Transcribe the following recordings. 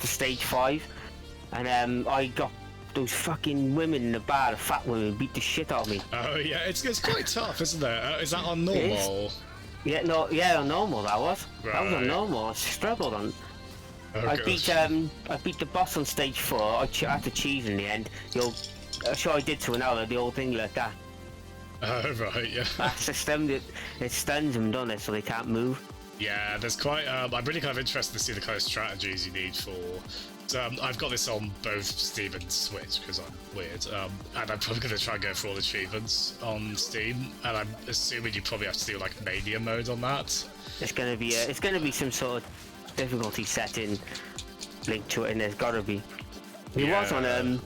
to stage 5, and I got those fucking women in the bar, the fat women, beat the shit out of me. Oh yeah, it's quite tough, isn't it? Is that on normal? Yeah, no, yeah, on normal that was. Right. That was on normal. I struggled on. Oh, I beat the boss on stage 4. I had to cheese in the end. Sure I did to another, the old thing like that. Oh right, yeah. That system, it stuns them, doesn't it, so they can't move. Yeah, there's quite. I'm really kind of interested to see the kind of strategies you need for. So, I've got this on both Steam and Switch because I'm weird, and I'm probably going to try and go for all achievements on Steam. And I'm assuming you probably have to do like Mania mode on that. It's gonna be some sort of difficulty setting linked to it, and there's gotta be. It was on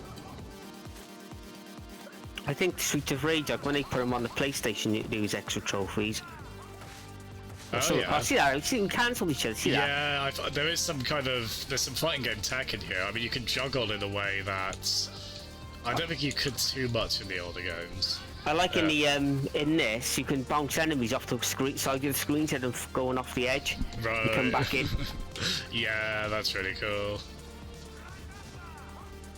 I think Streets of Rage, like when they put them on the PlayStation, there was extra trophies. Oh, so, yeah. I see that. I've seen them cancel each other. See that? Yeah, there is some there's some fighting game tech in here. I mean, you can juggle in a way that I don't think you could too much in the older games. I like in this, you can bounce enemies off the side of the screen instead of going off the edge. Right. You come back in. Yeah, that's really cool.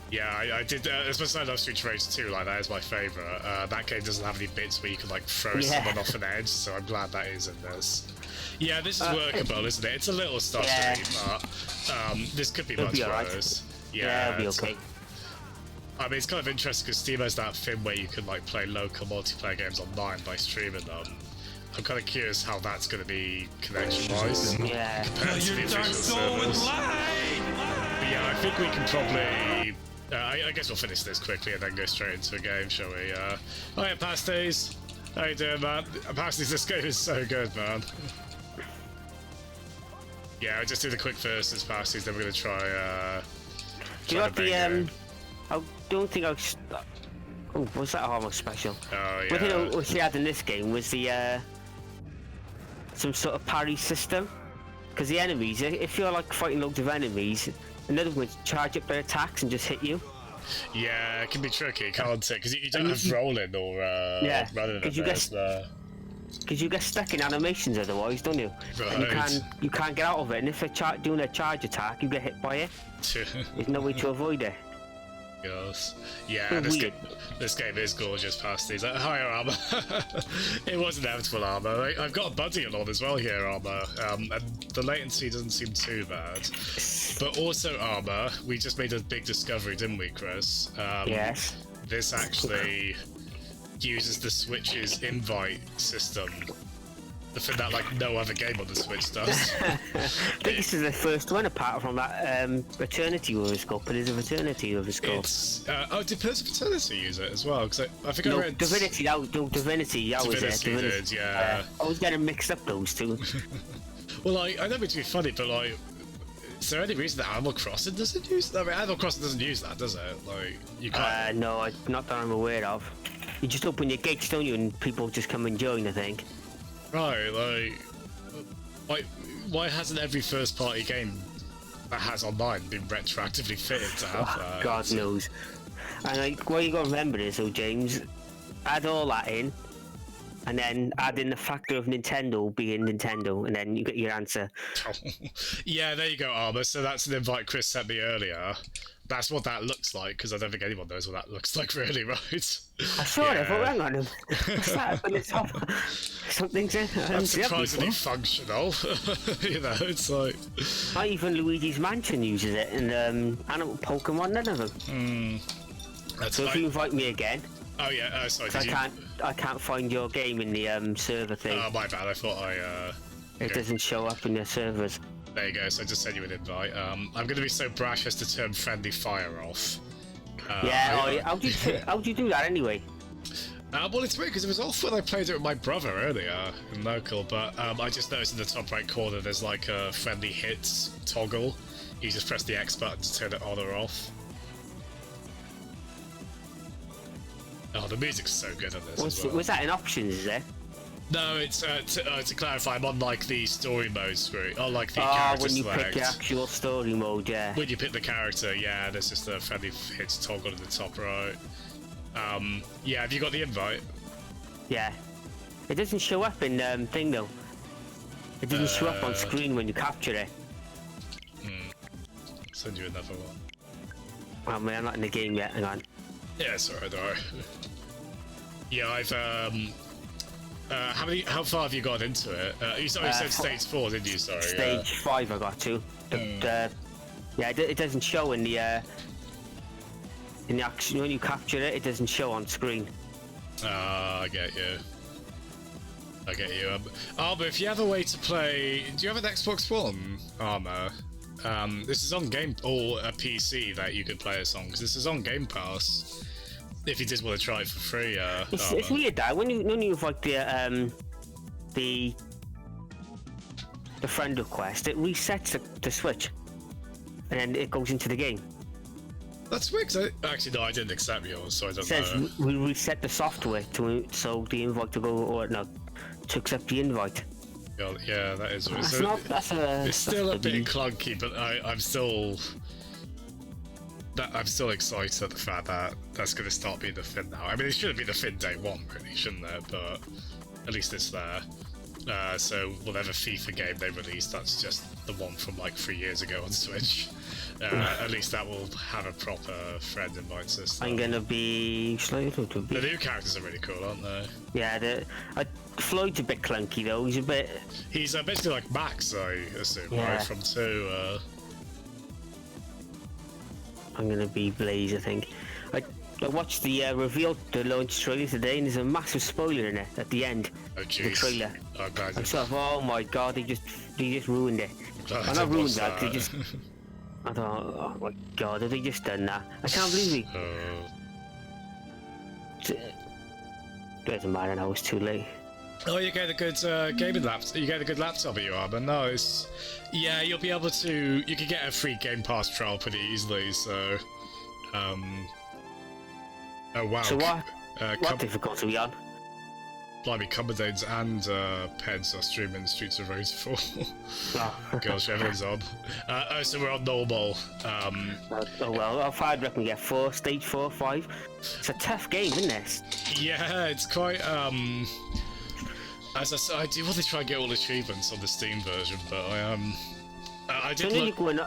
Yeah, I did. As much as I love Streets of Rage 2, like that is my favourite. That game doesn't have any bits where you can like throw someone off an edge, so I'm glad that is in this. Yeah, this is workable, isn't it? It's a little stuttery, but this could be much worse. Yeah, it'll be okay. I mean, it's kind of interesting because Steam has that thing where you can like play local multiplayer games online by streaming them. I'm kind of curious how that's going to be connection-wise. Yeah. Compared to the official servers. But yeah, I think we can probably. I guess we'll finish this quickly and then go straight into a game, shall we? Oh yeah, Pasties. How you doing, man? Pasties, this game is so good, man. Yeah, I'll just do the quick versus Pasties, then we're going to try. Do you like the I don't think I was. Oh, was that armor special? Oh yeah. One thing we had in this game was the some sort of parry system, because the enemies, if you're like fighting loads of enemies, another one charge up their attacks and just hit you. Yeah, it can be tricky, can't it? Because you don't have rolling or running. Because you get stuck in animations otherwise, don't you? Right. And you can't get out of it. And if they're doing a charge attack, you get hit by it. There's no way to avoid it. Gosh. Yeah, this game is gorgeous, Pasties. Higher armor. It was inevitable armor. I've got a buddy along as well here, armor, and the latency doesn't seem too bad. But also armor, we just made a big discovery, didn't we, Chris? Yes. This actually uses the Switch's invite system. The thing that like no other game on the Switch does. I think this is the first one apart from that Eternity Overscope. It is a Eternity Overscope. It's did Pillars of Eternity use it as well? Because I think I read Divinity. Divinity. That was it. Divinity did, yeah. I was getting mixed up those two. Well, I don't mean to be funny, but like, is there any reason that Animal Crossing doesn't use that? I mean, Animal Crossing doesn't use that, does it? Like, you can't. No, not that I'm aware of. You just open your gates, don't you, and people just come and join, I think. Right, like, why hasn't every first-party game that has online been retroactively fitted to have that? God knows. And like, what you got to remember is, though, James, add all that in, and then add in the factor of Nintendo being Nintendo, and then you get your answer. Yeah, there you go, Armour. So that's an invite Chris sent me earlier. That's what that looks like, because I don't think anyone knows what that looks like, really, right? I saw it, but hang on. What's that up on the top? Something's in. That's surprisingly functional. You know, it's like. Not even Luigi's Mansion uses it, and Animal Pokemon, none of them. So if you invite me again. Oh yeah, sorry. I can't find your game in the server thing. Oh my bad. I thought It doesn't show up in the servers. There you go, so I just sent you an invite. I'm going to be so brash as to turn friendly fire off. How do you do that anyway? Well, it's weird because it was off when I played it with my brother earlier in local, but I just noticed in the top right corner there's like a friendly hits toggle. You just press the X button to turn it on or off. Oh, the music's so good on this as well. Was that in options, is it? No, it's to clarify, I'm on like the story mode screen, or like the character when you select. pick the actual story mode, yeah. When you pick the character, yeah, there's just a friendly hits toggle in the top right. Yeah, have you got the invite? Yeah. It doesn't show up in thing though. It doesn't show up on screen when you capture it. send you another one. Oh man, I'm not in the game yet. Hang on. Yeah, it's alright, alright. Yeah, I've how far have you got into it? You said stage 4, didn't you? Sorry. Stage 5 I got to. Yeah, it doesn't show in the action when you capture it. It doesn't show on screen. I get you. I get you. Armour, if you have a way to play, do you have an Xbox One, Armour? This is on Game or a PC that you could play this on, because this is on Game Pass. If you did want to try it for free, it's weird that when you have like the friend request, it resets the Switch, and then it goes into the game. That's weird. Actually, no, I didn't accept yours, so I don't know. It says we reset the software so the invite to go or no to accept the invite. Yeah, that is weird. It's still a bit clunky, but I'm still excited at the fact that that's going to start being the fin now. I mean, it shouldn't be the fin day one, really, shouldn't it? But at least it's there. So whatever FIFA game they release, that's just the one from like 3 years ago on Switch. At least that will have a proper friend invite system. I'm gonna be The new characters are really cool, aren't they? Yeah, Floyd's a bit clunky though. He's basically like Max, I assume, yeah. right? From 2. I'm gonna be Blaze, I think. I watched the reveal, the launch trailer today, and there's a massive spoiler in it at the end. Oh jeez. The trailer. Oh, guys. I'm sort of, oh my god, they just ruined it. I'm not ruined that. They just. I thought, oh my god, have they just done that? I can't believe it. Doesn't matter now, it's too late. Oh, you get a good gaming laptop. You get a good laptop at you are, but no, it's you'll be able to. You can get a free Game Pass trial pretty easily. So, oh wow. So what difficulty are we on? Blimey, Commodores and Peds are streaming Streets of Rage 4. Oh. Gosh, everyone's on. So we're on normal. Oh well, I'd reckon we get stage 4, 5. It's a tough game, isn't it? Yeah, it's quite. As I said, I do want to try and get all the achievements on the Steam version, but I did you go in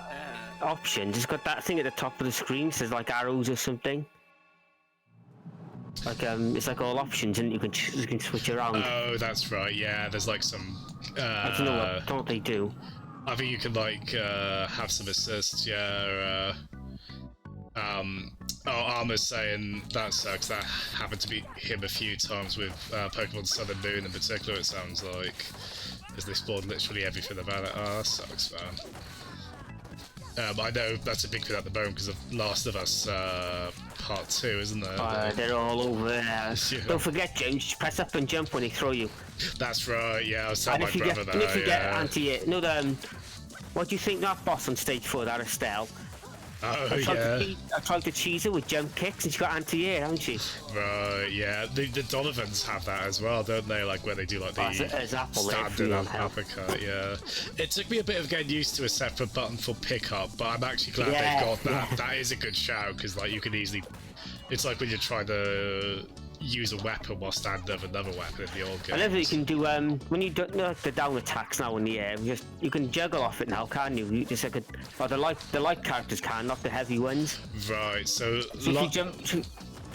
options. It's got that thing at the top of the screen. Says like arrows or something. Like it's like all options, and you can switch around. Oh, that's right. Yeah, there's like some. I don't know what they do. I think you can like have some assists. Yeah. Armour's saying that sucks. That happened to be him a few times with Pokemon Sun and Moon in particular. It sounds like, as they spoiled literally everything about it. Oh, that sucks, man. I know that's a big thing at the moment because of Last of Us Part 2, isn't there? They're all over there. Yeah. Don't forget, James, press up and jump when they throw you. That's right, yeah, I was telling my brother that. And if you get anti-air... No, what do you think that boss on stage 4, that Estelle? Oh, I tried to cheese her with jump kicks and she got anti-air, hasn't she? Right, yeah. The Donovans have that as well, don't they? Like where they do like the standard uppercut, yeah. It took me a bit of getting used to a separate button for pickup, but I'm actually glad they've got that. Yeah. That is a good shout, because like you can easily... It's like when you're trying to use a weapon while standing over another weapon in the old games. I love that you can do, when you do the down attacks now in the air, you can juggle off it now, can't you? You just like the light characters can, not the heavy ones. Right, so if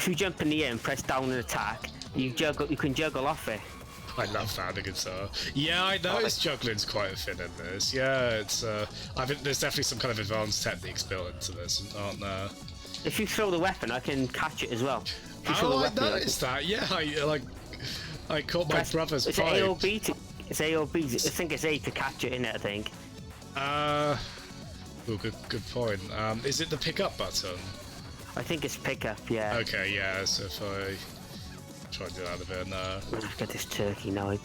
you jump in the air and press down and attack, you can juggle off it. I love that, the guitar. Yeah, I noticed juggling's quite a thing in this. Yeah, it's I think there's definitely some kind of advanced techniques built into this, aren't there? If you throw the weapon, I can catch it as well. Oh, I noticed that. Yeah, I caught my brother's pipe. It's A or B. I think it's A to catch it, innit, I think. Oh, good point. Is it the pick up button? I think it's pick up, yeah. Okay, yeah, so if I try and do that a bit now. Let's get this turkey now.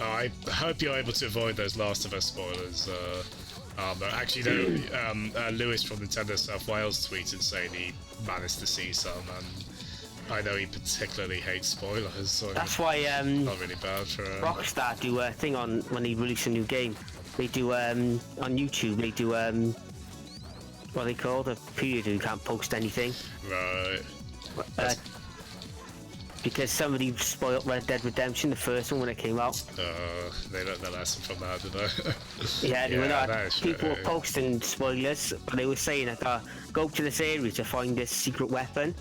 I hope you're able to avoid those Last of Us spoilers. But actually, no, Lewis from Nintendo South Wales tweeted saying he managed to see some, and I know he particularly hates spoilers, so that's why not really bad for Rockstar do a thing on when they release a new game. They do on YouTube. They do what are they called? A period you can't post anything. Right. Because somebody spoiled Red Dead Redemption, the first one when it came out. They learned their lesson from that, did they? Yeah, they were Yeah, not, that is people were true. posting spoilers, but they were saying that go to this area to find this secret weapon.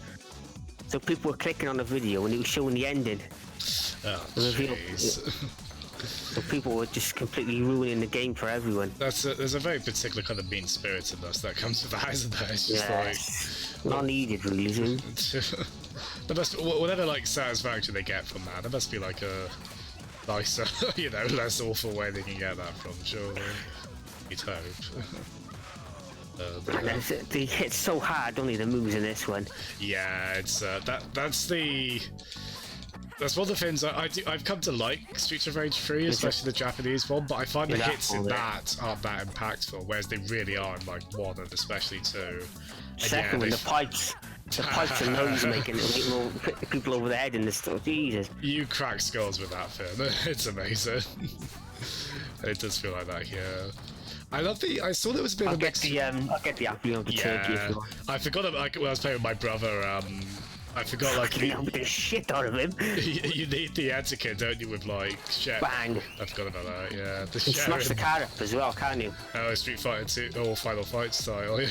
So people were clicking on the video and it was showing the ending. Oh, The reveal. jeez. So people were just completely ruining the game for everyone. There's a very particular kind of mean spiritedness that comes with that, isn't there? It's just Yes. Not needed, really. Is it? there must whatever like satisfaction they get from that. There must be like a nicer, less awful way they can get that from. Surely, you'd hope. And they hit so hard, don't they? The moves in this one. Yeah, it's that's one of the things I've come to like Streets of Rage 3, especially the Japanese one, but I find the hits in that aren't that impactful, whereas they really are in like 1 and especially 2. And Second one, the pipes and noise making people over the head in the stuff. Jesus. You crack skulls with that film. It's amazing. It does feel like that here. I saw there was a bit of a mix. I'll get the apple of the turkey if you want. I forgot like when I was playing with my brother. I forgot like the shit out of him. you need the etiquette, don't you? With like shit. Bang. I forgot about that. Yeah. You can smash the car up as well, can't you? Oh, Street Fighter 2 or Final Fight style. Yeah.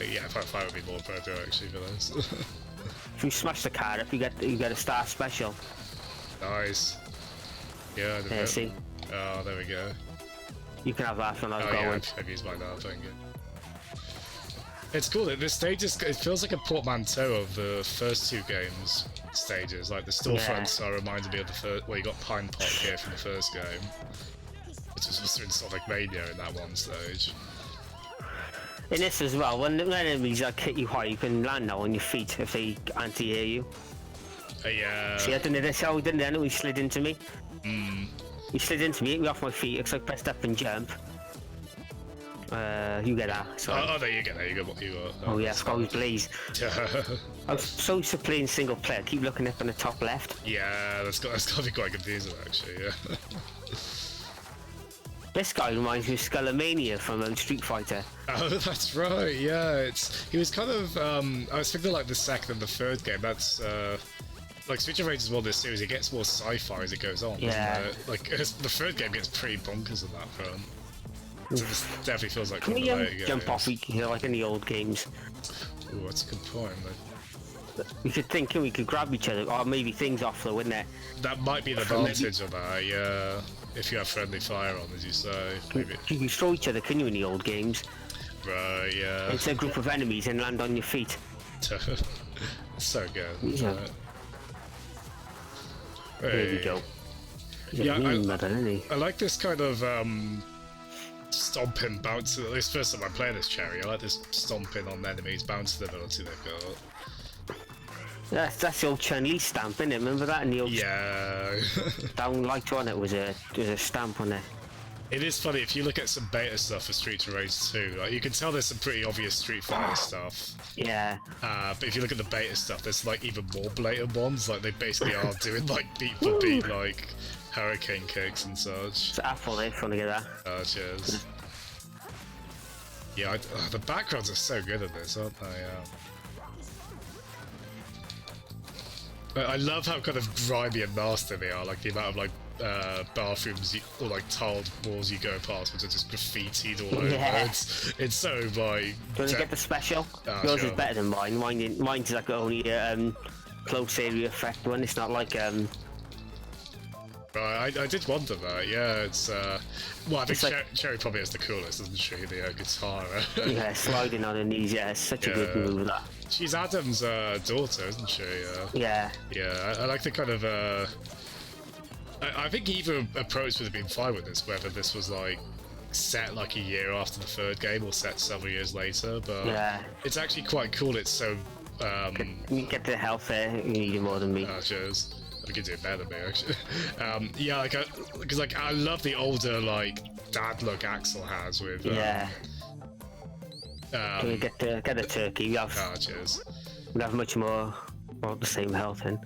Yeah, Final Fight would be more appropriate actually for this. If you smash the car up, you get a star special. Nice. Yeah. Yeah, see. Oh, there we go. You can have that when I was Yeah, going. I've used mine now, thank you. It's cool that this stage it feels like a portmanteau of the first 2 games stages. Like the storefronts are reminded me of the first, where you got Pine Pot here from the first game, which was also in Sonic Mania in that one stage. In this as well, when enemies hit you high, you can land now on your feet if they anti-air you. Yeah. See, I didn't do this how he didn't know he slid into me. He slid into me, hit me off my feet, because I pressed up and jump. You get that. Sorry. Oh, there you go. There you go. Oh yeah, Skulls Blaze. I was so used to playing single player. Keep looking up in the top left. Yeah, that's got to be quite confusing actually. Yeah. This guy reminds me of Skullomania from Street Fighter. Oh, that's right. Yeah, he was kind of. I was thinking like the second and the third game. That's like Streets of Rage is one of this series. It gets more sci-fi as it goes on. Yeah. Doesn't it? Like the third game gets pretty bonkers on that front. So this definitely feels like Can one we of the later jump games. off like in the old games? Ooh, that's a good point. We could think we could grab each other, or maybe things off though, wouldn't it? That might be the advantage of that. Yeah, if you have friendly fire on, as you say. Maybe. You can throw each other, can you, in the old games? Right. Yeah. It's a group of enemies and land on your feet. So good. Yeah. There we go. Yeah, I I like this kind of stomping bounce. At least first time I play this cherry, I like this stomping on enemies, bouncing ability they've got. That's the old Chun-Li stamp, isn't it? Remember that in the old Yeah. down light on it was a stamp on it. It is funny if you look at some beta stuff for Streets of Rage 2. Like, you can tell there's some pretty obvious Street Fighter stuff. Yeah. But if you look at the beta stuff, there's like even more blatant ones. Like they basically are doing like beat for beat like hurricane kicks and such. It's Apple there, trying to get that. Oh, cheers. Yeah, the backgrounds are so good at this, aren't they? I love how kind of grimy and nasty they are. Like the amount of like bathrooms or like tiled walls you go past, which are just graffitied all over. Yeah. It's so like. Do you want to get the special? Yours sure. is better than mine. Mine's like only a close area effect one. It's not like Right, I did wonder that. Yeah, it's well, I think like, Cherry probably has the coolest, isn't she? The guitar. yeah, sliding on her knees. Yeah, it's such a good move. That. She's Adam's daughter, isn't she? Yeah. Yeah, I like the kind of. I think either approach would have been fine with this, whether this was like set like a year after the third game or set several years later. But Yeah. it's actually quite cool. It's so. You get the health there. You need it more than me. Cheers. I can do it better than me, actually. Yeah, like, because like I love the older like dad look Axel has with. Yeah. Get the turkey. We have cheers. much more the same health in.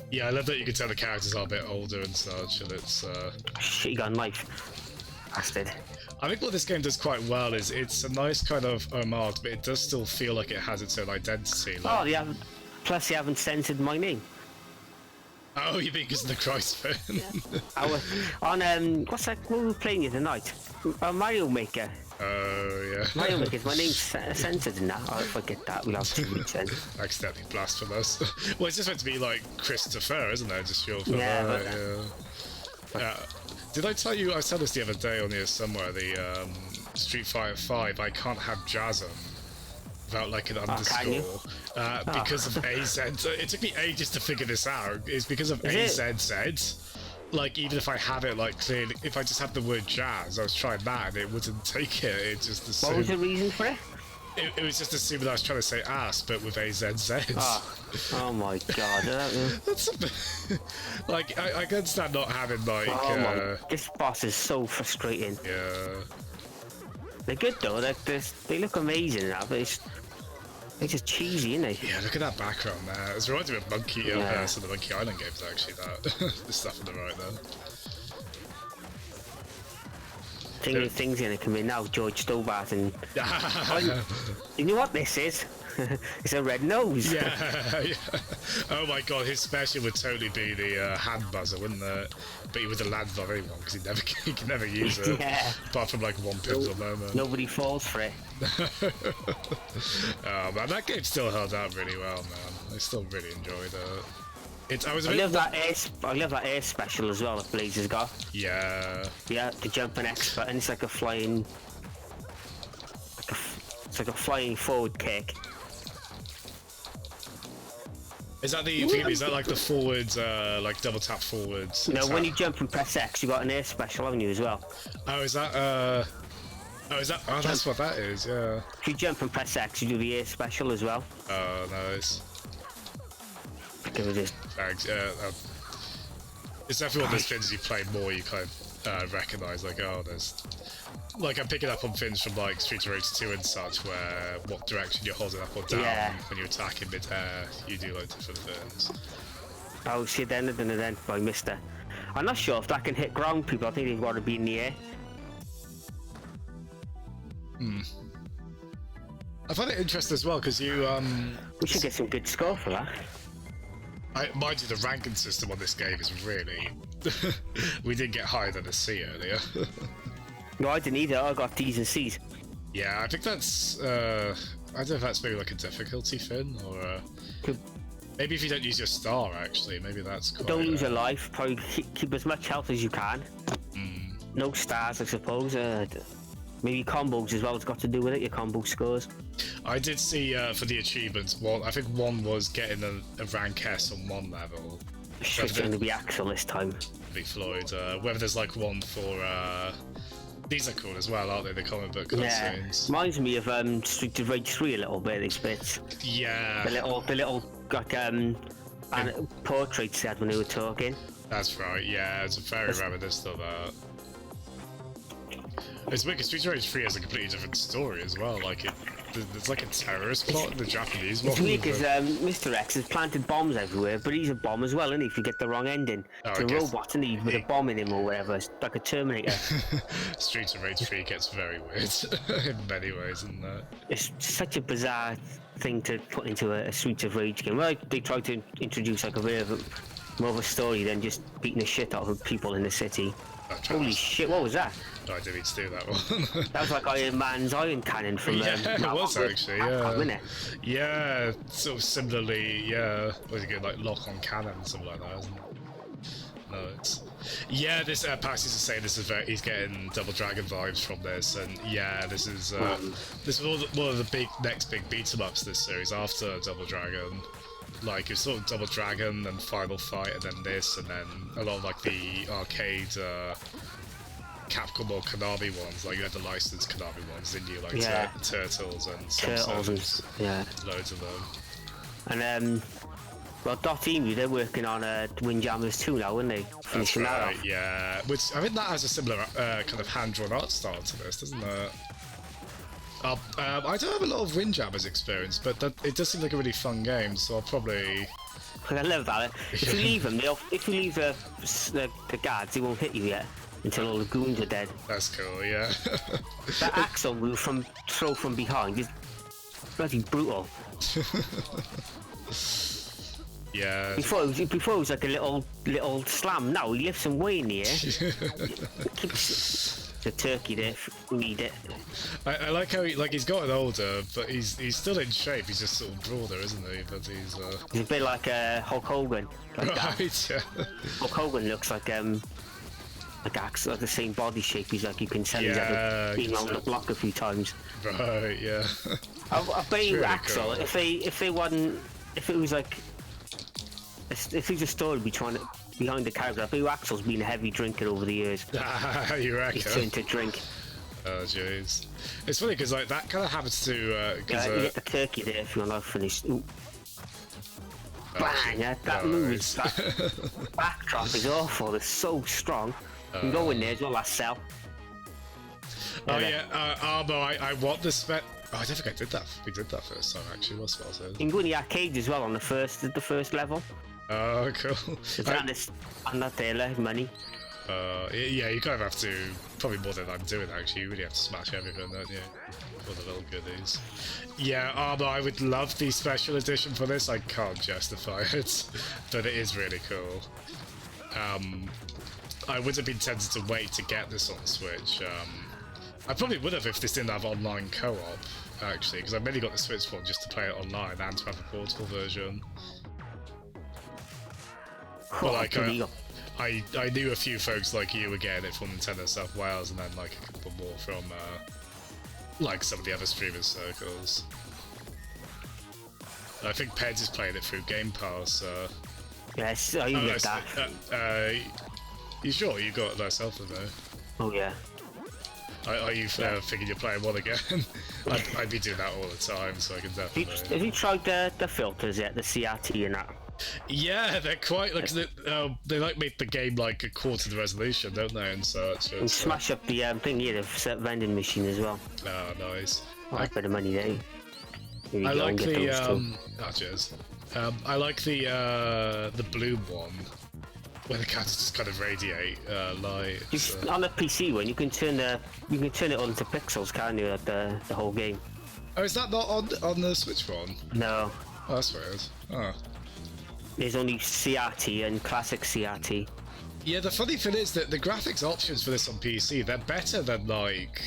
Yeah, I love that you can tell the characters are a bit older and such, and it's. Shit, you got a knife, bastard. I think what this game does quite well is it's a nice kind of homage, but it does still feel like it has its own identity. Like, Oh, plus they haven't censored my name. Oh, you mean because of the crossbone? What's that? What were we playing the other night? Mario Maker. Oh, yeah. Mario Maker. My name's censored in that. I forget that. We'll have to reach then. Accidentally blasphemous. Well, it's just meant to be like Christopher, isn't it? Just your yeah. Did I tell you? I said this the other day on here somewhere. The Street Fighter 5. I can't have Jasm without like an underscore because of AZ. It took me ages to figure this out. It's because of AZZ. Like, even if I have it like clearly, if I just have the word jazz, I was trying that and it wouldn't take it. It just assumed. What was the reason for it? It was just assuming I was trying to say ass, but with AZZ. Oh my god. That's a bit, like, I can understand not having like. This boss is so frustrating. Yeah. They're good though. They look amazing now, but they're just cheesy, aren't they? Yeah, look at that background there. It's reminding me of Monkey, so the Monkey Island games actually. That the stuff on the right there. Things gonna come in now. George Stobart and you know what this is? It's a red nose. Yeah. Oh my god, his special would totally be the hand buzzer, wouldn't it? But he would have landed on anyone because he can never use it. Yeah. Apart from like one pivotal moment. Nobody falls for it. Oh man, that game still held out really well, man. I still really enjoyed it. I love that air special as well that Blaze has got. Yeah. Yeah, the jumping expert, and it's like a flying, it's like a flying forward kick. Is that is that like the forwards, like double tap forwards? No, when you jump and press X, you got an air special, haven't you, as well? Oh, is that? Oh, that's what that is. Yeah. If you jump and press X, you do the air special as well. Oh, nice. Give it this. Thanks. Yeah. It's definitely one of those things you play more, you kind of recognise, like, oh, there's. Like, I'm picking up on things from, like, Streets of Rage 2 and such, where what direction you're holding up or down when you're attacking mid-air, you do, like, different things. Oh, shit, then I missed it. I'm not sure if that can hit ground people. I think they've got to be in the air. I find it interesting as well, because you, We should get some good score for that. Mind you, the ranking system on this game is really... We didn't get higher than a C earlier. No, I didn't either. I got D's and C's. Yeah, I think that's... I don't know if that's maybe like a difficulty thing, or... Maybe if you don't use your star, actually, maybe that's quite... Don't lose your life. Probably keep as much health as you can. No stars, I suppose. Maybe combos as well. It's got to do with it, your combo scores. I did see, for the achievements, I think one was getting a rank S on one level. It's going to be Axel this time. Be Floyd. Whether there's like one for... These are cool as well, aren't they? The comic book cutscenes. Yeah, reminds me of Street of Rage 3 a little bit. These bits. Yeah. The little like portraits they had when they were talking. That's right. Yeah, it's very reminiscent of that. It's weird because Street of Rage 3 has a completely different story as well. Like there's like a terrorist plot in the Japanese one. It's weird because Mr. X has planted bombs everywhere, but he's a bomb as well, isn't he? If you get the wrong ending, it's a robot, isn't he? With a bomb in him or whatever, it's like a Terminator. Street of Rage 3 gets very weird in many ways, isn't it? It's such a bizarre thing to put into a Street of Rage game. Well, they tried to introduce like a bit of more of a story than just beating the shit out of people in the city. Holy shit! What was that? I didn't mean to do that one. That was like Iron Man's iron cannon from it was actually, wasn't it? Yeah, sort of similarly, yeah. Was it good, like lock on cannon, something like that, isn't it? No, it's this Pax is to say this is he's getting Double Dragon vibes from this, and yeah, this is one of the next big beat 'em ups this series after Double Dragon. Like it's sort of Double Dragon and Final Fight, and then this, and then a lot of like the arcade Capcom or Konami ones. Like you had the licensed Konami ones, didn't you? Like Turtles and Turtles, loads of them. And well, Dot Emu, they're working on Windjammers 2 now, aren't they? Finishing that off. Yeah. Which I think that has a similar kind of hand-drawn art style to this, doesn't it? I don't have a lot of Windjammers experience, but it does seem like a really fun game, so I'll probably... I love that. If you leave them, if you leave the guards, they won't hit you yet until all the goons are dead. That's cool, yeah. That Axel move throw from behind is bloody brutal. Yeah. Before it was like a little slam. Now he lifts him way in the air. Keeps the turkey there. Need it. I like how he's gotten older, but he's still in shape. He's just sort of broader, isn't he? But he's a bit like Hulk Hogan. Like right. Yeah. Hulk Hogan looks like the same body shape. He's like, you can tell he's ever been on the block a few times. Right. Yeah. I bet you really Axel, cool. if it was like, if there's a story behind the character, I bet you Axel's been a heavy drinker over the years. You reckon? He's turned to drink. Oh jeez. It's funny because like that kind of happens to. You get the turkey there if you want to finish. Ooh. Bang! Yeah, that move is that backdrop is awful. It's so strong. You can go in there as well as cell. Oh yeah, Arbo. I want the spec. Oh, I don't think I did that. We did that first time actually. What's what I said? You can go in the arcade as well on the first level. Oh, cool. And that there, like money. Yeah, you kind of have to, probably more than I'm doing actually, you really have to smash everything, don't you? For the little goodies. Yeah, Armor, I would love the special edition for this, I can't justify it, but it is really cool. I would have been tempted to wait to get this on Switch. I probably would have if this didn't have online co-op, actually, because I've mainly got the Switch one just to play it online and to have a portable version. Well, like, I knew a few folks like you were getting it from Nintendo South Wales, and then like a couple more from like some of the other streamers circles. I think Peds is playing it through Game Pass. Yes, you get that. You sure you got that self though? Oh yeah. Are you thinking you're playing one again? I'd be doing that all the time, so I can definitely. Have you tried the filters yet? The CRT and that? Yeah, they're quite like they like make the game like a quarter the resolution, don't they? And such. And smash up the thing here, the vending machine as well. Oh, nice. A bit of money there. I like the oh, cheers. I like the blue one, where the cats just kind of radiate light. On the PC one, you can turn it on to pixels, can't you? At the whole game. Oh, is that not on the Switch one? No. Oh, that's weird. Oh. There's only CRT and classic CRT. Yeah, the funny thing is that the graphics options for this on PC, they're better than like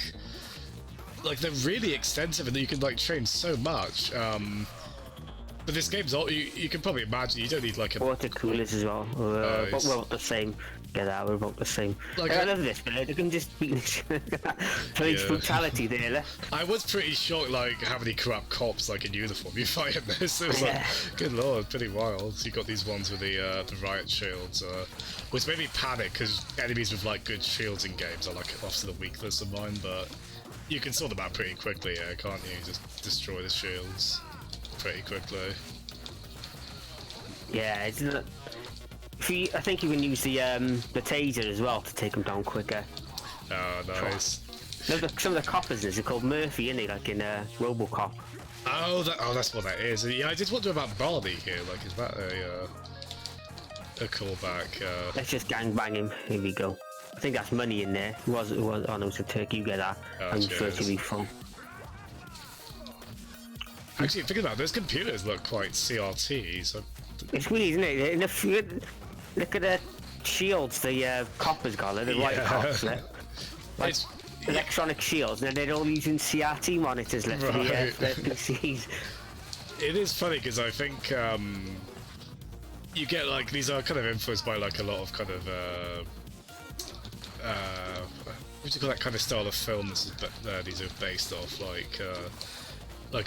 they're really extensive and you can like change so much. But this game's all you can probably imagine. You don't need like a water coolers as well. We're about the same. Get out. We're about the same. Like, I love this, but they can just be police brutality there. I was pretty shocked, like how many corrupt cops like in uniform you fight in this. It was like, good lord, pretty wild. You got these ones with the riot shields, which made me panic because enemies with like good shields in games are like often a weakness of mine. But you can sort them out pretty quickly, can't you? Just destroy the shields pretty quickly. Yeah, isn't it? I think you can use the taser as well to take them down quicker. Oh, nice. Some of the coppers, they're called Murphy, isn't it? Like in RoboCop. Oh, that's what that is. Yeah, I did wonder about Barney here. Like, is that a callback? Let's just gangbang him. Here we go. I think that's money in there. It was. Oh no, it's a turkey. You get that. I'm virtually full. Actually, thinking about it, those computers look quite CRT. So it's weird, isn't it? Look at the shields the coppers got, the white cops. Like electronic shields, and they're all using CRT monitors left for the PCs. It is funny because I think you get like these are kind of influenced by like a lot of kind of what do you call that kind of style of film? These are based off like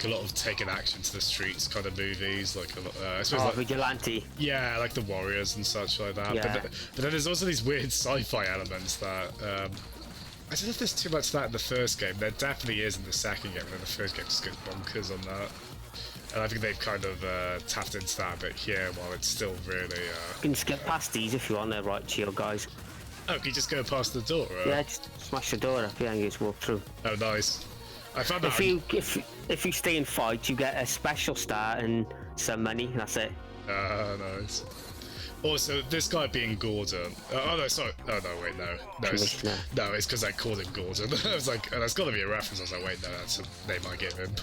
a lot of taking action to the streets kind of movies, like a lot. I suppose like, vigilante. Yeah, like the Warriors and such like that. Yeah. But then there's also these weird sci-fi elements that I don't know if there's too much of that in the first game. There definitely is in the second game, and then the first game just goes bonkers on that. And I think they've kind of tapped into that a bit here, while it's still really. You can skip past these if you want, they're right shield guys. Oh, can you just go past the door? Yeah, just smash the door up, and you just walk through. Oh, nice. I found that if you stay and fight, you get a special star and some money. That's it. Nice. Also, this guy being Gordon. Oh no, sorry. Oh no, wait, no, it's because I called him Gordon. I was like, oh, that's got to be a reference. I was like, wait, no, that's a name I gave him.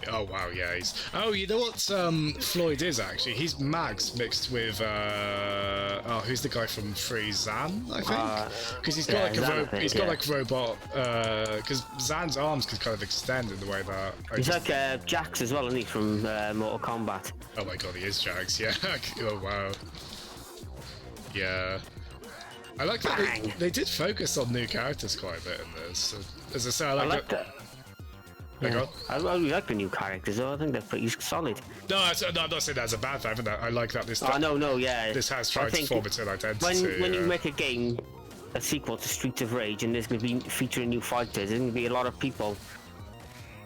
Oh wow, yeah, he's. Oh, you know what Floyd is actually? He's Mags mixed with oh, who's the guy from Free Zan? I think because he's got he's got like robot. Because Zan's arms can kind of extend in the way that. He's like Jax as well, isn't he, from Mortal Kombat? Oh my god, he is Jax. Yeah. Oh wow. Yeah. I like that they did focus on new characters quite a bit in this. So, as I say, I like that. Yeah. I really like the new characters, though. I think they're pretty solid. No, I'm not saying that's a bad thing. I like that this. Yeah. This has tried to form its own identity. When you make a game, a sequel to Streets of Rage, and there's going to be featuring new fighters, there's going to be a lot of people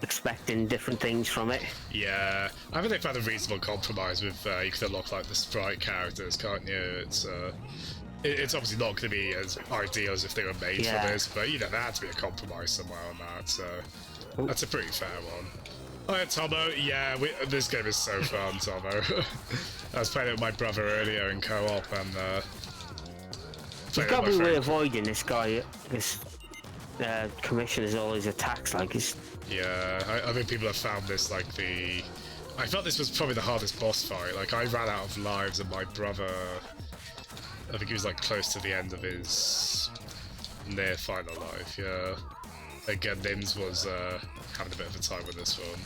expecting different things from it. Yeah, I think they found a reasonable compromise with you can unlock like the sprite characters, can't you? It's obviously not going to be as ideal as if they were made for this, but you know there had to be a compromise somewhere on that. So. That's a pretty fair one. Oh yeah, Tomo. Yeah, this game is so fun, Tomo. I was playing it with my brother earlier in co-op, and you've got to be avoiding this guy. This commissioner's all his attacks, like his. Yeah, I think people have found this like I felt this was probably the hardest boss fight. Like I ran out of lives, and my brother, I think he was like close to the end of his near final life. Yeah. Again, Nims was having a bit of a time with this one.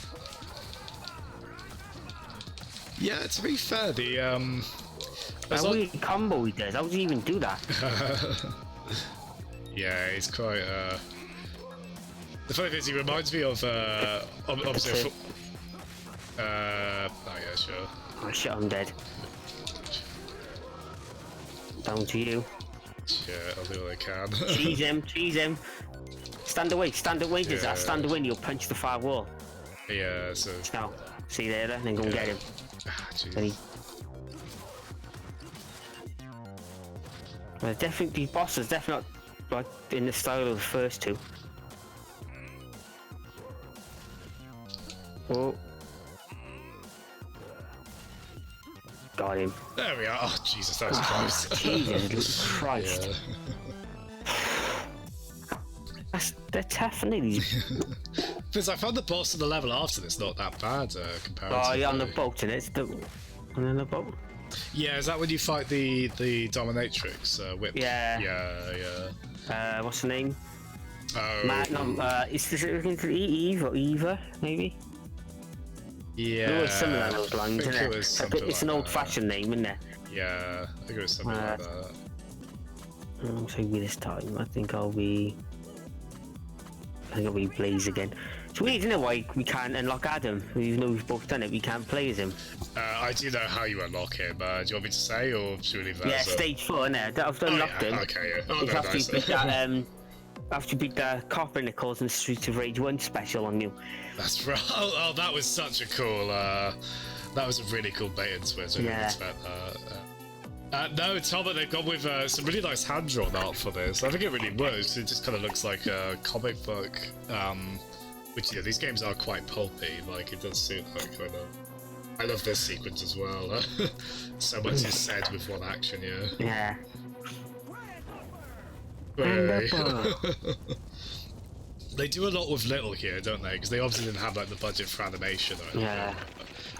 Yeah, to be fair, that weird combo he does, how does he even do that? Yeah, he's quite... The funny thing is, he reminds me of... obviously... oh yeah, sure. Oh shit, I'm dead. Down to you. Yeah, I'll do what I can. Cheese him. Stand away, does that? Stand away and you'll punch the far wall. Yeah, so... Now, see there, and then go and get him. Definitely, these bosses definitely not like in the style of the first two. Oh. Got him. There we are. Oh, Jesus, that was close. Jesus Christ. Yeah. They're tough, aren't they? Because I found the boss on the level after this not that bad comparatively. Oh, yeah, on the boat, and it's on the boat. Yeah, is that when you fight the dominatrix whip? Yeah. Yeah. What's the name? Oh. Is this Eve or Eva, maybe? Yeah. It was something along those lines, isn't it? It's an old-fashioned name, isn't it? Yeah, I think it was something like that. So this time, I think I'll be Blaze again. It's weird, isn't it, why we can't unlock Adam? Even though we've both done it, we can't play as him. I do know how you unlock him. Do you want me to say, or should we leave that? Yeah, stage 4, innit? I've unlocked him. Okay, yeah. Oh, no, nice. After you beat the Copper Nichols and Streets of Rage 1 special on you. That's right. Oh, that was such a cool... that was a really cool bait and switch. I didn't expect that. No, Tom, they've gone with some really nice hand-drawn art for this. I think it really works. It just kind of looks like a comic book, which, these games are quite pulpy. Like, it does suit that kind of... I love this sequence as well. So much is said with one action, Yeah. They do a lot with little here, don't they? Because they obviously didn't have, like, the budget for animation or anything. Yeah.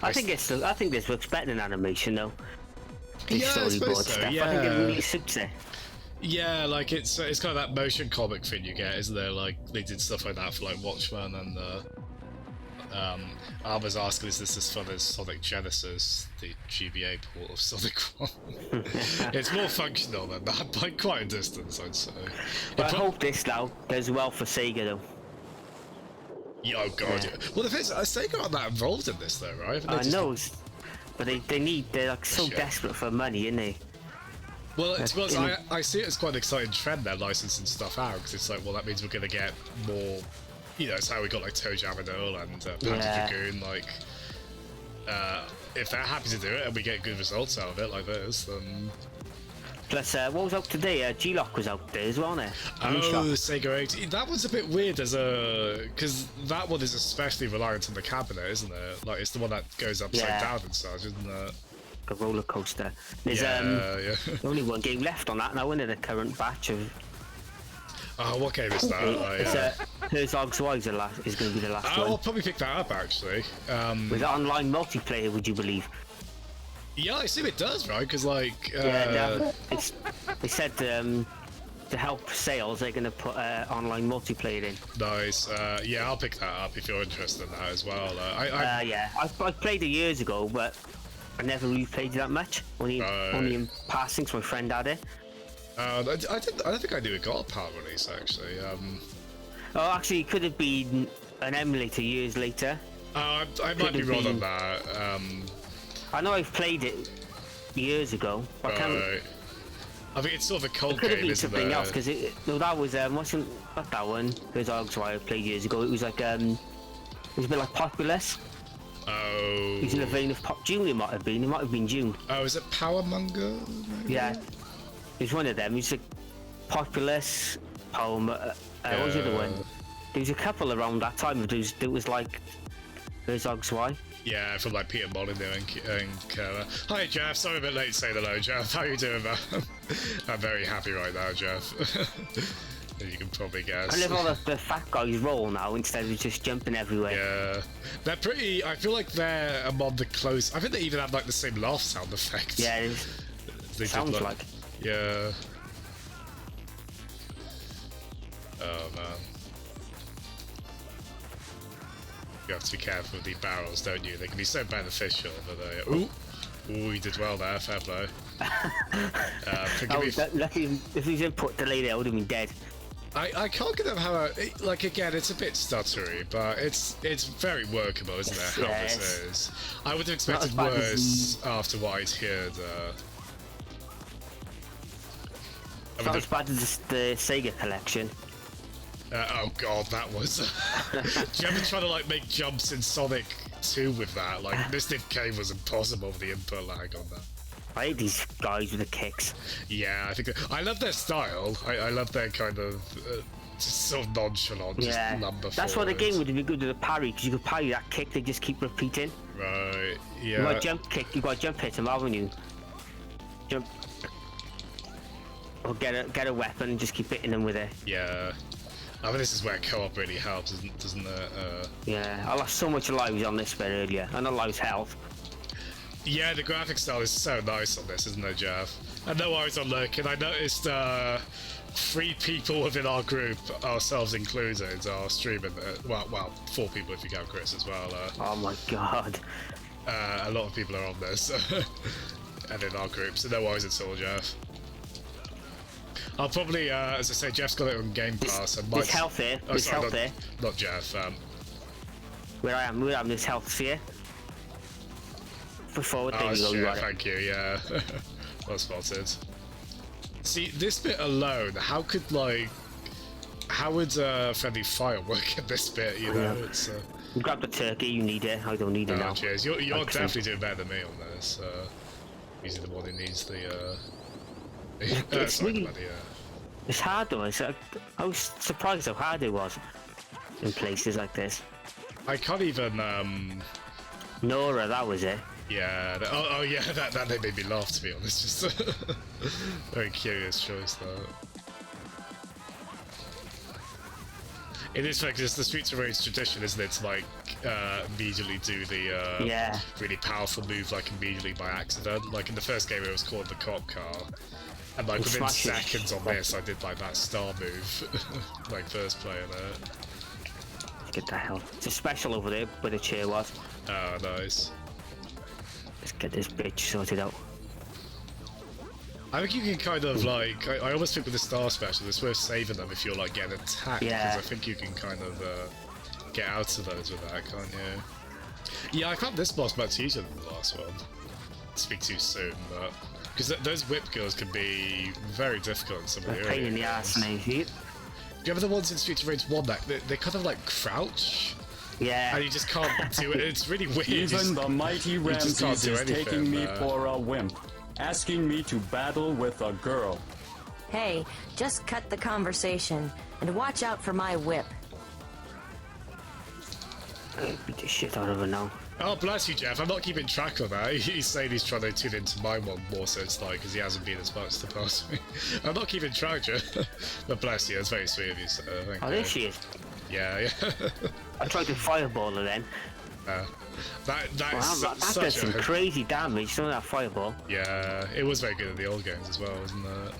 I think this looks better than animation, though. Yeah, I suppose so, stuff. yeah. I think it really suits it. Yeah, like it's kind of that motion comic thing you get, isn't there? Like they did stuff like that for like Watchmen, and I was asking, is this as fun as Sonic Genesis, the GBA port of Sonic 1? It's more functional than that by quite a distance, I'd say. But I hope this now does well for Sega, though. Yeah, oh god, yeah. Well, the thing is, Sega aren't that involved in this, though, right? I know. But they're like so desperate for money, isn't they? Well, to be honest, I see it as quite an exciting trend, they're licensing stuff out, because it's like, well, that means we're going to get more, it's how we got like Toe Jam and Earl and Panzer Dragoon, like, if they're happy to do it and we get good results out of it like this, then... Plus, what was out today? G-Lock was out there as well, wasn't it? Oh, Sega 80. That one's a bit weird because that one is especially reliant on the cabinet, isn't it? Like, it's the one that goes upside down and such, isn't it? A roller coaster. There's only one game left on that now, isn't it? The current batch of... Oh, what game is that? Herzog's Wife is going to be the last one. I'll probably pick that up actually. With online multiplayer, would you believe? Yeah, I assume it does, right? Because like, they said to help sales, they're going to put online multiplayer in. Nice. Yeah, I'll pick that up if you're interested in that as well. Yeah, I played it years ago, but I never replayed that much. Only in passing, so my friend had it. I don't think I knew it got a PAL release actually. Oh, actually, it could have been an emulator years later. I might be wrong on that. I know I've played it years ago. But I think it's sort of a cult it could have game, been isn't something it? else because no, that was wasn't not that one. There's Herzog's Wife I played years ago. It was like it was a bit like Populous. Oh. It was in the vein of Pop June. It might have been June. Oh, is it Powermonger? Maybe? Yeah, it was one of them. It was like Populous, Power. What was the other one? There was a couple around that time. It was like Herzog's Wife. Yeah, from like Peter Molyneux and hi Jeff, sorry a bit late to say hello, Jeff. How you doing, man? I'm very happy right now, Jeff. You can probably guess. I love all the fat guys roll now instead of just jumping everywhere. Yeah, they're pretty. I feel like they're among the close. I think they even have like the same laugh sound effect. Yeah, they sounds like. Yeah. Oh man. You have to be careful with the barrels, don't you? They can be so beneficial, but they... Ooh, you did well there, fair play. Lucky if his input delayed it, I would have been dead. I can't get up how... like, again, it's a bit stuttery, but it's very workable, isn't it, how this is? I would have expected worse after what I'd heard. It's not as bad as the Sega collection. Oh god, that was... Do you ever try to like make jumps in Sonic 2 with that? Like, Mystic Cave was impossible with the input lag on that. I hate these guys with the kicks. Yeah, I think... I love their style. I love their kind of... just sort of nonchalant, just lumber That's why the game would be good with a parry, because you could parry that kick, they just keep repeating. Right, yeah. You got a jump kick, you got to jump hit them, haven't you? Jump... Or get a weapon and just keep hitting them with it. Yeah. I mean, this is where co-op really helps, doesn't it? Yeah, I lost so much lives on this bit earlier, and I lost health. Yeah, the graphic style is so nice on this, isn't it, Jeff? And no worries on lurking. I noticed 3 people within our group, ourselves included, are streaming. Well, 4 people if you count Chris as well. Oh my god. A lot of people are on this, and in our group, so no worries at all, Jeff. I'll probably, as I say, Jeff's got it on Game Pass. There's health here. Oh, sorry, not Jeff. Where I am, there's health here. For forward, there you go, you got it. Thank you, yeah. Well spotted. See, this bit alone, how would friendly fire work in this bit, you know? It's, you grab the turkey, you need it. I don't need it now. Cheers. You're definitely doing better than me on this. Usually the one who needs the... It's hard though. I was surprised how hard it was in places like this. I can't even. Nora, that was it. Yeah. Oh yeah. That made me laugh, to be honest. Just very curious choice though. It is funny because the Streets of Rage tradition, isn't it? To like immediately do the really powerful move like immediately by accident. Like in the first game, it was called the cop car. And like within seconds on this, I did like that star move, like first player there. Get the hell. It's a special over there where the chair was. Oh, nice. Let's get this bitch sorted out. I think you can kind of like, I almost think with the star special, it's worth saving them if you're like getting attacked, because I think you can kind of get out of those with that, can't you? Yeah, I found this boss much easier than the last one. Speak too soon, but... Because those whip kills can be very difficult in some of the pain in the ass, mate. Do you remember the ones in Streets of Rage 1 that they kind of like crouch? Yeah. And you just can't do it. It's really weird. Even the mighty Ramses is taking me for a wimp, asking me to battle with a girl. Hey, just cut the conversation and watch out for my whip. I'll beat the shit out of her now. Oh, bless you, Jeff. I'm not keeping track of that. He's saying he's trying to tune into my one more, so it's like, because he hasn't been as much the past week. I'm not keeping track, Jeff. But bless you, it's very sweet of you, so thank you. Oh, there she is. Yeah. I tried to fireball her then. That's Wow, that does some crazy damage, some of that fireball. Yeah, it was very good in the old games as well, wasn't it?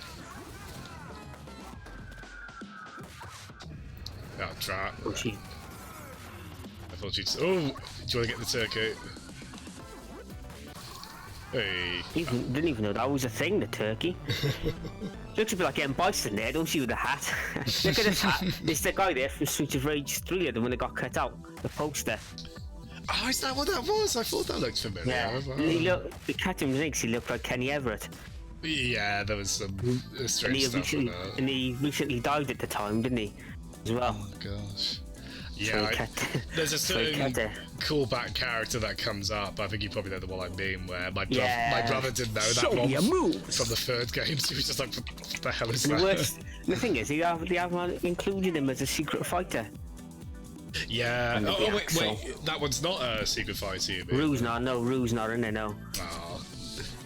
Oh, drat. Oh, she... I thought she'd... Oh! Do you want to get the turkey? Hey. Didn't even know that was a thing, the turkey. Looks a bit like getting bison there, don't you, with the hat? Look at this hat. It's the guy there from Streets of Rage 3, the one that got cut out, the poster. Oh, is that what that was? I thought that looked familiar. Yeah, the cat him legs, he looked like Kenny Everett. Yeah, there was some strange stuff in there. And he recently died at the time, didn't he? As well. Oh gosh. Yeah, there's a certain callback character that comes up. I think you probably know the one I mean, where my brother didn't know that one from the third game, so he was just like, what the hell is that? The thing is, they haven't included him as a secret fighter. Yeah. Oh, wait, that one's not a secret fighter, you mean? Rue's not in there, no. Oh.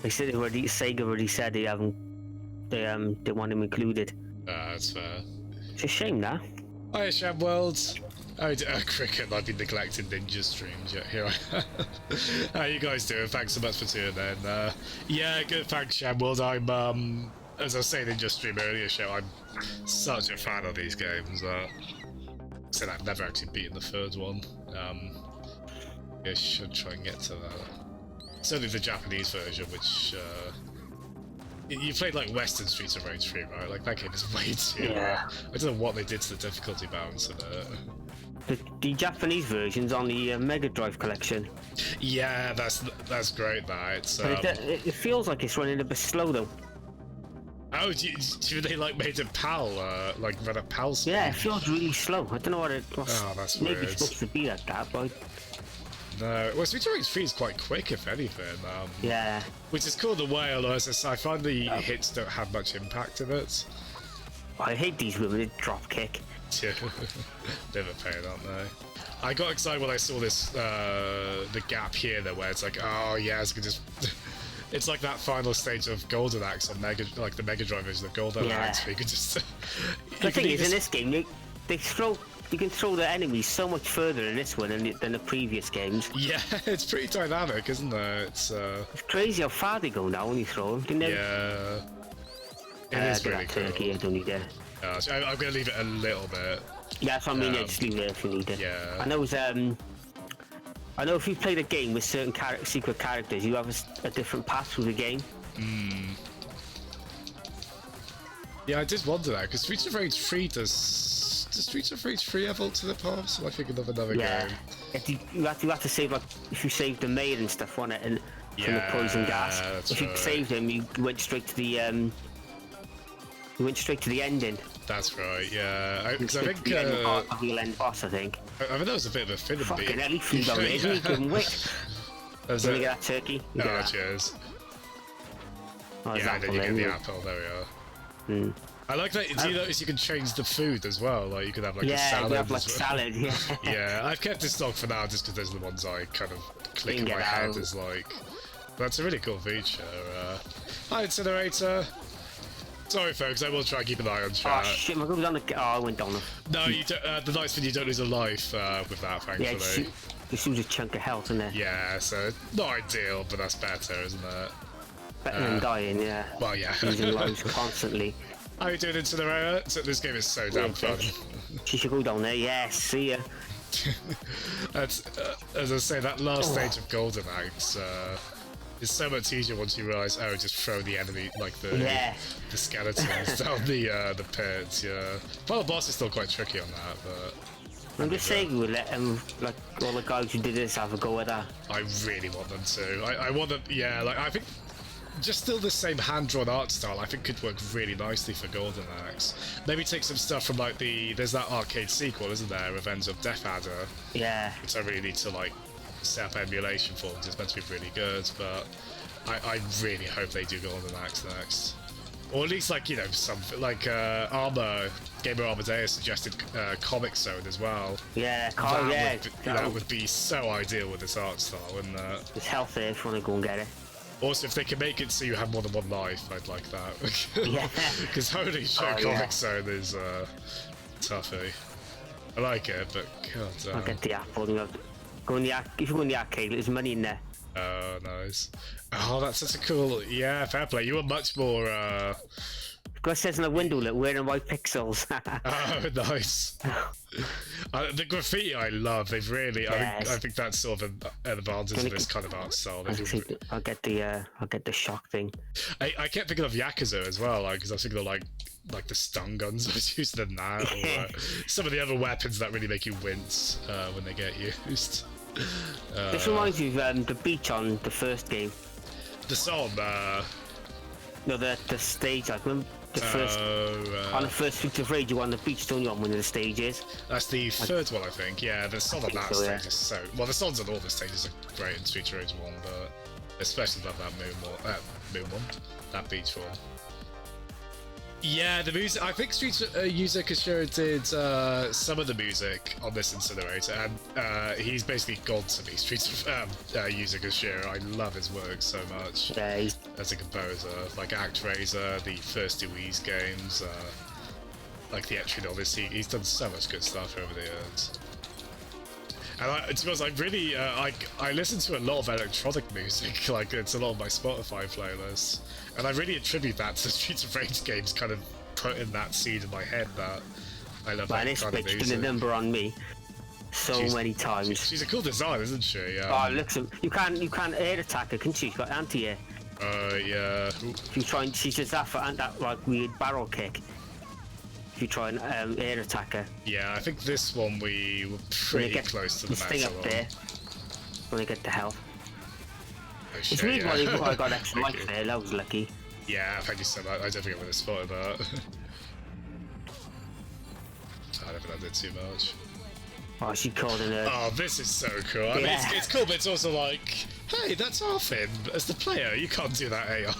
They said Sega already said they want him included. That's fair. It's a shame, that. Hi, Shab Worlds. Cricket, I've been neglecting ninja streams yet. Here I am. How you guys doing? Thanks so much for tuning in. Yeah, good. Thanks, Shab Worlds. I'm, as I was saying in your stream earlier, show, I'm such a fan of these games. Said I've never actually beaten the third one. I should try and get to that. Certainly the Japanese version, which you played like Western Streets of Rage 3, right? Like that game is way too. I don't know what they did to the difficulty balance of it. The Japanese version's on the Mega Drive collection. Yeah, that's great. It feels like it's running a bit slow though. Oh, do they like made it PAL, like run at PAL speed? Yeah, it feels really slow. I don't know what it was. Oh, that's maybe weird. It's supposed to be like that, but... No, well, Streets of Rage 3 is quite quick, if anything. Yeah. Which is cool the way, although as I find the hits don't have much impact in it. I hate these women that drop kick. Yeah, bit of a pain, aren't they? I got excited when I saw this, the gap here, though, where it's like, oh, yeah, it's just... It's like that final stage of Golden Axe on the Mega Drive version of Golden Axe, where you can just... The thing is, in this game, you can throw the enemies so much further in this one than the previous games. Yeah, it's pretty dynamic, isn't it? It's crazy how far they go now when you throw them. Yeah. It is really cool. Turkey, I don't need it. So I'm going to leave it a little bit. Yeah, that's what I mean, just leave it if you need it. Yeah. I know if you play the game with certain secret characters, you have a different path through the game. Yeah, I did wonder that, because Streets of Rage 3 does Streets of Rage 3 have alternate paths? Am I thinking of another game? You have to save, like, if you saved the maid and stuff on it, and from the poison gas. If you saved him, you went straight to the ending. That's right, yeah. Because I think the end boss, I think. I think that was a bit of a film. Fucking hell, he flew down there, isn't he? Couldn't wait. Let me get that turkey. Cheers. Oh, yeah, and then you get the apple, there we are. I like that. Do you notice you can change the food as well? Like you could have like a salad. Yeah, you have like salad. Yeah. Yeah, I've kept this stock for now just because those are the ones I kind of click in my head as like. That's a really cool feature. Hi, Incinerator. Sorry, folks. I will try and keep an eye on chat. Oh shit! My gun was on the. Oh, I went down. No, you don't. The nice thing, you don't lose a life with that, thankfully. Yeah, just lose a chunk of health, isn't it? Yeah, so not ideal, but that's better, isn't it? Better than dying, yeah. Well, yeah. Losing lives constantly. How you doing, Incinerator? So this game is so damn fun. She should go down there. Yes, see ya. That's, as I say, that last stage of Golden Axe is so much easier once you realise, just throw the enemy, like the skeletons down the pit. Yeah, final boss is still quite tricky on that, but. I'm just saying we'll let like all the guys who did this have a go at that. I really want them to. I want them. Yeah, like I think. Just still the same hand-drawn art style, I think could work really nicely for Golden Axe. Maybe take some stuff from like there's that arcade sequel, isn't there, Revenge of Death Adder? Yeah. Which I really need to like set up emulation for, because it's meant to be really good, but I really hope they do Golden Axe next. Or at least like, you know, something like Gamer Armadeo suggested Comic Zone as well. Yeah, that would be so ideal with this art style, wouldn't it? It's healthy if you want to go and get it. Also, if they can make it so you have more than one life, I'd like that. Yeah. Because holy shit, Comic Zone is toughy. I like it, but god. I'll get the apple. You know, go in the if you go in the arcade, there's money in there. Oh, nice. Oh, that's such a cool. Yeah, fair play. You were much more. It says in the window, look, wearing white pixels. Oh, nice. The graffiti I love. They've really. Yes. I think that's sort of an advantage of this kind of art style. I'll get the shock thing. I kept thinking of Yakuza as well, because I was thinking of like the stun guns I was using in that, or some of the other weapons that really make you wince when they get used. This reminds me of the beach on the first game. The song. No, the stage. I remember the first on the first Streets of Rage. You on the beach, don't you? On one of the stages. That's the third one, I think. Yeah, the song on that stage is so. Well, the songs on all the stages are great in Streets of Rage 1, but especially love that moon one, that beach one. Yeah, the music. I think Yuzo Koshiro did some of the music on this Incinerator, and he's basically God to me. Yuzo Koshiro. I love his work so much. Yeah, as a composer, like ActRaiser, the first two Wii's games, like the Etrian Odyssey. He's done so much good stuff over the years. And to be honest, I really I listen to a lot of electronic music. Like it's a lot of my Spotify playlists, and I really attribute that to the Streets of Rage games. Kind of putting that seed in my head that I love that kind of music. Done a number on me many times. She's a cool design, isn't she? Oh, look, you can't air attack her, can she? She's got anti-air. Yeah. If you try and she does that for that like weird barrel kick. If you try and air attack her. Yeah, I think this one we were pretty close to the max. Thing up there. When I get the health. Oh, it's weird why I got extra life there. That was lucky. Yeah, thank you so much. I don't think I would have spotted that. I don't think I did too much. Oh, she called in her. Oh, this is so cool. I mean, it's cool, but it's also like, hey, that's our thing. As the player, you can't do that AI.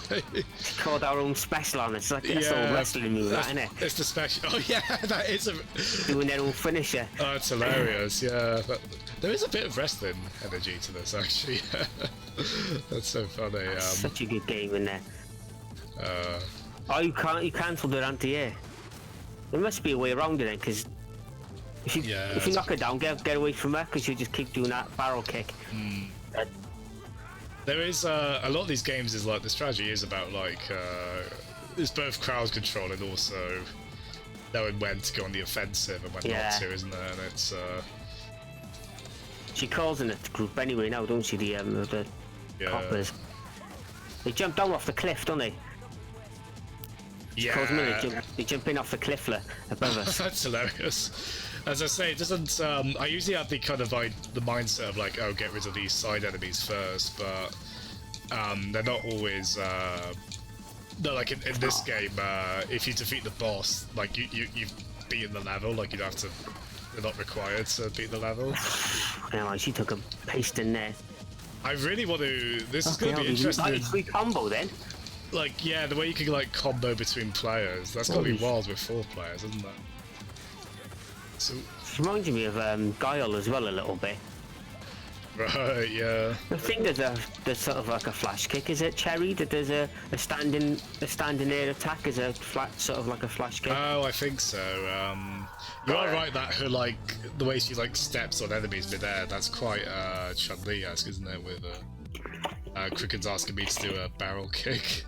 She called our own special on it. It's like that's all wrestling move, isn't it? It's the special. Oh yeah, that is a. Doing their own finisher. Oh, it's hilarious. Yeah, but there is a bit of wrestling energy to this, actually. That's so funny. That's such a good game in there. Oh, you cancelled her anti-air. There must be a way around it then, because. If you knock her down, get away from her, because you just keep doing that barrel kick. There is a lot of these games is like the strategy is about like it's both crowd control and also knowing when to go on the offensive and when not to, isn't there? And it's she calls in the group anyway now, don't she? The coppers. They jump down off the cliff, don't they? They jump in off the cliff above us. That's hilarious. As I say, it doesn't. I usually have the kind of like the mindset of like, oh, get rid of these side enemies first, but they're not always. No, like in this game, if you defeat the boss, like you've beaten the level. Like you don't have to. They're not required to beat the level. Yeah, she took a paste in there. I really want to. This is going to be interesting. Nice free combo then. Like yeah, the way you can like combo between players. That's got to be wild with 4 players, isn't it? So, it reminds me of Guile as well a little bit. Right, yeah. I think there's sort of like a flash kick. Is it Cherry that there's a standing air attack is a flat sort of like a flash kick? Oh, I think so. You are right that her like the way she like steps on enemies midair. That's quite Chun-Li-esque, isn't it? With Cricken's asking me to do a barrel kick.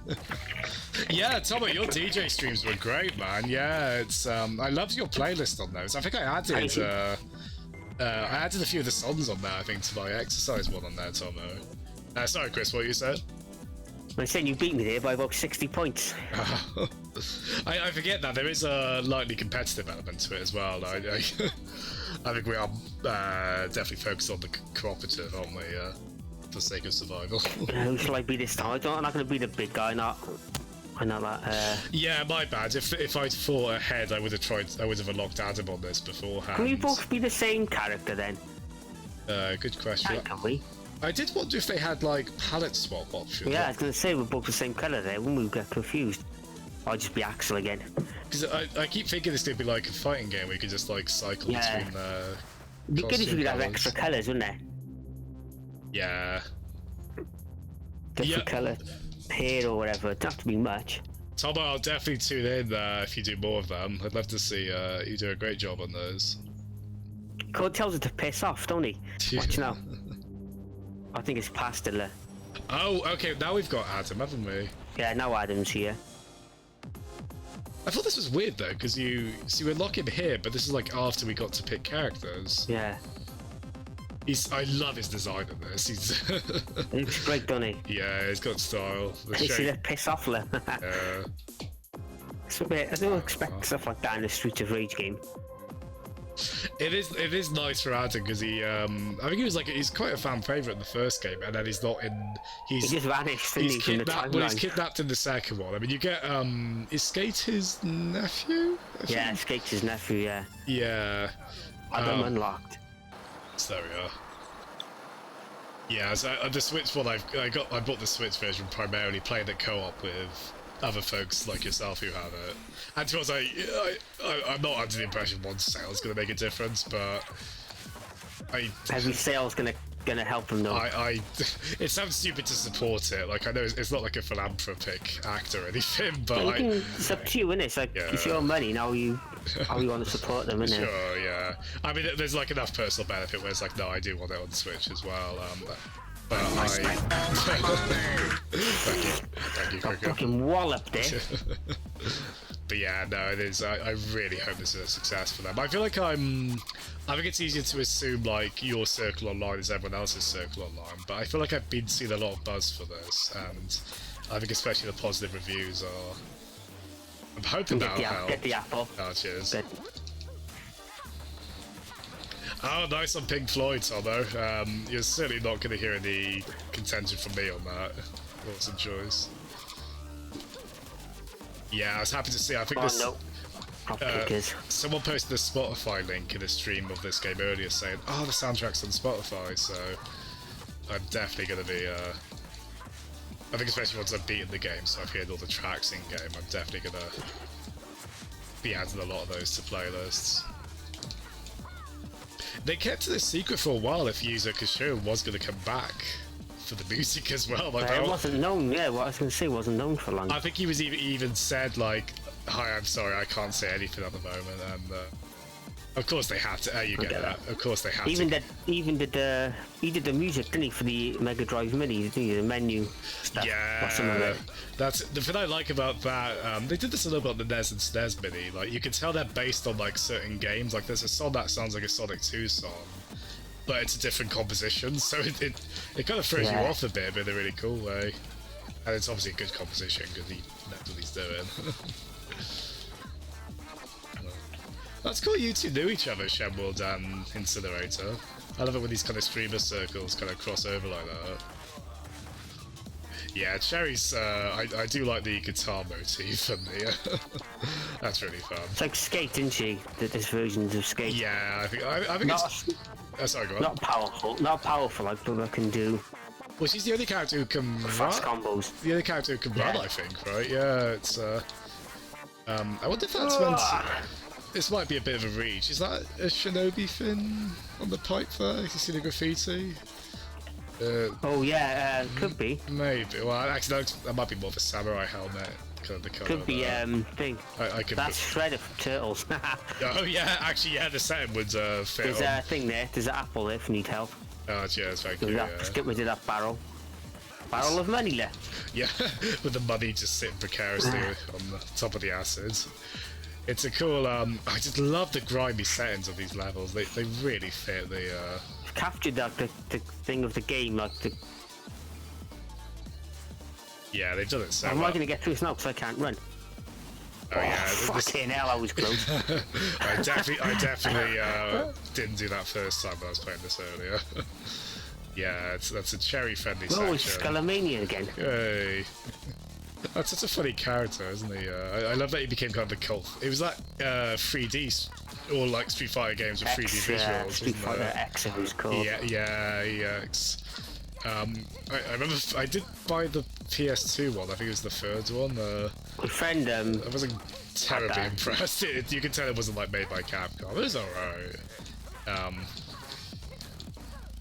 Yeah, Tomo, your DJ streams were great, man. Yeah, it's I loved your playlist on those. I think I added a few of the songs on there, I think, to my exercise one on there, Tomo. Sorry, Chris, what you said? I'm saying you beat me there by about 60 points. I forget that there is a lightly competitive element to it as well. I think we are definitely focused on the cooperative, aren't we? For the sake of survival. Who shall I be this time? I'm not going to be the big guy, I know that. Yeah, my bad. If I'd fought ahead, I would have unlocked Adam on this beforehand. Can we both be the same character then? Good question. Can we? I did wonder if they had like palette swap options. Yeah, I was going to say we're both the same colour there. When we get confused, I'll just be Axel again. Because I keep thinking this could be like a fighting game where you could just like cycle between the. It'd be good if you could have extra colours, wouldn't it? Yeah. Different colour hair or whatever. It doesn't have to be much. Tomo, I'll definitely tune in if you do more of them. I'd love to see you do a great job on those. Code tells her to piss off, don't he? Watch now. I think it's past it. Oh, okay, now we've got Adam, haven't we? Yeah, now Adam's here. I thought this was weird though, because you unlock him here, but this is like after we got to pick characters. Yeah. I love his design in this. He looks great, doesn't he? Yeah, he's got style. You see that piss off, I don't expect stuff like that in a Streets of Rage game. It is nice for Adam because I think he's quite a fan favorite in the first game, and then he's not in. He just vanished, didn't he, from the timeline? Well, he's kidnapped in the second one. I mean, you get is Skate his nephew? Yeah, Skate's his nephew. Yeah. Yeah. Adam unlocked. So there we are. Yeah, so the Switch one I bought the Switch version primarily playing it co-op with other folks like yourself who have it. And to us, I'm not under the impression one sale is going to make a difference, but every sale's gonna help him though. It sounds stupid to support it. Like I know it's not like a philanthropic act or anything, but it's up to you, isn't it? It's like it's your money now. You want to support them, isn't it? Sure, yeah. I mean, there's like enough personal benefit where it's like, no, I do want it on Switch as well. But thank you, Cricket. Fucking wallop there. But yeah, no, it is. I really hope this is a success for them. I feel like I think it's easier to assume like your circle online is everyone else's circle online, but I feel like I've been seeing a lot of buzz for this, and I think especially the positive reviews are. I'm hoping that'll help. Get the apple. Oh, cheers. Good. Oh, nice on Pink Floyd, Tomo. You're certainly not going to hear any contention from me on that. Awesome choice. Yeah, I was happy to see. I think this. No. Someone posted a Spotify link in a stream of this game earlier saying, "Oh, the soundtrack's on Spotify." So I'm definitely going to be. I think especially once I've beaten the game, so I've heard all the tracks in game. I'm definitely going to be adding a lot of those to playlists. They kept it a secret for a while if Yuzo Koshiro was going to come back for the music as well. Like, it wasn't known, yeah, what I was going to say wasn't known for long. I think he was even said, like, "Hi, I'm sorry, I can't say anything at the moment," and of course they had to, you get that. Of course they had to. He did the music, didn't he, for the Mega Drive Mini, didn't he, the menu stuff. Yeah, that's the thing I like about that. They did this a little bit on the NES and SNES Mini. Like, you can tell they're based on like certain games. Like, there's a song that sounds like a Sonic 2 song, but it's a different composition, so it kind of throws you off a bit, but in a really cool way. And it's obviously a good composition because he knows what he's doing. That's cool you two knew each other, Shenworld and Incinerator. I love it when these kind of streamer circles kind of cross over like that. Yeah, Cherry's, I do like the guitar motif and the, that's really fun. It's like Skate, isn't she? This versions of Skate. Yeah, I think it's... sorry, go on. Not powerful like Bubba can do. Well, she's the only character who can fast combos. The only character who can run, I think, right? Yeah, it's, I wonder if that's meant to... This might be a bit of a reach. Is that a shinobi fin on the pipe there? You see the graffiti? Oh yeah, could be. Maybe. Well, actually, that might be more of a samurai helmet. Kind of the color. Could be thing. I could. That's Shredder from Turtles. Oh yeah, actually, yeah, the setting would fit. There's a thing there. There's an apple there if you need help. Oh yeah, that's very cool. Just get rid of that barrel. Barrel of money left. Yeah, with the money just sitting precariously on the top of the acids. It's a cool. I just love the grimy settings of these levels. They really fit the. Captured the thing of the game, like the. Yeah, they've done it so well. Am I going to well. get through this now because I can't run? Oh yeah, fucking hell, I was close. I definitely didn't do that first time when I was playing this earlier. Yeah, that's a cherry-friendly section. Oh, it's Skullomania again. Yay. That's such a funny character, isn't he? I love that he became kind of a cult. It was like 3D, or like Street Fighter games with 3D visuals. Street Fighter X, it was called. Yeah, X. I remember I did buy the PS2 one. I think it was the third one. My friend, I wasn't terribly impressed. You can tell it wasn't like made by Capcom. It was alright.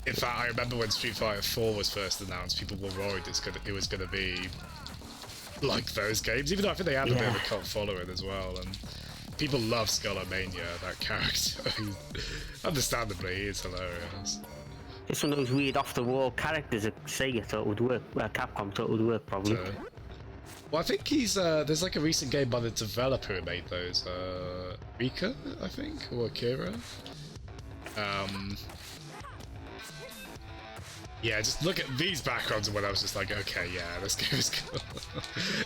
In fact, I remember when Street Fighter 4 was first announced, people were worried it was gonna be like those games, even though I think they had a bit of a cult following as well. And people love Skullomania, that character. Understandably, he's hilarious. It's one of those weird off-the-wall characters that Sega thought would work. Well, Capcom thought would work, probably. Well, I think he's, there's like a recent game by the developer who made those, Rika, I think, or Akira. Yeah, just look at these backgrounds and when I was just like, okay, yeah, this game is cool.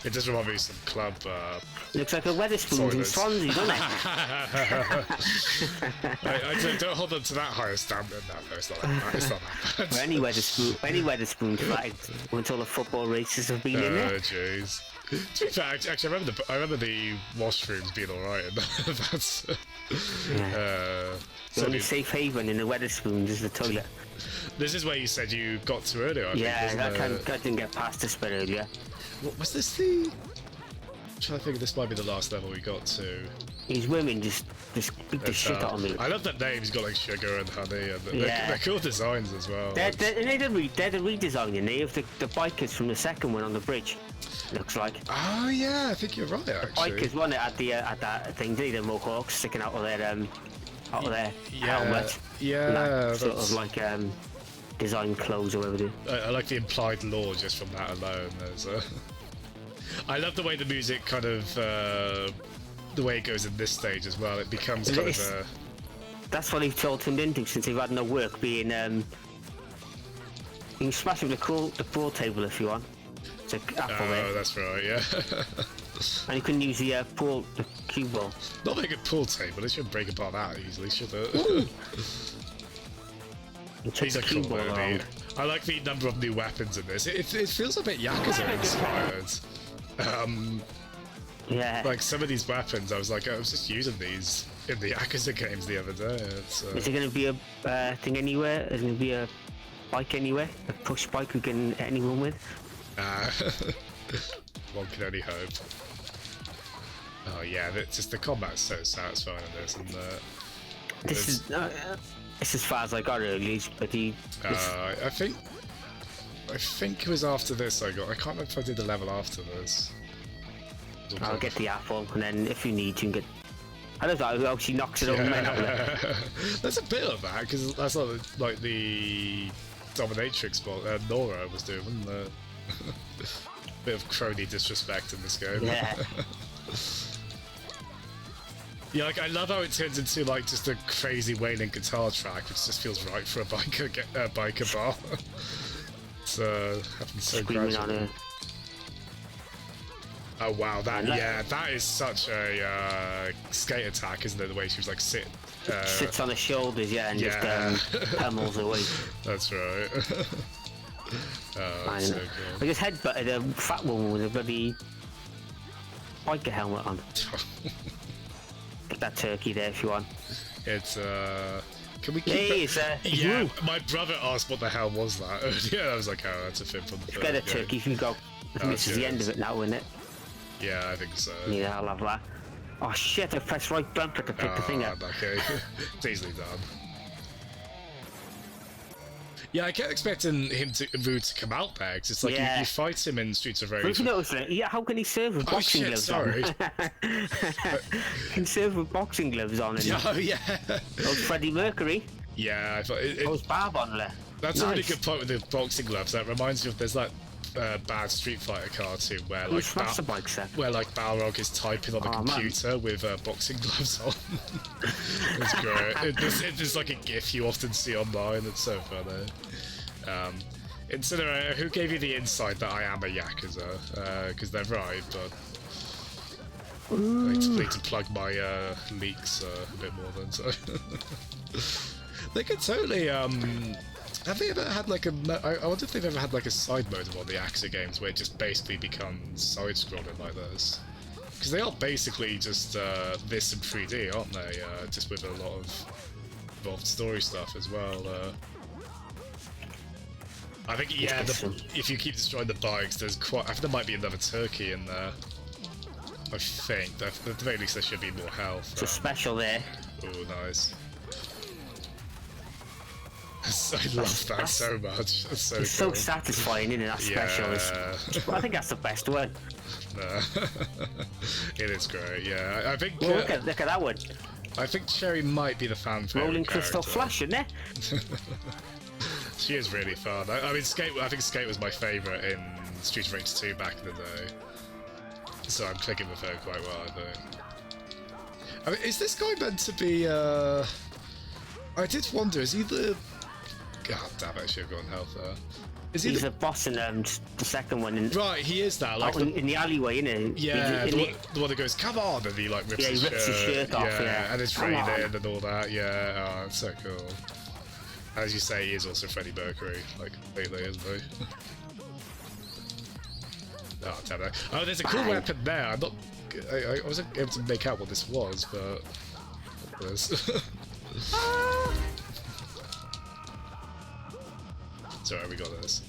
It does remind me of some club, Looks like a Weatherspoons in Swansea, doesn't it? I don't hold on to that higher standard. No, it's not that bad. It's not that bad. Or any Weatherspoon flagged once all the football races have been in there. Oh, jeez. To be fair, actually, I remember the washrooms being alright. That's... The only safe haven in the Weatherspoons is the toilet. This is where you said you got to earlier, I think, I didn't get past this bit earlier. What was this the... I'm trying to think this might be the last level we got to. These women just beat the shit out of me. I love that name's got like sugar and honey, and they're cool designs as well. They're the redesigning. They have the bikers from the second one on the bridge. Looks like. Oh yeah, I think you're right. Actually, bikers one at that thing. The mohawks sticking out of their helmet. Yeah, that sort of like design clothes or whatever. I like the implied lore just from that alone. I love the way the music kind of the way it goes in this stage as well. It becomes kind of a... That's what they've all turned into since they've had no work. Being you can smash with the pool table if you want. It's an apple there. Oh, that's right. Yeah. And you can use the cue ball. Not like a pool table. It should break apart that easily, should it? These are cool, though, I like the number of new weapons in this. It feels a bit Yakuza inspired. Yeah. Like some of these weapons, I was just using these in the Yakuza games the other day. Is there going to be a thing anywhere? Is there going to be a bike anywhere? A push bike we can hit anyone with? One can only hope. Oh yeah, the combat's so satisfying in this, and this is as far as I got early, but I think it was after this I can't remember if I did the level after this. I'll get the apple, and then if you need, you can get. I don't know how she knocks it over men out there. There's a bit of that because that's like the dominatrix Nora was doing, wasn't there? Bit of crony disrespect in this game. Yeah. Yeah, like I love how it turns into like just a crazy wailing guitar track, which just feels right for a biker bar. It's happens so gradually. Oh wow, that is such a skate attack, isn't it? The way she was like sits on the shoulders, and just pummels away. That's right. Oh, so cool. I just headbutted a fat woman with a bloody biker helmet on. Get that turkey there if you want. It's can we keep yeah, my brother asked what the hell was that. Yeah, I was like, oh, that's a film from the get a turkey if you go. This is the end of it now, isn't it? Yeah, I think so. Yeah, I'll have that. Oh shit, I pressed right bumper to pick the thing up. Okay. It's easily done. Yeah, I kept expecting Rude to come out there, because it's like you fight him in Streets of Rage. But you notice that? Yeah, how can he serve with boxing gloves sorry. on? He can serve with boxing gloves on. Oh, yeah. That was Freddie Mercury. Yeah, I thought That was Barb on there. That's a really good point with the boxing gloves. That reminds me of there's like bad Street Fighter cartoon where like Balrog is typing on the computer with boxing gloves on. It's great. It's like a GIF you often see online. It's so funny. Incinerator, who gave you the insight that I am a Yakuza? Because they're right, but I need to plug my leaks a bit more than so. They could totally. Have they ever had like I wonder if they've ever had like a side mode of one of the Yakuza games where it just basically becomes side-scrolling like this? Because they are basically just this in 3D, aren't they? Just with a lot of involved story stuff as well. I think if you keep destroying the bikes, I think there might be another turkey in there. I think at the very least there should be more health. It's a special there. Oh, nice. I love that so much. That's so It's cool. so satisfying, isn't it? That special is. I think that's the best one. No. It is great. Yeah, I think. Well, look at that one. I think Cherry might be the fan favorite. Rolling crystal character. flash, isn't it? She is really fun. I mean, Skate. I think Skate was my favorite in Street of Rage 2 back in the day. So I'm clicking with her quite well, I think. I mean, is this guy meant to be? I did wonder. Is he the? God damn it! I should have gone health there. Is he He's the boss in the second one. Right, he is that. Like in the alleyway, isn't he? yeah, the one that goes, "Come on!" and he like rips, Yeah, he rips his shirt off, yeah. and it's Come raining on. and all that. Yeah, oh, it's so cool. As you say, he is also Freddie Mercury, like completely, isn't he? Oh, damn it. Oh, there's a cool weapon there. I'm not. I wasn't able to make out what this was, but. What this? Sorry, we got this.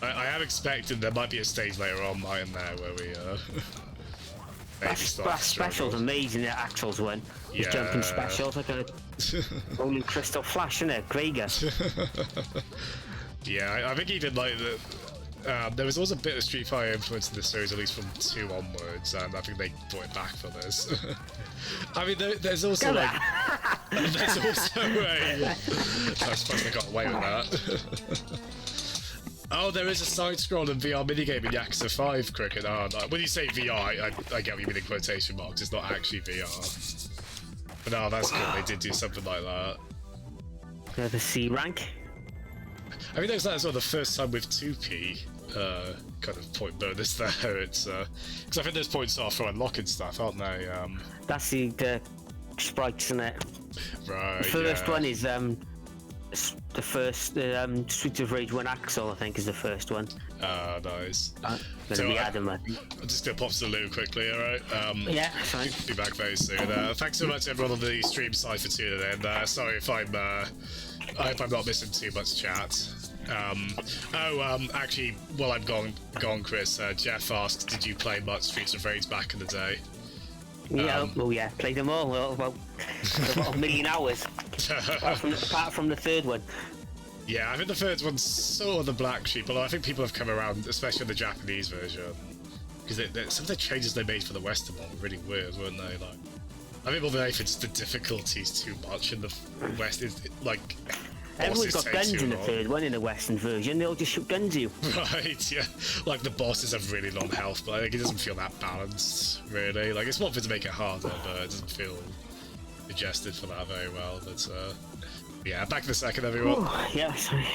I am expecting there might be a stage later on, mightn't there, where we maybe start That to special's struggle. amazing, the Axel's one. His jumping specials, like a rolling crystal flash, isn't it? Gregor. Yeah, I think even like the. There was also a bit of Street Fighter influence in this series, at least from 2 onwards, and I think they brought it back for this. I mean, there's also like, there's also a. I suppose they got away with that. Oh, there is a side-scrolling VR minigame in Yakuza 5 cricket. Oh, no. When you say VR, I get what you mean in quotation marks. It's not actually VR. But no, that's cool. They did do something like that. The C rank. I mean, there's that as well. The first time with 2P kind of point bonus there. It's because I think those points are for unlocking stuff, aren't they? That's the sprites, isn't it? Right. The first yeah. one is the first Street of Rage 1 Axel, I think, is the first one. Ah, nice. Gonna So, be Adam, I think. I'm just gonna pop to the loo quickly, alright? Yeah, fine. Be back very soon. Thanks so much everyone on the stream side for tuning in. Sorry if I hope I'm not missing too much chat. Actually, while I'm gone, Chris, Jeff asked, did you play much Streets of Rage back in the day? Yeah, yeah, played them all. Well, about a million hours. apart from the third one. Yeah, I think the third one's sort of the black sheep, although I think people have come around, especially in the Japanese version. Because some of the changes they made for the Western one were really weird, weren't they? Like, I think more than anything, just the difficulty's too much in the West. Is like, Everyone's bosses got take guns too in the long. third one in the Western version. They all just shoot guns at you. Right, yeah. Like, the bosses have really long health, but I think it doesn't feel that balanced, really. Like, it's one thing to make it harder, but it doesn't feel digested for that very well. But, yeah, back in a second, everyone. Ooh, yeah, sorry.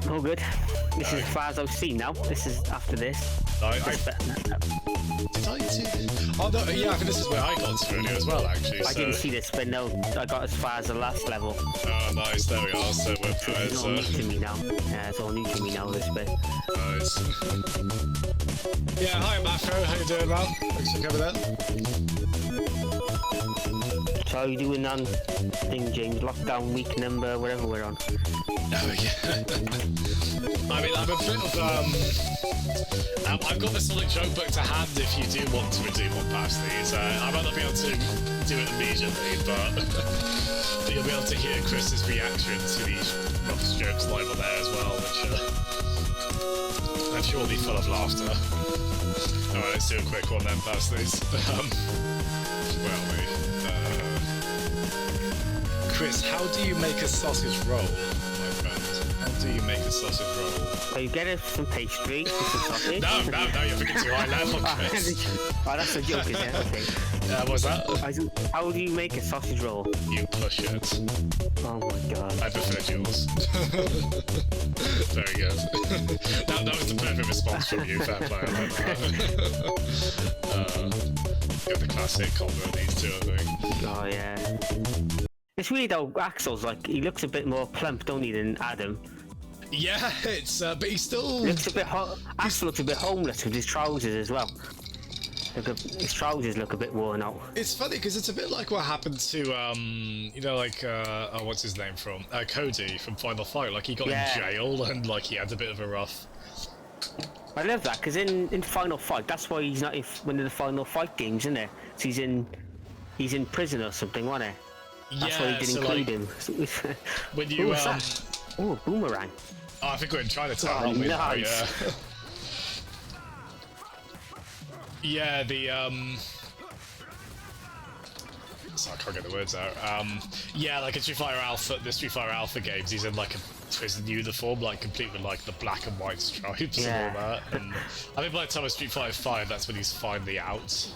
All good. This is as far as I've seen now. This is after this. Did I do this? Oh, no, yeah, I think this is where I got to earlier as well, actually. I didn't see this, but no, I got as far as the last level. Oh, nice, there we are. So we're It's all new to me now. Yeah, it's all new to me now, this bit. Nice. Yeah, hi, Mafro. How you doing, man? Thanks for coming in. So how you doing on thing, James? Lockdown week number, whatever we're on. Oh, yeah. I mean, I'm a bit of, I've got the Sonic joke book to hand if you do want to redeem one past these. I might not be able to do it immediately, but you'll be able to hear Chris's reaction to these rough jokes live on there as well, which I'm sure will be full of laughter. Alright, let's do a quick one then past these. Where are we? Chris, how do you make a sausage roll, my friend? How do you make a sausage roll? So you get it some pastry, with some sausage. No, you're thinking too high level, Chris. Oh, that's a joke, is it? Okay. What's that? How do you make a sausage roll? You push it. Oh my god. I prefer yours. Very good. that was the perfect response from you, fair play. I like that. Got the classic combo of these two, I think. Oh yeah. It's weird how Axel's like, he looks a bit more plump, don't he, than Adam? Yeah, it's but he's still Looks a bit Axel looks a bit homeless with his trousers as well. His trousers look a bit worn out. It's funny because it's a bit like what happened to you know, like oh, what's his name from Cody from Final Fight. Like he got in jail and like he had a bit of a rough. I love that because in Final Fight, that's why he's not in one of the Final Fight games, isn't it? So he's in prison or something, wasn't he? That's why he didn't include him. When you oh, boomerang. Oh, I think we're in Chinatown, aren't we? Nice. Yeah. Yeah, the so I can't get the words out. Yeah, like in Street Fighter Alpha, the Street Fighter Alpha games, he's in like a prison uniform, like complete with like the black and white stripes and all that. And I think by the time of Street Fighter 5, that's when he's finally out.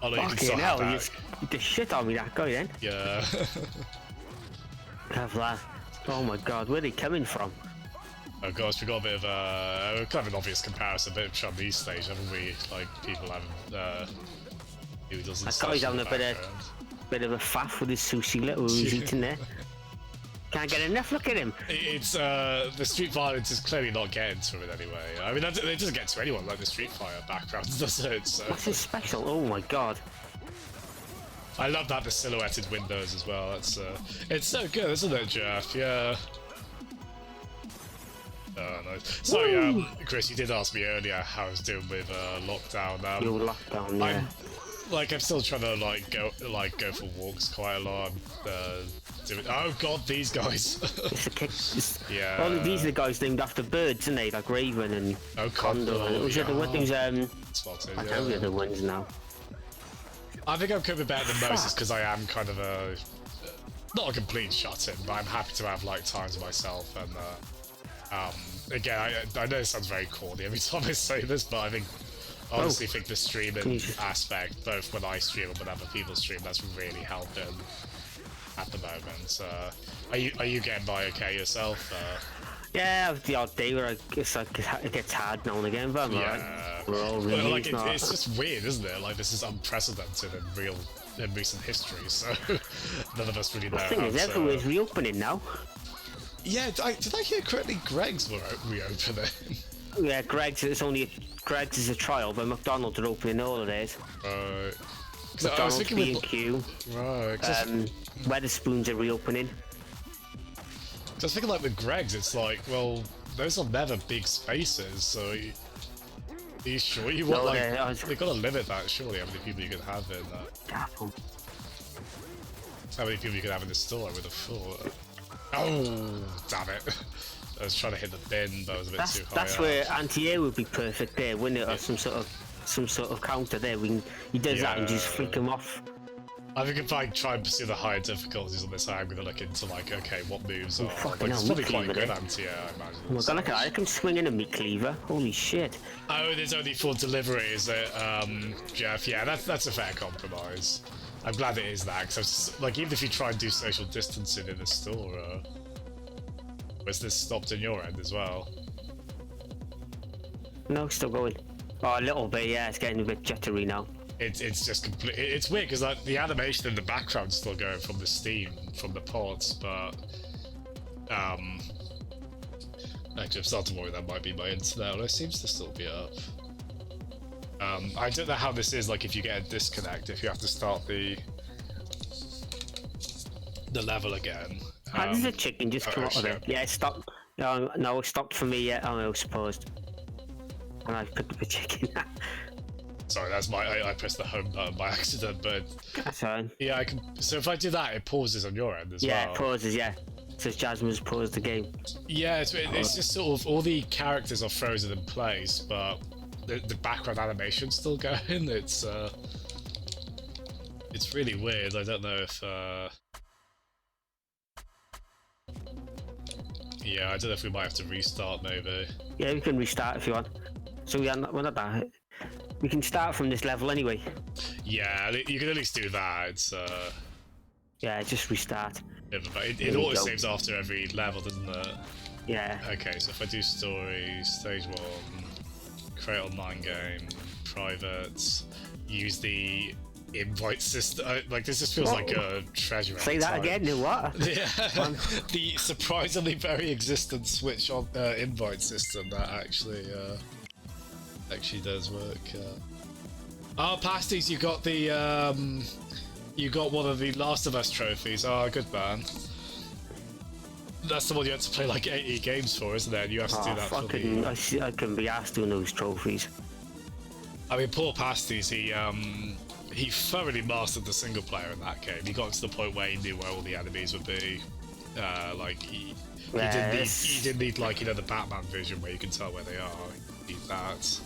Although you can still have that. The shit out of me, that guy then. Yeah. Have that. Oh my god, where are they coming from? Oh gosh, we got a bit of a kind of an obvious comparison, a bit of Chun-Li stage, haven't we? Like people having who doesn't. That guy's having a bit of a faff with his sushi little he's eating there. Can't get enough. Look at him. It's the street violence is clearly not getting to it anyway. I mean, it doesn't get to anyone like the Street Fighter background, does it? So. What's his special? Oh my god. I love that the silhouetted windows as well. It's so good, isn't it, Jeff? Yeah. Oh, nice. Sorry, Chris, you did ask me earlier how I was doing with lockdown. Your lockdown, yeah. I'm still trying to go for walks quite a lot. Oh god, these guys. Yeah. Well, these are the guys named after birds, aren't they? Like Raven and Condor. Was it the one who's Spotted, I can't remember the ones now. I think I'm covering better than most is because I am kind of not a complete shut-in, but I'm happy to have like times myself and again, I know it sounds very corny every time I say this, but I honestly think the streaming aspect, both when I stream and when other people stream, that's really helping at the moment. Are you getting by okay yourself? Yeah, I have the odd day where it gets hard now and again, but I'm alright. We're all really like it's just weird, isn't it? Like this is unprecedented in recent history, so none of us really know. The thing is, everywhere's reopening now. Yeah, did I hear correctly? Greg's were reopening. Yeah, Greg's is a trial, but McDonald's are opening all of theirs. Right. McDonald's, B&Q. Right. Wetherspoons are reopening. I was thinking like with Greg's, it's like, well, those are never big spaces, so are you sure you want they've got to limit that, surely, how many people you can have in that. How many people you can have in the store, I would have thought. Oh, damn it. I was trying to hit the bin, but I was a bit too high. That's where anti-air would be perfect there, wouldn't it? Or some sort of counter there. He does that and just freak him off. I think if I try and pursue the higher difficulties on this, I'm going to look into like, okay, what moves are... Like, it's probably quite good anti-air, I imagine. Oh my god, look at that, I can swing in a meat cleaver. Holy shit. Oh, there's only for delivery, is it, Jeff? Yeah, that's a fair compromise. I'm glad it is that, because like, even if you try and do social distancing in the store, Was this stopped in your end as well? No, still going. Oh, a little bit, yeah. It's getting a bit jittery now. It's just complete. It's weird because like the animation in the background's still going from the Steam, from the ports, but actually, I'm starting to worry that might be my internet. It seems to still be up. I don't know how this is. Like, if you get a disconnect, if you have to start the level again. How does the chicken just come out of it? Yeah, it stopped. No, it stopped for me. Yeah, I was supposed. And I picked up a chicken. Sorry, that's I pressed the home button by accident, but That's fine. yeah, I can. So if I do that, it pauses on your end as well. Yeah, it pauses. Yeah, it says Jasmine's paused the game. Yeah, it's just sort of all the characters are frozen in place, but the background animation's still going. It's really weird. I don't know if yeah, I don't know if we might have to restart maybe. Yeah, we can restart if you want. So we're not that. We can start from this level anyway. Yeah, you can at least do that. It's Yeah, just restart. it auto saves after every level, doesn't it? Yeah. Okay, so if I do story, stage 1, create online game, private, use the invite system. Like, this just feels like a treasure. Say that again. What? Yeah, the surprisingly very existent Switch on invite system that actually does work. Oh, Pasties, you got the you got one of the Last of Us trophies. Oh, good man. That's the one you had to play like 80 games for, isn't it? And you have to do that for the... I couldn't be asked doing those trophies. I mean, poor Pasties, he thoroughly mastered the single player in that game. He got to the point where he knew where all the enemies would be. Like he didn't need like, you know, the Batman vision where you can tell where they are. He need that.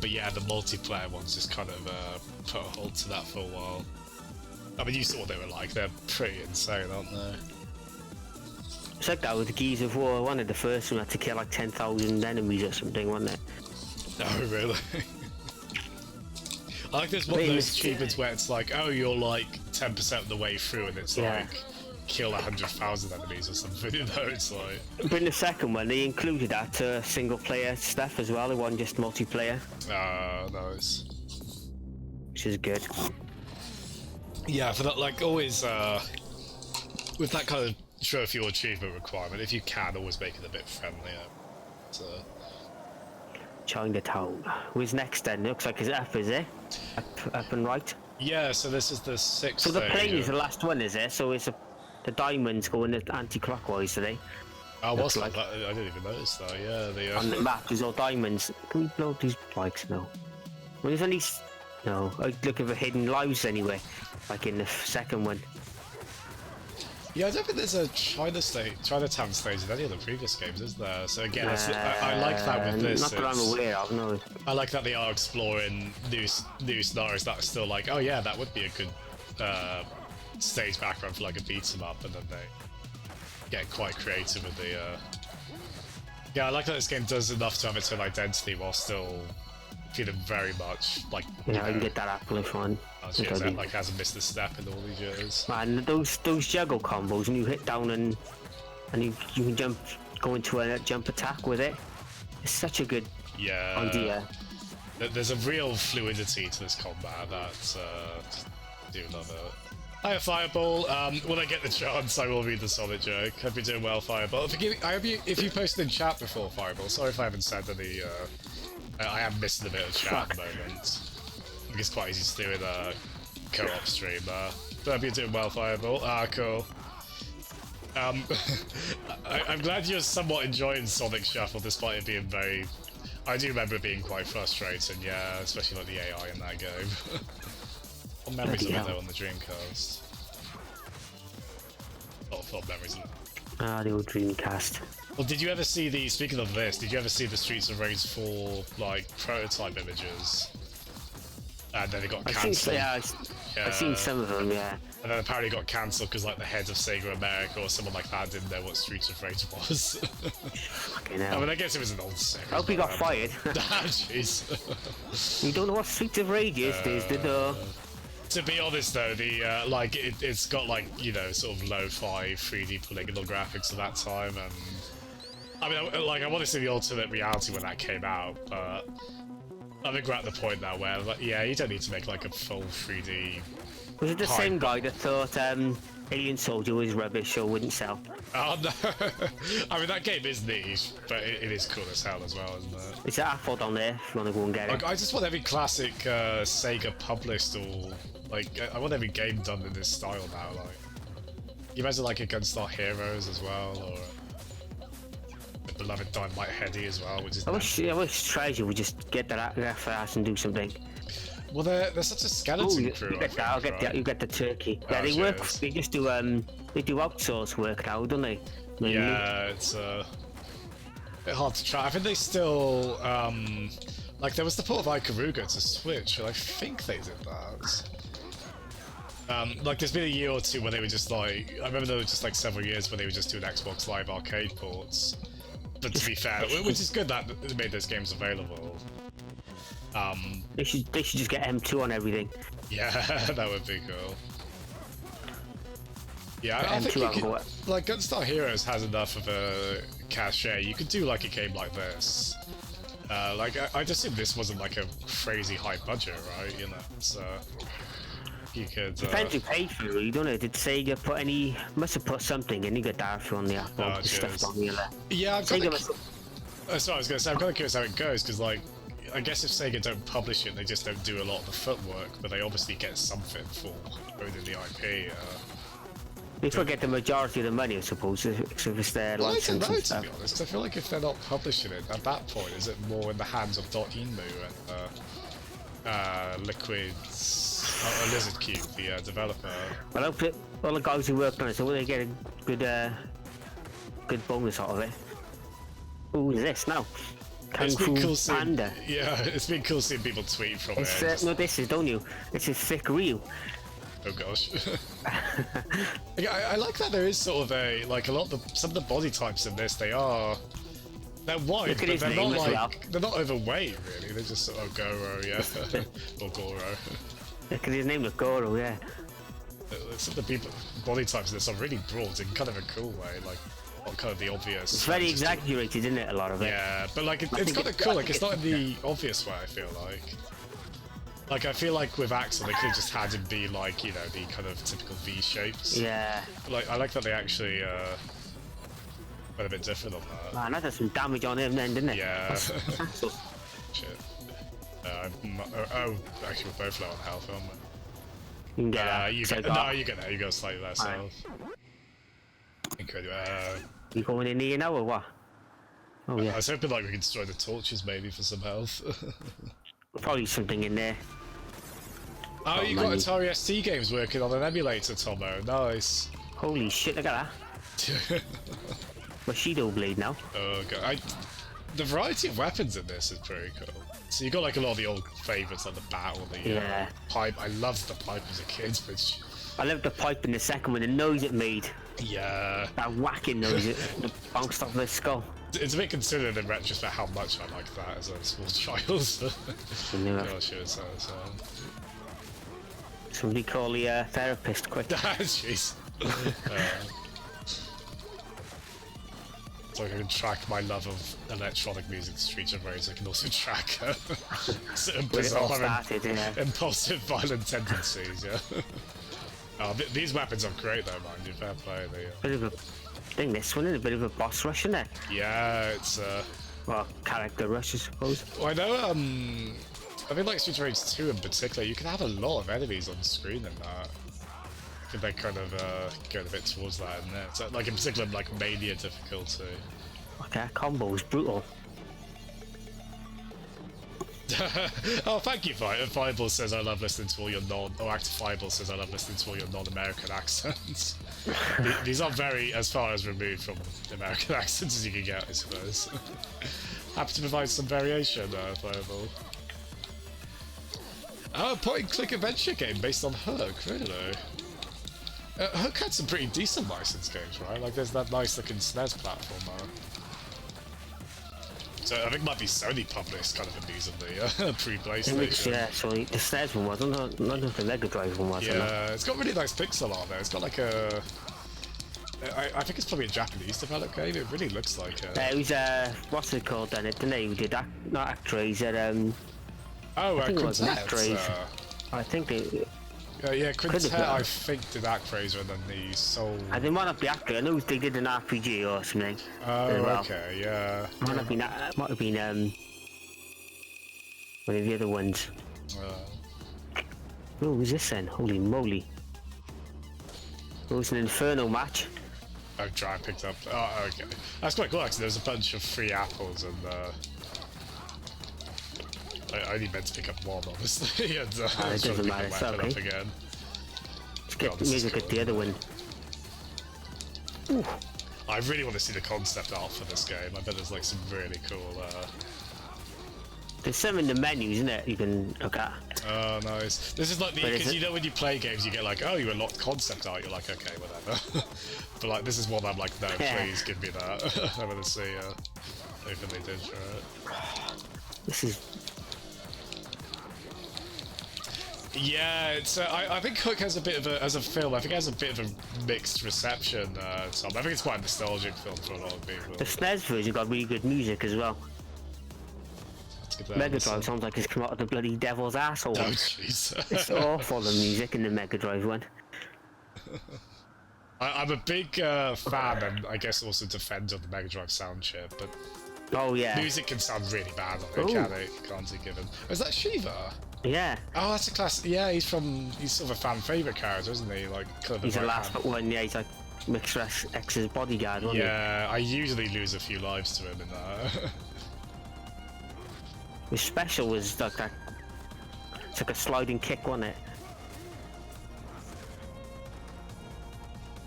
But yeah, the multiplayer ones just kind of put a halt to that for a while. I mean, you saw what they were like. They're pretty insane, aren't they? It's like that with Gears of War. One of the first one had to kill like 10,000 enemies or something, wasn't it? Oh, really? I like this one of those achievements where it's like, oh, you're like 10% of the way through, and it's like kill 100,000 enemies or something. You know, it's like. But in the second one, they included that single player stuff as well. It wasn't just multiplayer. Nice. Which is good. Yeah, for that, like, always with that kind of trophy or achievement requirement, if you can, always make it a bit friendlier. So. Chinatown. Who's next then? Looks like it's up, is it? Up and right? Yeah, so this is the 6th So the plane is the last one, is it? So it's the diamonds going anti-clockwise today. Oh, what's like? I didn't even notice that, yeah. On the map, there's all diamonds. Can we blow up these bikes now? Well, there's only... No, I'm looking for hidden lives anyway. Like in the second one. Yeah, I don't think there's a Chinatown stage in any of the previous games, is there? So again, I like that with this. Not that I'm aware of, no. I like that they are exploring new scenarios that are still like, oh yeah, that would be a good stage background for like a beat 'em up, and then they get quite creative with the. Yeah, I like that this game does enough to have its own identity while still feeling very much like. Yeah, I can get that apple if one. It like hasn't missed a step in all these years. Man, those juggle combos, and you hit down and you can go into a jump attack with it. It's such a good idea. There's a real fluidity to this combat that I do love it. Hiya, Fireball. When I get the chance, I will read the solid joke. Hope you're doing well, Fireball. If you posted in chat before, Fireball. Sorry if I haven't said any. I am missing a bit of chat at the moment. I think it's quite easy to do with a co-op stream. But hope you're doing well, Fireball. Cool. I'm glad you're somewhat enjoying Sonic Shuffle, despite it being very... I do remember it being quite frustrating, yeah, especially like the AI in that game. What memories of it though on the Dreamcast? A lot of fun memories of it. The old Dreamcast. Well, did you ever see the... Speaking of this, did you ever see the Streets of Rage 4, like, prototype images? And then it got cancelled. I've seen some of them, yeah. And then apparently it got cancelled because, like, the head of Sega America or someone like that didn't know what Streets of Rage was. Fucking hell. I mean, I guess it was an old series. I hope he got fired. Jeez. You don't know what Streets of Rage is, there's the door. To be honest though, the like it's got like, you know, sort of lo-fi 3D polygonal graphics at that time, and I mean, I want to see the alternate reality when that came out, but I think we're at the point now where, like, yeah, you don't need to make like a full 3D. Was it the same guy that thought Alien Soldier was rubbish or wouldn't sell? Oh no! I mean, that game is niche, but it is cool as hell as well, isn't it? It's an Apple on there if you want to go and get it. Like, I just want every classic Sega published, or like I want every game done in this style now. Like, you imagine like a Gunstar Heroes as well, or the beloved Dynamite Heady as well, which is. I wish Treasure would just get that for us and do something. Well, they're such a skeleton crew. You get that. I'll get that. You get the turkey. Yeah, they work. They just do they do outsource work now, don't they? Yeah, it's a bit hard to try. I think they still like there was the port of Ikaruga to Switch, and I think they did that. Like there's been a year or two where they were just like, I remember there were just like several years when they were just doing Xbox Live Arcade ports. But to be fair, which is good that they made those games available. They should just get M2 on everything. Yeah, that would be cool. Yeah, I think like Gunstar Heroes has enough of a cachet. You could do like a game like this. Like I just assume this wasn't like a crazy high budget, right? You know, so you could. Depends who paid for it, don't it? Did Sega put any? Must have put something in. You got that on the Apple. Oh, stuff on the other. Yeah, I'm kind of. That's what I was gonna say. I'm kind of curious how it goes because, like, I guess if Sega don't publish it, they just don't do a lot of the footwork, but they obviously get something for owning the IP. They forget the majority of the money, I suppose, if it's their license and stuff. To be honest, I feel like if they're not publishing it, at that point, is it more in the hands of .emu and Liquid's Lizard Cube, the developer? Well, I hope all the guys who worked on it, so they get a good bonus out of it. Who is this now? Kung Fu cool Panda. Yeah, it's been cool seeing people tweet from it. No, this is, don't you? It's a thick reel. Oh gosh. I like that there is sort of a, like, a lot of some of the body types in this, they're wide, but they're not like, they're not overweight really, they're just sort of Goro, yeah. Or Goro. Look at his name, look, Goro, yeah. Some of the body types in this are really broad in kind of a cool way, like, not kind of the obvious. It's very exaggerated, isn't it, a lot of it? Yeah, but like, it's kind of cool, like, it's not in the obvious way, I feel like. Like, I feel like with Axel, they could have just had him be like, you know, the kind of typical V shapes. Yeah. Like, I like that they actually went a bit different on that. Man, that did some damage on him then, didn't it? Yeah. Shit. Actually, we're both low on health, aren't we? You can get that. You get that. You go slightly less health. Incredible. You going in here now or what? Oh yeah. I was hoping like we could destroy the torches maybe for some health. Probably something in there. Oh, you got Atari ST games working on an emulator, Tomo. Nice. Holy shit, look at that. Bushido blade now. Oh god. The variety of weapons in this is pretty cool. So you got like a lot of the old favourites like the bat or the pipe. I loved the pipe as a kid, but I loved the pipe in the second one, the noise it made. Yeah. That whacking noise, it bounced off the skull. It's a bit considered in retrospect how much I liked that as a small child. Gosh, it was so sad. Somebody call the therapist quick. Jeez. So I can track my love of electronic music to Streets of Rage. I can also track bizarre impulsive violent tendencies, yeah. These weapons are great though, mind you, fair play. Bit of a thing, this one is a bit of a boss rush, isn't it? Yeah, it's well, character rush, I suppose. Well, I know, I mean, like Streets of Rage 2 in particular, you can have a lot of enemies on the screen in that. I think they kind of going a bit towards that in there. So, like in particular, like Mania difficulty. Okay, that combo was brutal. Oh, thank you, Fireball says I love listening to all your Active Fireball says I love listening to all your non-American accents. These are very, as far as removed from American accents as you can get, I suppose. Happy to provide some variation, Fireball. Oh, a point-and-click adventure game based on Hook, really? Hook had some pretty decent licensed games, right? Like, there's that nice-looking SNES platformer. So I think it might be Sony published kind of a news of the pre-PlayStation. Yeah, so the SNES one wasn't, not the Mega Drive one was. Yeah, it's got really nice pixel art there. It's got like a... I think it's probably a Japanese developed game. It really looks like a... It was, what's it called then? It didn't who did not Actraze, Oh, I think it was an Quintet, Actraze. I think they... yeah, Quintet, been. I think, did Actraze and then the Soul... I think one of the Actraze, I know they did an RPG or something. Oh, as well. okay, yeah. Might have been one of the other ones. Oh, what was this then? Holy moly. It was an Inferno match. Oh, Dry picked up. Oh, okay. That's quite cool, actually. There's a bunch of free apples, and I only meant to pick up one, obviously. And, it doesn't matter, it's okay. Up again. Let's get maybe cool. get the other one. Ooh. I really want to see the concept art for this game. I bet there's like some really cool. There's some in the menus, isn't it? You can look at. Oh, nice. This is like the because you know when you play games, you get like, oh, you unlocked concept art. You're like, okay, whatever. But like, this is one I'm like, no, please give me that. I want to see if they did for it. This is. Yeah, it's. I think Hook has a bit of a, as a film. I think it has a bit of a mixed reception. Tom. I think it's quite a nostalgic film for a lot of people. The SNES version got really good music as well. Mega Drive sounds like it's come out of the bloody devil's asshole. Oh jeez. It's awful, the music in the Mega Drive one. I'm a big fan, and I guess also defender of the Mega Drive sound chip, but oh yeah, music can sound really bad on it, can't it, given? Is that Shiva? Yeah. Oh, that's a classic. Yeah, he's sort of a fan favourite character, isn't he? Like, kind of he's the last but one, yeah, he's like Mixer X's bodyguard, wasn't he? Yeah, I usually lose a few lives to him in that. His special was like that. It's like a sliding kick, wasn't it?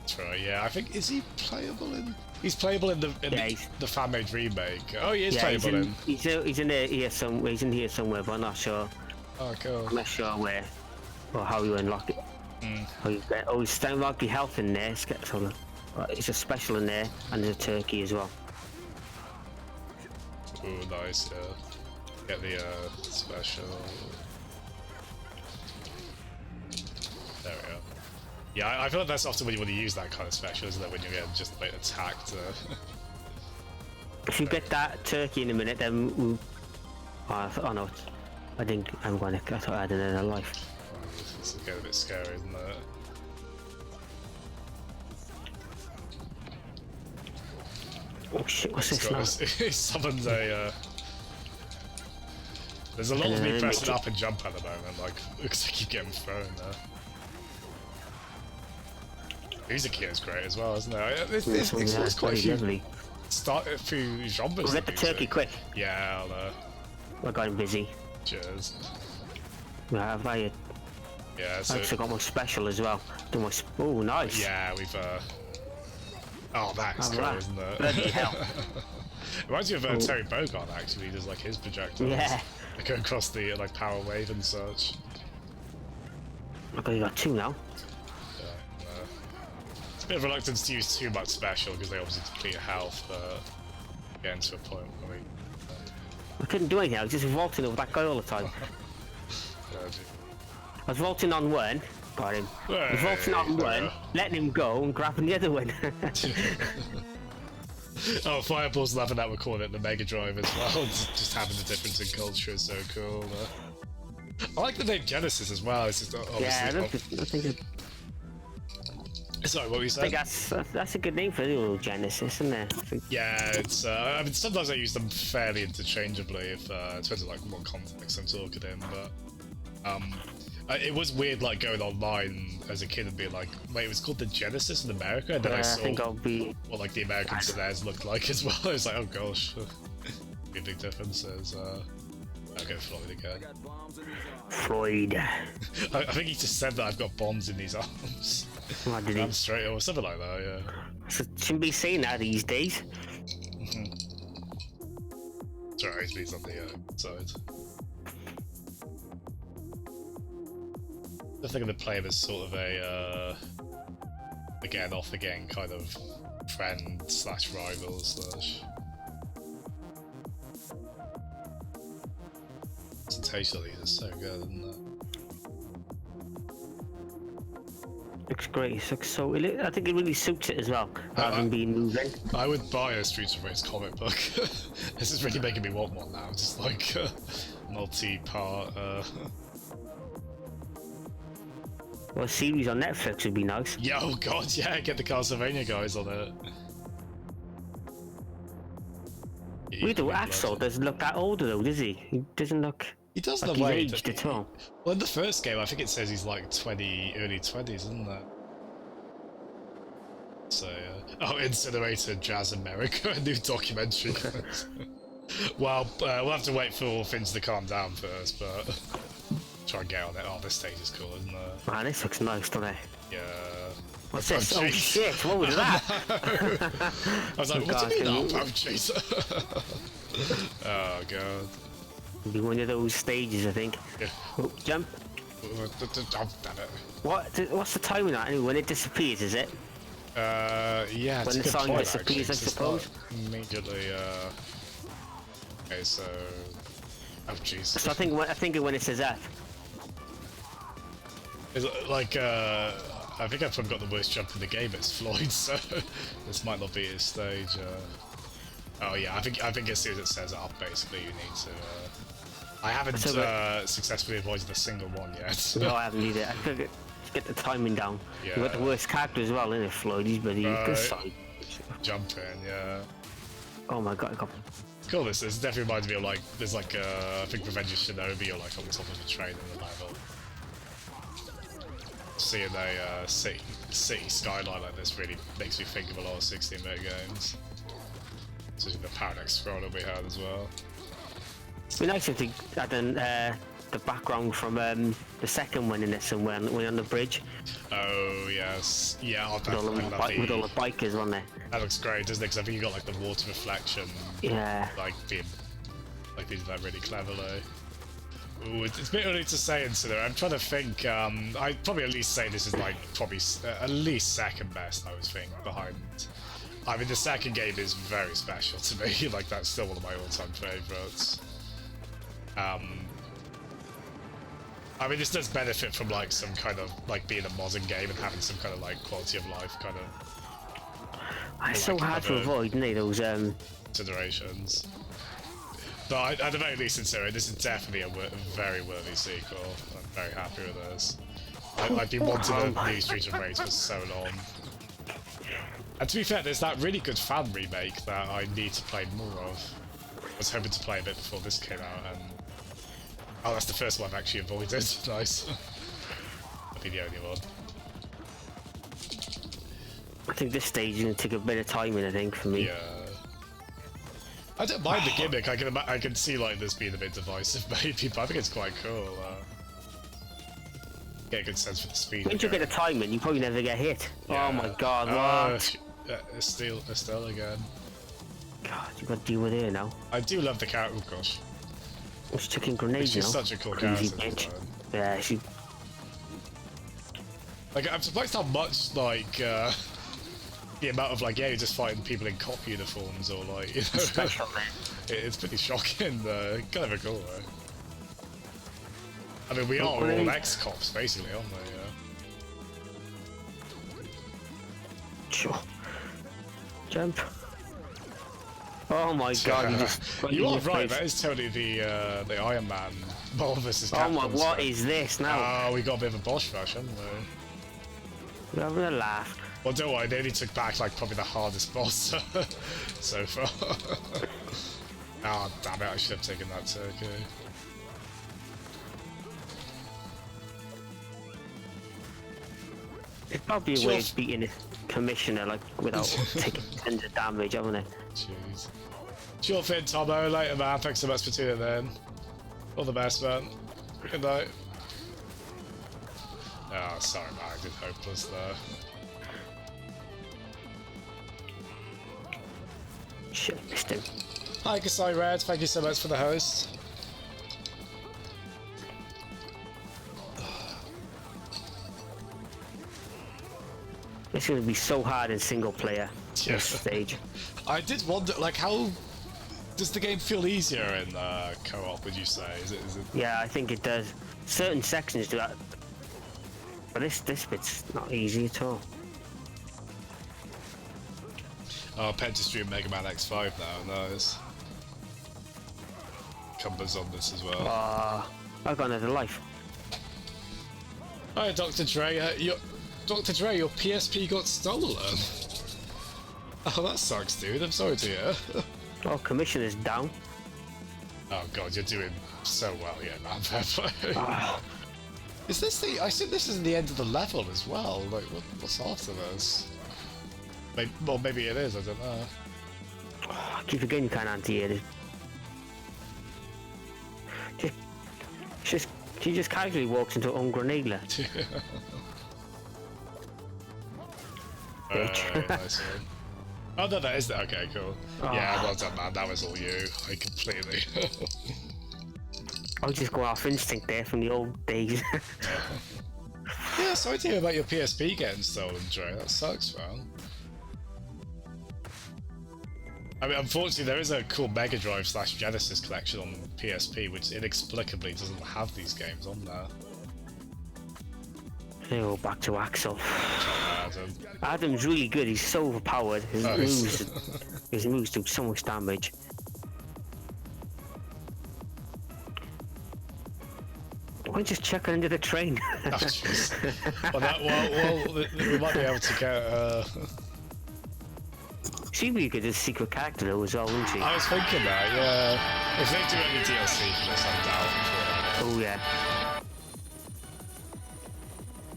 That's right. Yeah, I think is he playable in? He's playable in the fan-made remake. Oh, he is playable in. He's in here somewhere. He's in here somewhere, but I'm not sure. Oh, cool. I'm not sure where or how you unlock it. Oh, he's still unlock the health in there. It's a special in there, and there's a turkey as well. Ooh, nice. Yeah. Get the special. There we go. Yeah, I feel like that's often when you want to use that kind of special, isn't it? When you get just like attacked. If you get that turkey in a minute, then oh no, I think I'm going to. I thought I had another life. It's getting a bit scary, isn't it? Oh shit! What's this now? He summons a. There's a lot of me pressing up and jump at the moment. Like, looks like you get him thrown there. Music here is great as well, isn't it? It's quite a few. Start a few genres. We'll get the turkey quick. Yeah, we're going busy. Cheers. Yeah, Yeah, so I've also got my special as well. Oh, nice. Yeah, we've. Oh, that's cool, isn't it? Bloody hell. Reminds me of Terry Bogard, actually. Does like his projectiles. Yeah. Go across the like power wave and such. I've only got two now. Yeah, it's a bit of reluctance to use too much special because they obviously deplete your health, but getting to a point where I couldn't do anything. I was just vaulting over that guy all the time. I was vaulting on one, got him. I was vaulting on one, letting him go and grabbing the other one. Oh, Fireball's loving that we're calling it the Mega Drive as well. Just having the difference in culture is so cool. I like the name Genesis as well. It's just obviously. Yeah, I think sorry, what were you saying? I think that's a good name for the old Genesis, isn't it? Yeah, it's. I mean, sometimes I use them fairly interchangeably. If it depends on like what context I'm talking in, but it was weird like going online as a kid and being like, wait, it was called the Genesis in America, and then I saw what like the American SNES looked like as well. I was like, oh gosh, big differences. I'll go Floyd again. Floyd. I think he just said that I've got bombs in these arms. What did he? I'm straight or something like that, yeah. So, shouldn't be saying that these days. Sorry, he's on the side. I think of the play as sort of a again off again kind of friend slash rival slash. presentation of these is so good, isn't it? Looks great. It looks so. I think it really suits it as well, rather than being moving. I would buy a Streets of Rage comic book. This is really making me want one now. Just like multi-part. Well, a series on Netflix would be nice. Yeah, oh god, yeah, get the Castlevania guys on it. Weird, Axel doesn't look that older though, does he? He doesn't look. He does like look he's like aged at all. Well, in the first game, I think it says he's like 20, early 20s, isn't it? So, oh, Incinerator Jazz America, a new documentary. Well, we'll have to wait for things to calm down first, but try and get on it. Oh, this stage is cool, isn't it? Man, this looks nice, doesn't it? Yeah. What's this? Oh shit, what was that? I was like, what do you mean, Armbo Chaser? Oh, god. It'll be one of those stages, I think. Yeah. Oh, jump. Oh, damn it. What's the timing on it? When it disappears, is it? Yeah, When the sign disappears, I suppose. Immediately, okay, so... Oh, jeez. So I think when it says F. Is it like, I think I've probably got the worst jump in the game, it's Floyd, so this might not be his stage. Oh yeah, I think as soon as it says up, basically, you need to... I haven't successfully avoided a single one yet. No, I haven't either. I could get the timing down. Yeah. You got the worst character as well, isn't it, Floyd? He's bloody good side. Jumping, yeah. Oh my god, I got... Cool, this definitely reminds me of like, there's like, I think Revenge of Shinobi, or like on the top of a train in the level. Seeing a city skyline like this really makes me think of a lot of 16-bit games. Such as the Paradox Scroller we had as well. It'd be nice if they had the background from the second one in it somewhere, when on the bridge. Oh yes, yeah. With all the bikers, wasn't there? That looks great, doesn't it? Because I think you got like the water reflection. Yeah. Like they did that really cleverly. Ooh, it's a bit early to say into there. I'm trying to think. I'd probably at least say this is like probably at least second best. I would think behind. I mean, the second game is very special to me. Like that's still one of my all-time favorites. I mean, this does benefit from like some kind of like being a modern game and having some kind of like quality of life kind of. It's so hard to avoid, isn't it? Those considerations. But at the very least, considering this is definitely a very worthy sequel. I'm very happy with this. I've been wanting a new Streets of Rage for so long. And to be fair, there's that really good fan remake that I need to play more of. I was hoping to play a bit before this came out, and oh, that's the first one I've actually avoided. Nice. I'll be the only one. I think this stage is going to take a bit of timing, I think, for me. Yeah. I don't mind the gimmick. I can see like this being a bit divisive, maybe, but I think it's quite cool. Get a good sense for the speed. Once you get the timing, you probably never get hit. Yeah. Oh my god, what? Estelle again. God, you got to deal with it now. I do love the character. Oh gosh. She's chucking grenades now. She's such a cool character. Yeah, she. Like, I'm surprised how much like the amount of like, yeah, you're just fighting people in cop uniforms or like, you know. Special, man. It's pretty shocking. Kind of a cool way. I mean, we are all ex-cops, basically, aren't we? Sure. Jump. Oh my god, you just... You are right, that is totally the Iron Man Marvel vs. Capcom. Oh my, what is this now? Oh, we got a bit of a boss rush, haven't we? You're having a laugh. Well, don't worry, they only took back, like, probably the hardest boss so far. Oh, damn it, I should have taken that turkey. It's probably a way of beating a commissioner, like, without taking tons of damage, haven't it? Jeez. Sure thing, Tomo. Later, man. Thanks so much for tuning in. All the best, man. Good night. Oh, sorry, man. I did hopeless there. Shit, missed him. Hi, Kasai Red. Thank you so much for the host. It's going to be so hard in single player, this stage. I did wonder, like, how Does the game feel easier in co-op? Would you say? Is it? Yeah, I think it does. Certain sections do that, but this bit's not easy at all. Oh, Pentastream Mega Man X5 now. Nice. Cumber's on this as well. Ah, I've got another life. Hi, Dr. Dre. Dr. Dre, your PSP got stolen. Oh, that sucks, dude. I'm sorry to hear. Oh, Commissioner's down. Oh god, you're doing so well, yeah, man. Fair play. Ah. Is this the? I think this is the end of the level as well. Like, what's after this? Maybe, well, maybe it is. I don't know. I keep forgetting you can't anti-air this. She just casually walks into an grenade. Bitch. Nice one. Oh no, that is okay, cool. Oh. Yeah, well done, man. That was all you. I completely. I was just going off instinct there from the old days. Yeah, sorry to hear about your PSP getting stolen, Dre. That sucks, man. I mean, unfortunately, there is a cool Mega Drive / Genesis collection on PSP, which inexplicably doesn't have these games on there. Oh, back to Axel. Adam. Adam's really good. He's so overpowered. His moves do so much damage. Why just chuck her into the train? Oh, jeez. Well, we might be able to get. She'd be a good as a secret character though as well, wouldn't she? I was thinking that, yeah. If they do any DLC for this, I'm down for Oh yeah.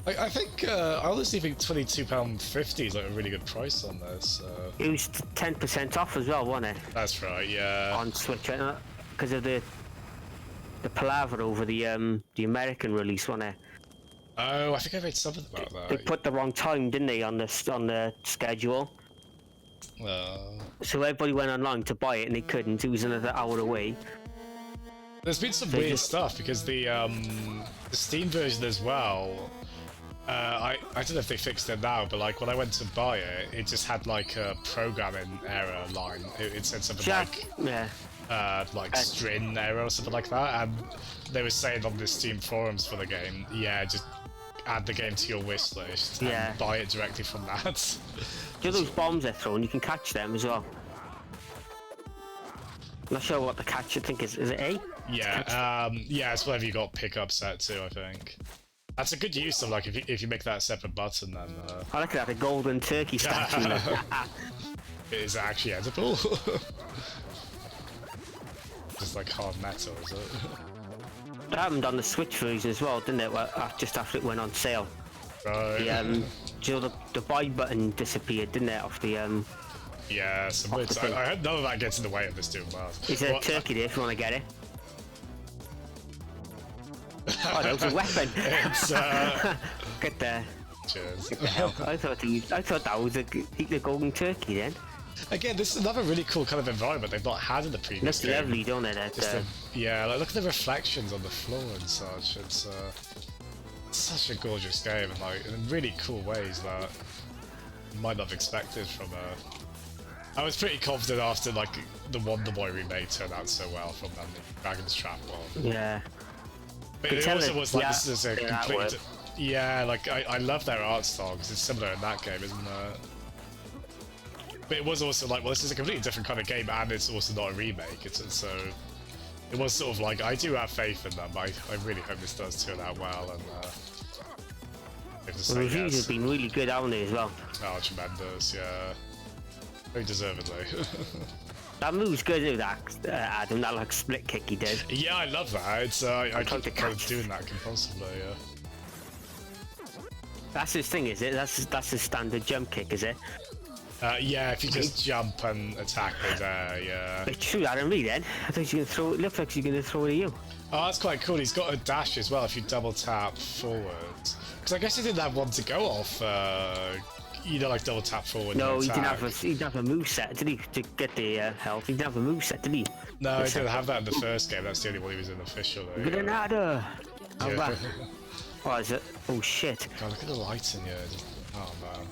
I think, I honestly think £22.50 is like a really good price on this. It was 10% off as well, wasn't it? That's right, yeah. On Switch, because of the palaver over the American release, wasn't it? Oh, I think I read something about that. They put the wrong time, didn't they, on the schedule? So everybody went online to buy it and they couldn't. It was another hour away. There's been some weird stuff because the Steam version as well. I don't know if they fixed it now, but like when I went to buy it, it just had like a programming error line. It said something like string error or something like that, and they were saying on the Steam forums for the game, yeah, just add the game to your wish list and buy it directly from that. Do those bombs they're throwing? You can catch them as well. Not sure what the catch. I think is it A? Yeah, yeah, it's whatever you got pickup set to. I think that's a good use of like if you make that a separate button, then. I like that, a golden turkey statue. It is actually edible. Just like hard metal, is it? That happened on the Switch version as well, didn't it? Just after it went on sale. Right. The buy button disappeared, didn't it? Off the Yeah, some weird. I hope none of that gets in the way of this doing well. Is there a turkey there if you want to get it? Oh, that was a weapon. It's Get there. Cheers. I thought that was the golden turkey then. Again, this is another really cool kind of environment they've not had in the previous game. Looks lovely, don't it? Yeah, like look at the reflections on the floor and such. It's such a gorgeous game, and like in really cool ways that you might not have expected from a. I was pretty confident after like the Wonder Boy remake turned out so well from the Dragon's Trap one. Yeah. But it also was like this is a complete. Yeah, like I love their art style because it's similar in that game, isn't it? But it was also like, well, this is a completely different kind of game, and it's also not a remake. So it was sort of like I do have faith in them. I really hope this does turn out well, and the reviews have been really good, haven't they, as well? Oh, tremendous! Yeah, very deservedly. That move's good, isn't it, Adam? That like split kick he did. Yeah, I love that. It's I keep kind of doing that compulsively. Yeah. That's his thing, is it? That's his standard jump kick, is it? Yeah, if you just jump and attack with yeah. It's true, Adam Lee then. I thought you were gonna throw it. Looks like you're gonna throw it at you. Oh, that's quite cool. He's got a dash as well if you double tap forwards. Because I guess he didn't have one to go off. You know, like double tap forward. No, he didn't have a moveset, did he? To get the health, he didn't have a moveset, did he? No, he didn't have that in the first game. That's the only one he was in officially. Granada. Yeah. Oh, is it? Oh shit. God, look at the lights in here. Oh man.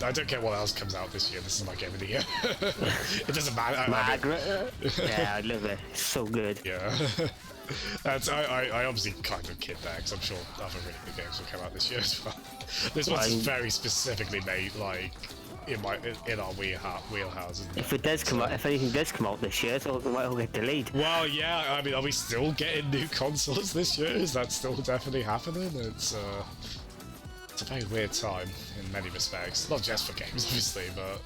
I don't care what else comes out this year. This is my game of the year. It doesn't matter. Margaret. Yeah, I love it. It's so good. Yeah. I obviously kind of kid that because I'm sure other really good games will come out this year as well. This one's very specifically made like in our wheelhouse. If it does come out, if anything does come out this year, it might all get delayed. Well, yeah. I mean, are we still getting new consoles this year? Is that still definitely happening? It's a very weird time in many respects. Not just for games, obviously, but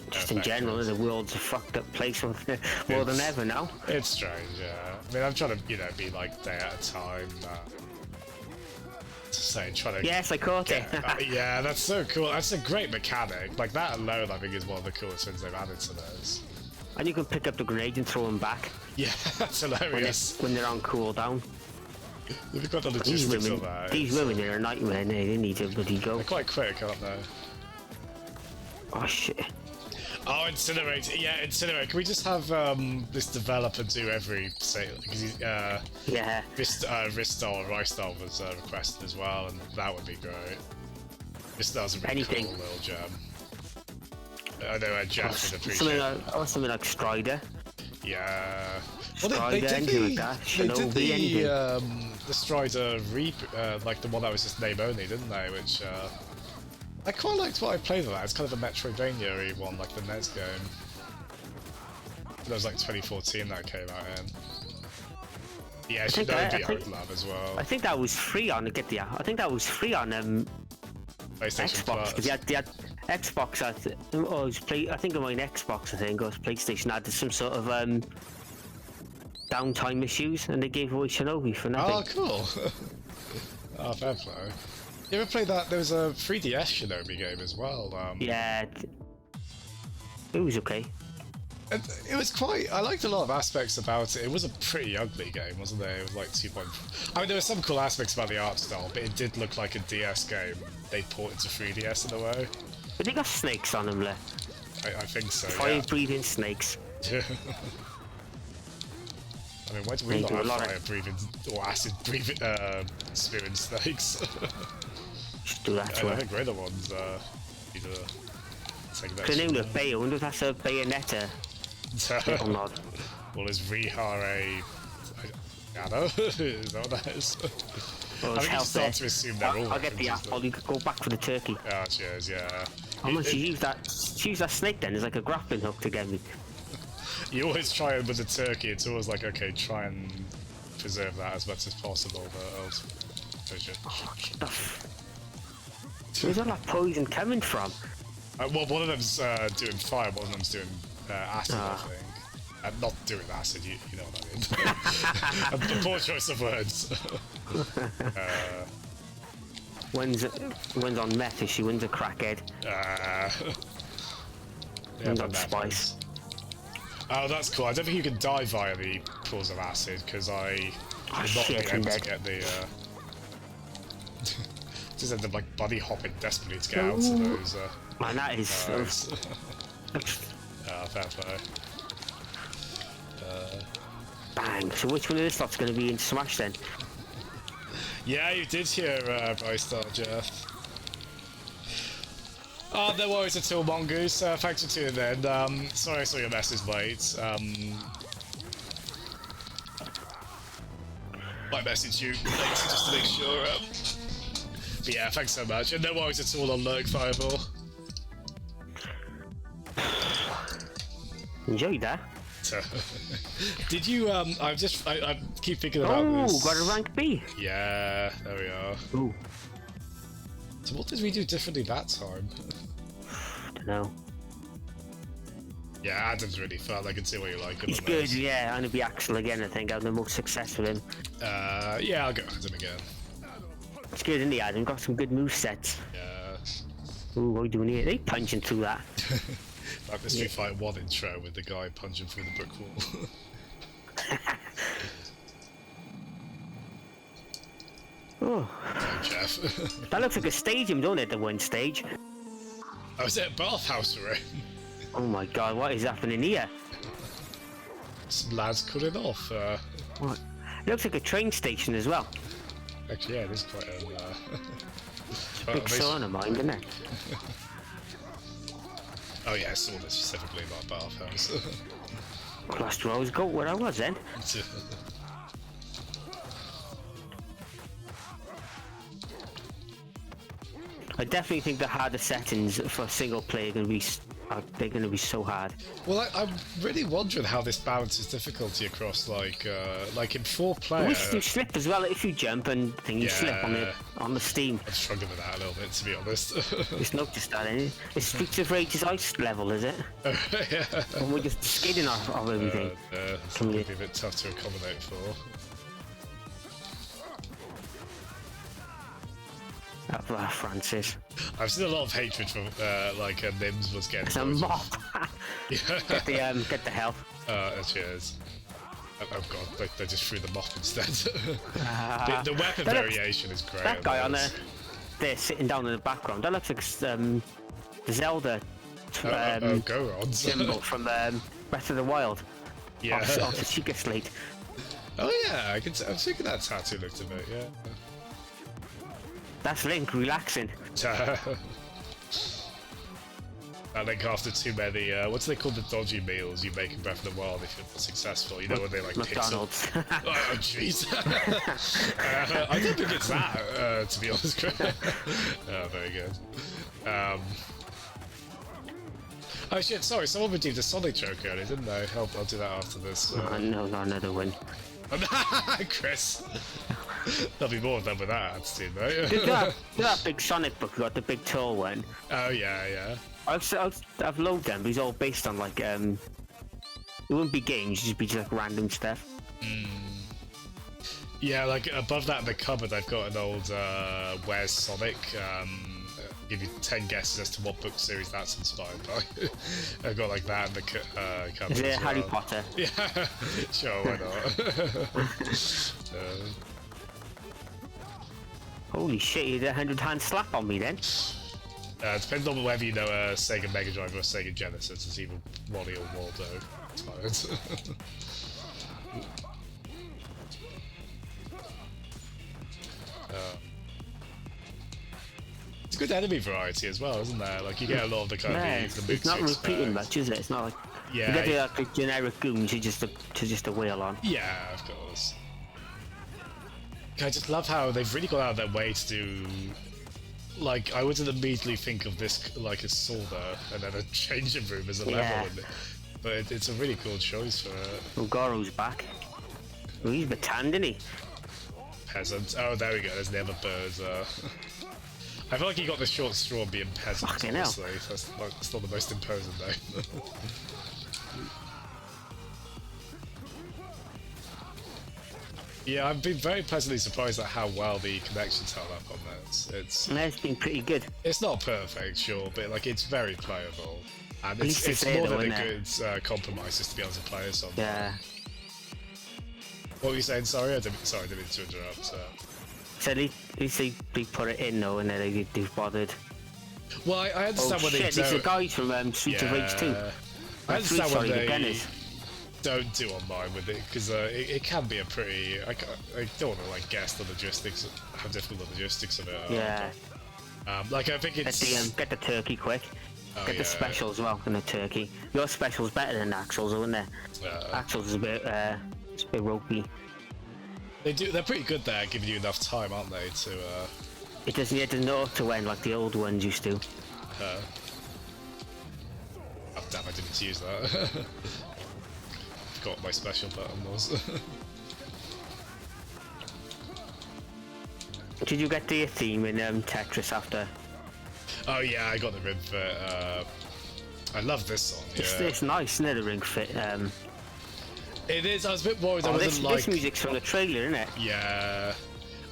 just in general, the world's a fucked up place more than ever now. It's strange, yeah. I mean, I'm trying to, be like day at a time. Trying to. Yes, I caught it. Yeah, that's so cool. That's a great mechanic. Like that alone, I think, is one of the coolest things they've added to those. And you can pick up the grenade and throw them back. Yeah, that's hilarious. When they're on cooldown. We've got the logistics of that. These women are a nightmare. They need to bloody go. They're quite quick, aren't they? Oh shit. Oh, Incinerate. Yeah, Incinerate. Can we just have this developer do every because yeah. Ristar or Rystar was requested as well, and that would be great. Ristar's a really cool little gem. I know Jeff would appreciate something like Strider. Yeah. Well, they did the Strider like the one that was just name only, didn't they? Which I quite liked what I played of that. It's kind of a Metroidvania-y one, like the NES game. That was like 2014 that came out in. Yeah, Shinobi I would love as well. I think that was free on I think that was free on PlayStation Xbox, because they had Xbox. I think it was Xbox. I think, or PlayStation had some sort of downtime issues, and they gave away Shinobi for nothing. Oh, cool. Oh, fair play. You ever played that? There was a 3DS Shinobi game as well. Yeah, it was okay. It was quite. I liked a lot of aspects about it. It was a pretty ugly game, wasn't it? It was like 2.5. I mean, there were some cool aspects about the art style, but it did look like a DS game they ported to 3DS in a way. But they got snakes on them, I think so. Fire-breathing snakes. I mean, why do we not have fire-breathing or acid-breathing spewing snakes? Just do that. I think we're the ones. Need to take that. The name of Bay, I wonder if that's a Bayonetta. Well, is Rihara Yano? Is that what that is? Well, I think you start to assume they're all. I'll get the apple. You could go back for the turkey. Oh, cheers, yeah. How much you use that? Use that snake then? It's like a grappling hook to get me. You always try it with the turkey. It's always like, okay, try and preserve that as much as possible, but else. Oh, where's all that poison coming from? Well, one of them's doing fire, one of them's doing acid, I think. Not doing acid, you know what I mean. A poor choice of words. One's on meth issue, one's a crackhead. One's on spice. Oh, that's cool. I don't think you can die via the pools of acid, because I would not be able to get the... just end up like buddy hopping desperately to get out of those... Man, that is... fair play. Bang. So which one of this lot's going to be in Smash then? Yeah, you did hear Brystar, Jeff. Oh, no worries at all, Mongoose. Thanks for tuning in. Sorry I saw your message late. I messaged you later just to make sure. But yeah, thanks so much. And no worries at all on Lurk Fireball. Enjoyed that. Did you, I keep thinking about this. Oh, got a rank B. Yeah, there we are. Ooh. So what did we do differently that time? Dunno. Yeah, Adam's really fun. I can see what you like. He's good, yeah. I'm gonna be Axel again, I think. I've the most success with him. Yeah, I'll go Adam again. It's good, isn't he, Adam? Got some good movesets. Yeah. Ooh, what are we doing here? They punching through that. Like the Street Fighter 1 intro with the guy punching through the brick wall. Oh. Jeff. That looks like a stadium, don't it? The one stage. Oh, is it a bathhouse we're in? Oh my god, what is happening here? Some lads cutting off. What? It looks like a train station as well. Actually, yeah, it is quite a... Big sauna mine, isn't it? Oh yeah, I saw that specifically about bathhouse. Lost where I was going, where I was then. I definitely think the harder settings for single player are going to be they're going to be so hard. Well, I'm really wondering how this balances difficulty across like in 4-player. I wish you slip as well if you jump and then you slip on the steam. I'm struggling with that a little bit, to be honest. It's not just that, is it? It's Streets of Rage's ice level, is it? Yeah. And we're just skidding off everything. It's going to be a bit tough to accommodate for. Francis. I've seen a lot of hatred from Nims was getting. It's a mop. Yeah. Get the help. Cheers. Oh god, they just threw the mop instead. The weapon variation is great. That guy on there sitting down in the background, that looks like the Zelda Goron symbol from Breath of the Wild. Yeah. Off the Chica Slate. Oh yeah, I'm thinking that tattoo looked a bit, yeah. That's Link relaxing. I think after too many, what's they called, the dodgy meals you make in Breath of the Wild if you're not successful, you know, when they like McDonald's. Oh jeez. I don't think it's that, to be honest. Oh, very good. Oh shit, sorry, someone redeemed a Sonic joke earlier, didn't they? I'll do that after this. No, not another win. Chris! There'll be more of them with that attitude, right? Did that big Sonic book, got the big tall one? Oh yeah. I've loaded them, but it's all based on like it wouldn't be games, it'd just be like random stuff. Yeah, like above that in the cupboard I've got an old Where's Sonic? Give you 10 guesses as to what book series that's inspired by. I've got like that in the cupboard. Is it as Harry well. Potter? Yeah, sure, why not? Holy shit, you did a 100-hand slap on me then? Depends on whether you know a Sega Mega Drive or a Sega Genesis. It's either Wally or Waldo. Tired. It's a good enemy variety as well, isn't there? Like you get a lot of the kind of the it's not repeating much, is it? It's not like you get the generic goons to just a wheel on. Yeah, of course. I just love how they've really gone out of their way to do. Like, I wouldn't immediately think of this like a solder and then a changing room as a level, but it's a really cool choice for it. Well, Goro's back. Oh, he's tanned, isn't he? Peasant. Oh, there we go. There's the other bird. I feel like he got the short straw being peasant. Fucking honestly. That's not the most imposing name. Yeah, I've been very pleasantly surprised at how well the connections held up on this. It's been pretty good. It's not perfect, sure, but like it's very playable, and least it's it's more there, than though, a good compromise just to be able to play as something. Yeah. What were you saying? Sorry, I didn't mean to interrupt. So at least they put it in though, and then they've bothered. Well, I understand when they don't. These are guys from Streets of Rage 2. I understand when they Dennis. don't do online with it because it can be a pretty. I don't want to like guess the logistics, how difficult the logistics of it are. Yeah. Like I think it's Get the turkey quick. Get the special as well in the turkey. Your special's better than Axel's, isn't it? Axel's is a bit ropey. They're pretty good there, giving you enough time, aren't they? To It doesn't know to end like the old ones used to. Oh damn! I didn't use that. Forgot what my special button was. Did you get the theme in Tetris after? Oh yeah, I got the Ring Fit. I love this song. It's nice, isn't it? The Ring Fit. It is. I was a bit worried. I wasn't like this music's from the trailer, isn't it? Yeah.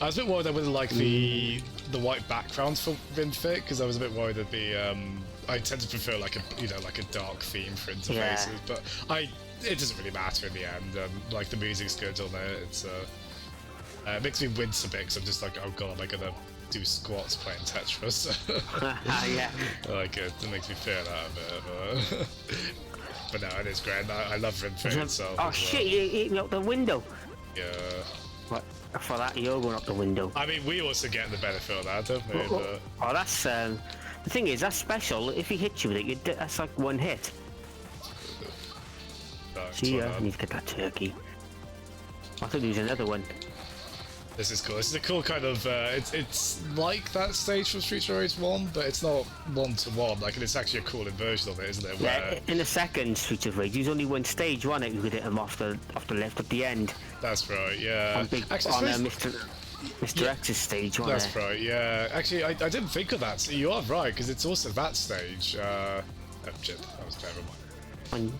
I was a bit worried I wouldn't like the white background for Ring Fit because I was a bit worried it'd be. I tend to prefer like a dark theme for interfaces, but it doesn't really matter in the end. Like the music's good on it. It's it makes me wince a bit because I'm just like, oh god, am I gonna do squats playing Tetris? Yeah. Like it makes me fear that a bit. But no, it is great. I love Ring Fit itself. Oh shit! You're eating out the window. Yeah. What? For that, you're going up the window. I mean, we also get the benefit of that, don't we? Oh, that's The thing is, that's special. If he hits you with it, that's like one hit. See ya. I need to get that turkey. I thought there was another one. This is cool. This is a cool kind of. It's like that stage from Street Fighter 1, but it's not one-to-one. Like, it's actually a cool version of it, isn't it? Where... Yeah, in the second Street of Rage, there's only one stage, wasn't it? You could hit him off the left at the end. That's right. Yeah. On Mr. X's stage, wasn't That's right. Yeah. Actually, I didn't think of that. So you are right, because it's also that stage. Oh shit, that was terrible. And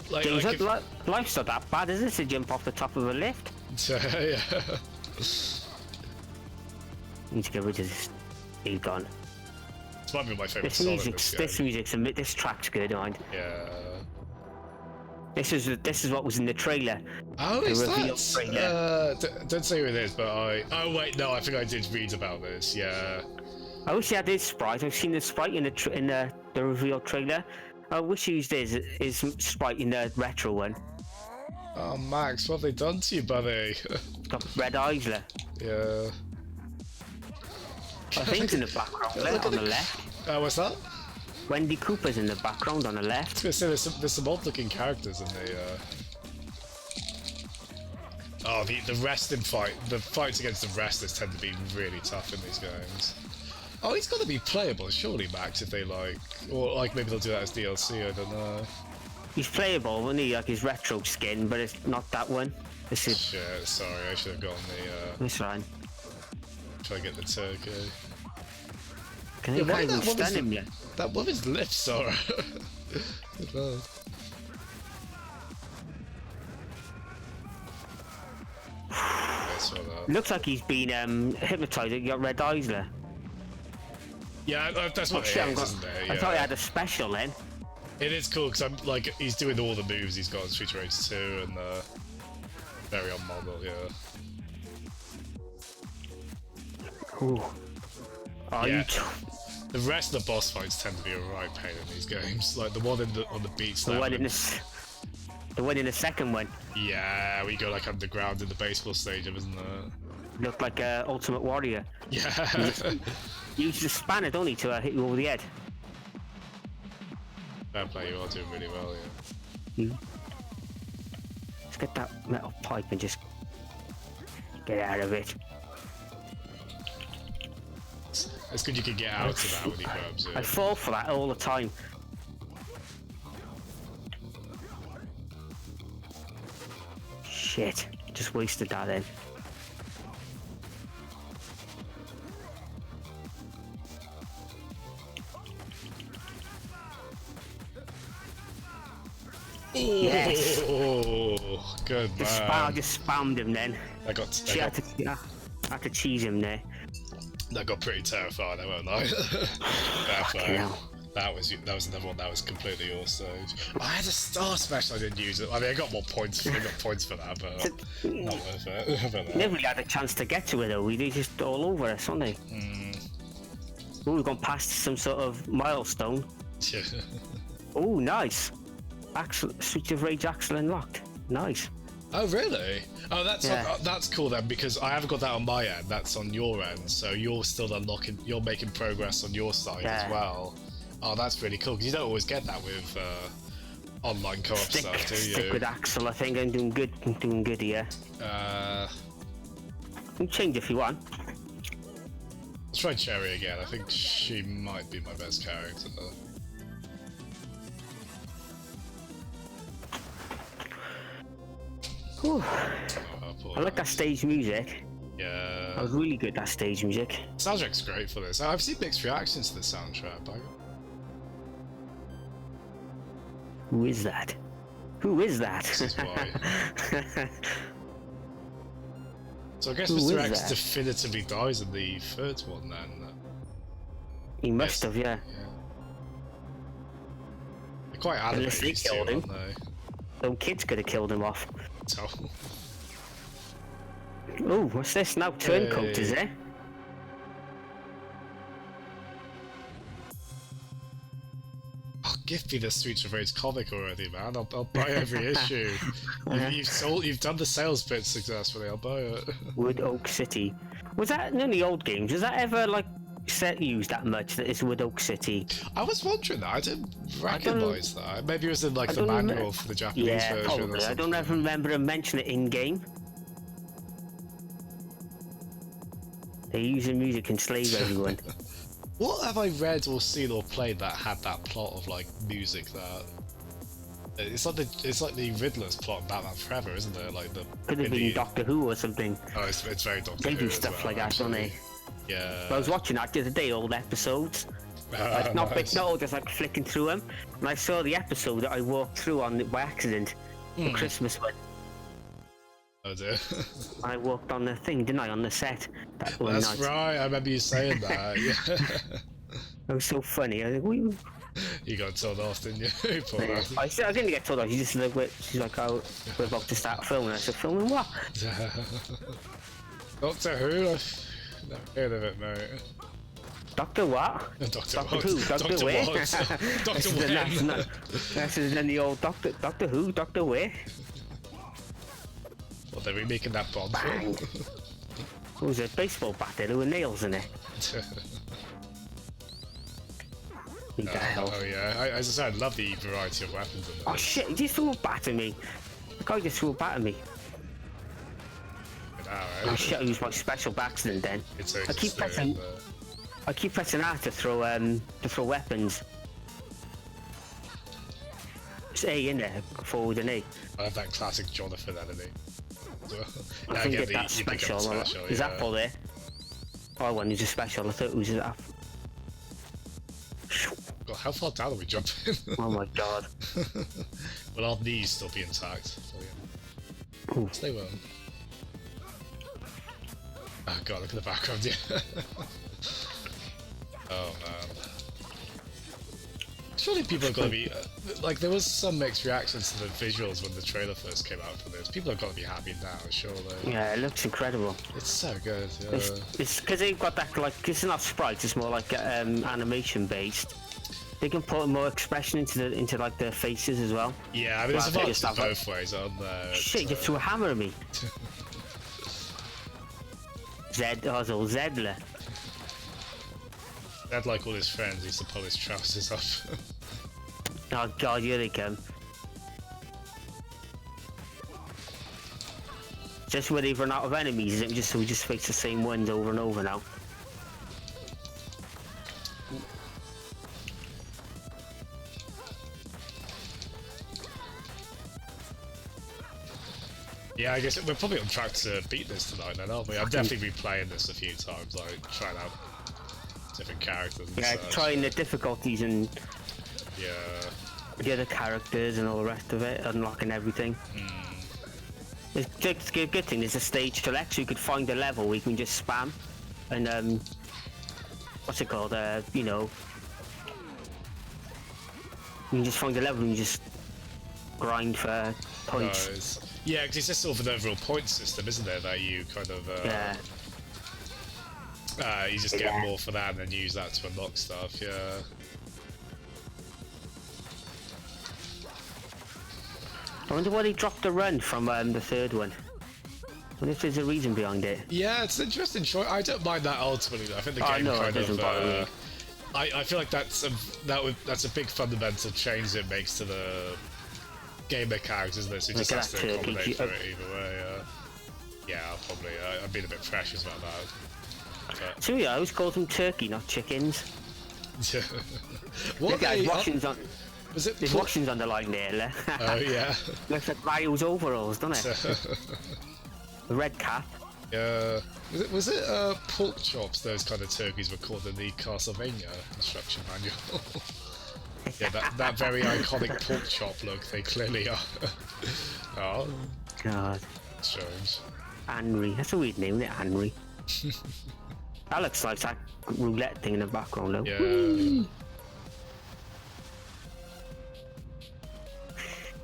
life's not that bad, is it? To jump off the top of a lift. Yeah. Need to get rid of this. He's gone. This might be my favourite This track's good, mind. Yeah. This is what was in the trailer. Oh, the is reveal that? trailer. Don't say who it is, but oh wait, no, I think I did read about this. Yeah. I wish he had his sprite. I've seen the sprite in the reveal trailer. I wish he used his sprite in the retro one. Oh, Max, what have they done to you, buddy? Got red eyes there. Yeah. I think in the background there, on the left. What's that? Wendy Cooper's in the background on the left. I was gonna say there's some odd-looking characters in the. Oh, the wrestling fight. The fights against the wrestlers tend to be really tough in these games. Oh, he's got to be playable, surely, Max. If they or maybe they'll do that as DLC. I don't know. He's playable, isn't he? Like his retro skin, but it's not that one. This is. Shit, sorry, I should have gotten the. It's fine. Try to get the turkey. Can you can't even stand him yet? That woman's lips are. Looks like he's been hypnotized. He got red eyes there. Yeah, that's what it is, isn't it? Yeah. I thought he had a special then. It is cool because I'm like he's doing all the moves he's got in Street Fighter 2 and very on model, yeah. Ooh. Oh, yeah. The rest of the boss fights tend to be a right pain in these games. Like the one on the beach. The one in the second one. Yeah, we go like underground in the baseball stadium, isn't it? Looked like Ultimate Warrior. Yeah. Use the spanner, don't he, to hit you over the head. Fair play, you are doing really well, yeah. Let's get that metal pipe and just get out of it. It's good you can get out of that when you grabs it. I fall for that all the time. Shit, just wasted that then. Yes. Oh, good man. I just spammed him then. I had to cheese him there. That got pretty terrifying, I won't lie. That was another one that was completely your stage. I had a star smash, I didn't use it. I mean, I got more points. I got points for that, but not worth it. Never really had a chance to get to it though. They just all over us, aren't they? Oh, we've gone past some sort of milestone. Yeah. Oh, nice. Street of Rage Axel unlocked. Nice. Oh really? Oh, that's cool then, because I haven't got that on my end. That's on your end, so you're still unlocking. You're making progress on your side as well. Oh, that's really cool because you don't always get that with online co-op stuff, do you? Stick with Axel. I think I'm doing good. I'm doing good here. You can change if you want. Let's try Cherry again. I think she might be my best character. I like that stage music. Yeah. I was really good at that stage music. Soundtrack's great for this. I've seen mixed reactions to the soundtrack. Who is that? Who is that? This is why. So I guess Mr. X definitively dies in the third one then. He must have, yeah. They're quite animated, unless they killed him. Aren't they? Some kids could have killed him off. So. Oh, what's this now? Turncoat, is it? Oh, give me the Streets of Rage comic already, man. I'll buy every issue. You've done the sales bit successfully. I'll buy it. Wood Oak City. Was that in the old games? Was that ever like set used that much that it's Wood Oak City. I was wondering that. I didn't recognise that. Maybe it was in like the manual for the Japanese Yeah, version. probably. I don't ever remember them mention it in game. They use the music and slave everyone. What have I read or seen or played that had that plot of like music that? It's like the Riddler's plot in Batman Forever, isn't it? Like the Could have been Doctor Who or something. Oh, it's very Doctor Who. They do stuff like that, don't they? Yeah. I was watching that the other day, old episodes. Like, not just like flicking through them. And I saw the episode that I walked through on by accident, the Christmas one. Oh dear. I walked on the thing, didn't I, on the set that one That's night. right. I remember you saying that. Yeah. It was so funny. I was like, You got told off, didn't you? Poor man. I didn't get told off. She's like, oh, we're about to start filming. I said, filming what? Doctor Who? Never heard of it, mate. Doctor what? Doctor Who? Doctor Where? Doctor Where? This is then the old Doctor Who? Doctor Where? What, they're remaking that Bond film? What was it? Baseball bat there? There were nails in it. Need that help. Oh yeah, as I said, I love the variety of weapons in Oh there. shit, he just threw a bat at me. The guy just threw a bat at me. Oh shit, I used my special by accident then. I keep pressing R to throw weapons. It's A in there, forward and A. I have that classic Jonathan enemy. I think get that special. Is that for there? Oh, I want to use a special. I thought it was that. God, how far down are we jumping? Oh my god. Will our knees still be intact? Ooh. Stay well. Oh god, look at the background, yeah. Oh man. Surely people are going to be... like, there was some mixed reactions to the visuals when the trailer first came out for this. People are going to be happy now, surely. Yeah, it looks incredible. It's so good, yeah. It's because they've got that, like, it's not sprites, it's more like animation based. They can put more expression into like their faces as well. Yeah, I mean, there's advantages both ways, aren't there? Shit, you just threw a hammer at me. Zedler. Dad, like all his friends, used to pull his trousers up. Oh god, here they come. Just where they've run out of enemies, is it just so we just face the same ones over and over now? Yeah, I guess we're probably on track to beat this tonight then, aren't we? I'm definitely replaying this a few times, like trying out different characters and such. Trying the difficulties and yeah, the other characters and all the rest of it, unlocking everything. It's a good thing there's a stage select, so you could find a level where you can just spam and what's it called? You know, you can just find a level and you just grind for points. Nice. Yeah, because it's just sort of an overall point system, isn't there? That you kind of you just get more for that and then use that to unlock stuff. Yeah. I wonder why they dropped the run from the third one. I wonder if there's a reason behind it. Yeah, it's an interesting choice. I don't mind that ultimately. I think the game kind of. I feel like that's a big fundamental change it makes to the game mechanics, isn't it? So you just have to accommodate for it either way. Yeah, I've been a bit precious about that. But... So yeah, I always called them turkey, not chickens. What washing's on. Was it? There's washing's on the line there. Oh yeah. Looks like Ryo's overalls, doesn't it? The red cap. Yeah. Was it pork chops? Those kind of turkeys were called in the Castlevania instruction manual. Yeah, that very iconic pork chop look. They clearly are. Oh. God. Strange. Henry. That's a weird name, isn't it? Henry. That looks like that roulette thing in the background, though. Yeah. Whee!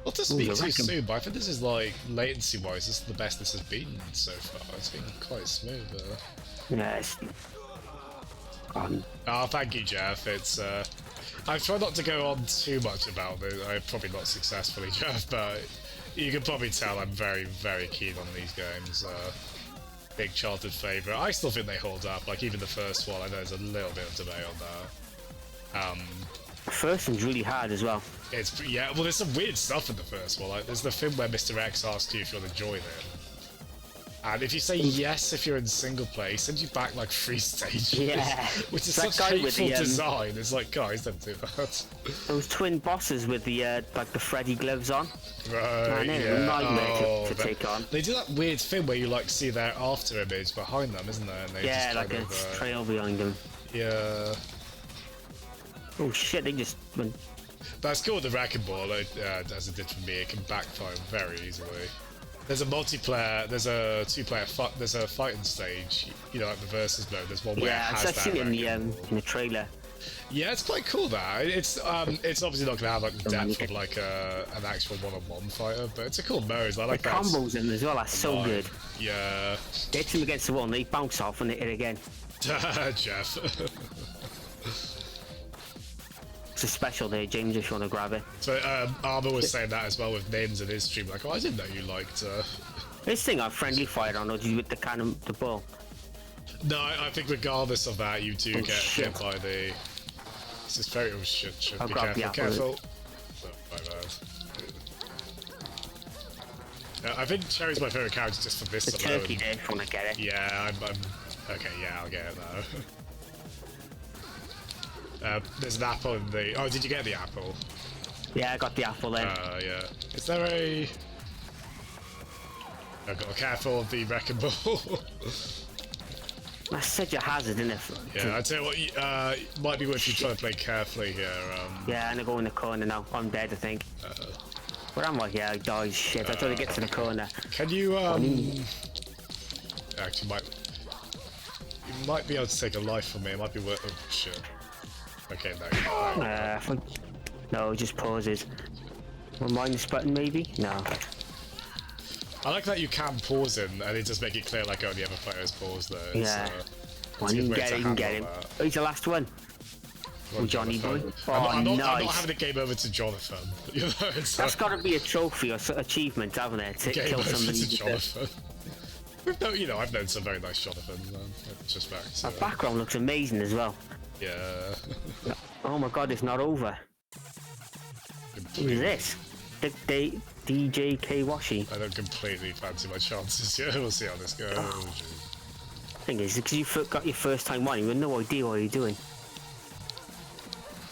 Not to speak too soon, but I think this is like latency-wise, this is the best this has been so far. It's been quite smooth. Yes. Oh, thank you, Jeff. It's I've tried not to go on too much about it. I'm probably not successfully, Jeff, but you can probably tell I'm very, very keen on these games. big childhood favourite. I still think they hold up. Like even the first one, I know there's a little bit of debate on that. The first one's really hard as well. It's yeah. Well, there's some weird stuff in the first one. Like there's the thing where Mr. X asks you if you want to join him. And if you say yes if you're in single play, he sends you back like 3 stages. Yeah. Which is That such guy with hateful the, design. It's like, guys, don't do that. Those twin bosses with the like the Freddy gloves on. Right, Man, yeah. a nightmare to take on. They do that weird thing where you like see their after image behind them, isn't there? And they Yeah, just like kind a of, trail behind them. yeah. Oh shit, they just went. That's cool with the Wrecking Ball, as it did for me. It can backfire very easily. There's a multiplayer, there's a 2-player there's a fighting stage, you know, like the versus mode. There's one where it has I've seen it in the trailer. Yeah, it's quite cool that. It's obviously not gonna have like the depth of like an actual one-on-one fighter, but it's a cool mode. I like The that. combos in as well, that's so good. Yeah. They hit them against the wall and they bounce off and they hit again. Jeff. It's a special day, James, if you want to grab it. So Armour was saying that as well with names in his stream, like, oh, I didn't know you liked This thing I've friendly fire on, or do you with the cannon, the ball? No, I think regardless of that, you do get hit by the... This is very... Oh shit, I'll be grab careful, the apple. Oh, my bad. I think Cherry's my favourite character just for this The alone. turkey there, if you want to get it. Yeah, I'm... Okay, yeah, I'll get it now. There's an apple in the... Oh, did you get the apple? Yeah, I got the apple then. Yeah. Is there a... I've got to be careful of the Wrecking Ball. That's such a hazard, isn't it? Yeah, I'd say what might be worth you trying to play carefully here. Yeah, I'm gonna go in the corner now. I'm dead, I think. Where am I? Yeah, I died. Shit, I tried to get to the corner. Can you actually you might be able to take a life from me. It might be worth. Oh shit. Okay, no. No, it just pauses. Minus button maybe? No. I like that you can pause him and it just make it clear like only other players pause there. Yeah. Well, you can get it, you can get him. Oh, he's the last one. Oh, Johnny boy. Oh, I'm not nice. having a game over to Jonathan. You know, That's got to be a trophy or achievement, haven't it? To game kill over somebody. to Jonathan. You know, I've known some very nice Jonathans. Just back. So. That background looks amazing as well. Yeah. Oh my god, it's not over. Who is this? DJ K Washi. I don't completely fancy my chances yet. We'll see how this goes. Thing is, because you got your first time one, you have no idea what you're doing.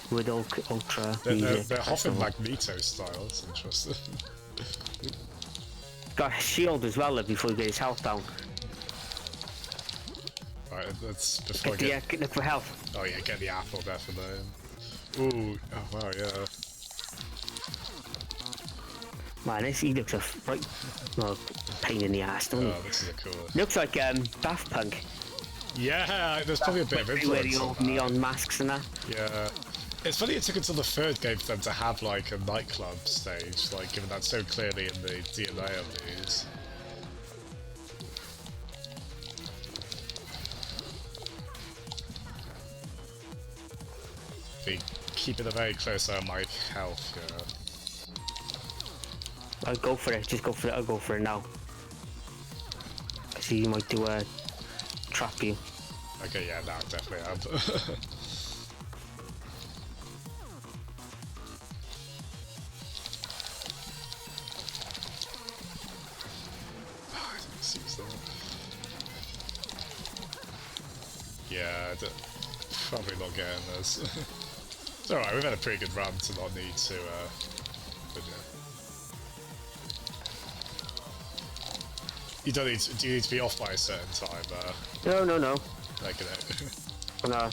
With ultra music. They're hopping Magneto style. That's interesting. Got a shield as well before he get his health down. Right, let's before Look for health. Oh yeah, get the apple definitely. Ooh, oh wow, yeah. Man, he looks a right pain in the ass, doesn't he? Oh, this is a cool. Looks like Daft Punk. Yeah, there's probably a bit of Where influence. the old neon masks and that. Yeah. It's funny it took until the third game for them to have like a nightclub stage, like given that so clearly in the DNA of these. Be keeping a very close eye on my health, yeah. I'll go for it, just go for it, I'll go for it now. See, you might do a trap you. Okay, yeah, no, definitely am. Yeah, probably not getting this. It's alright, we've had a pretty good run to not need to, but yeah. You don't need to, do you need to be off by a certain time? No. Like, No.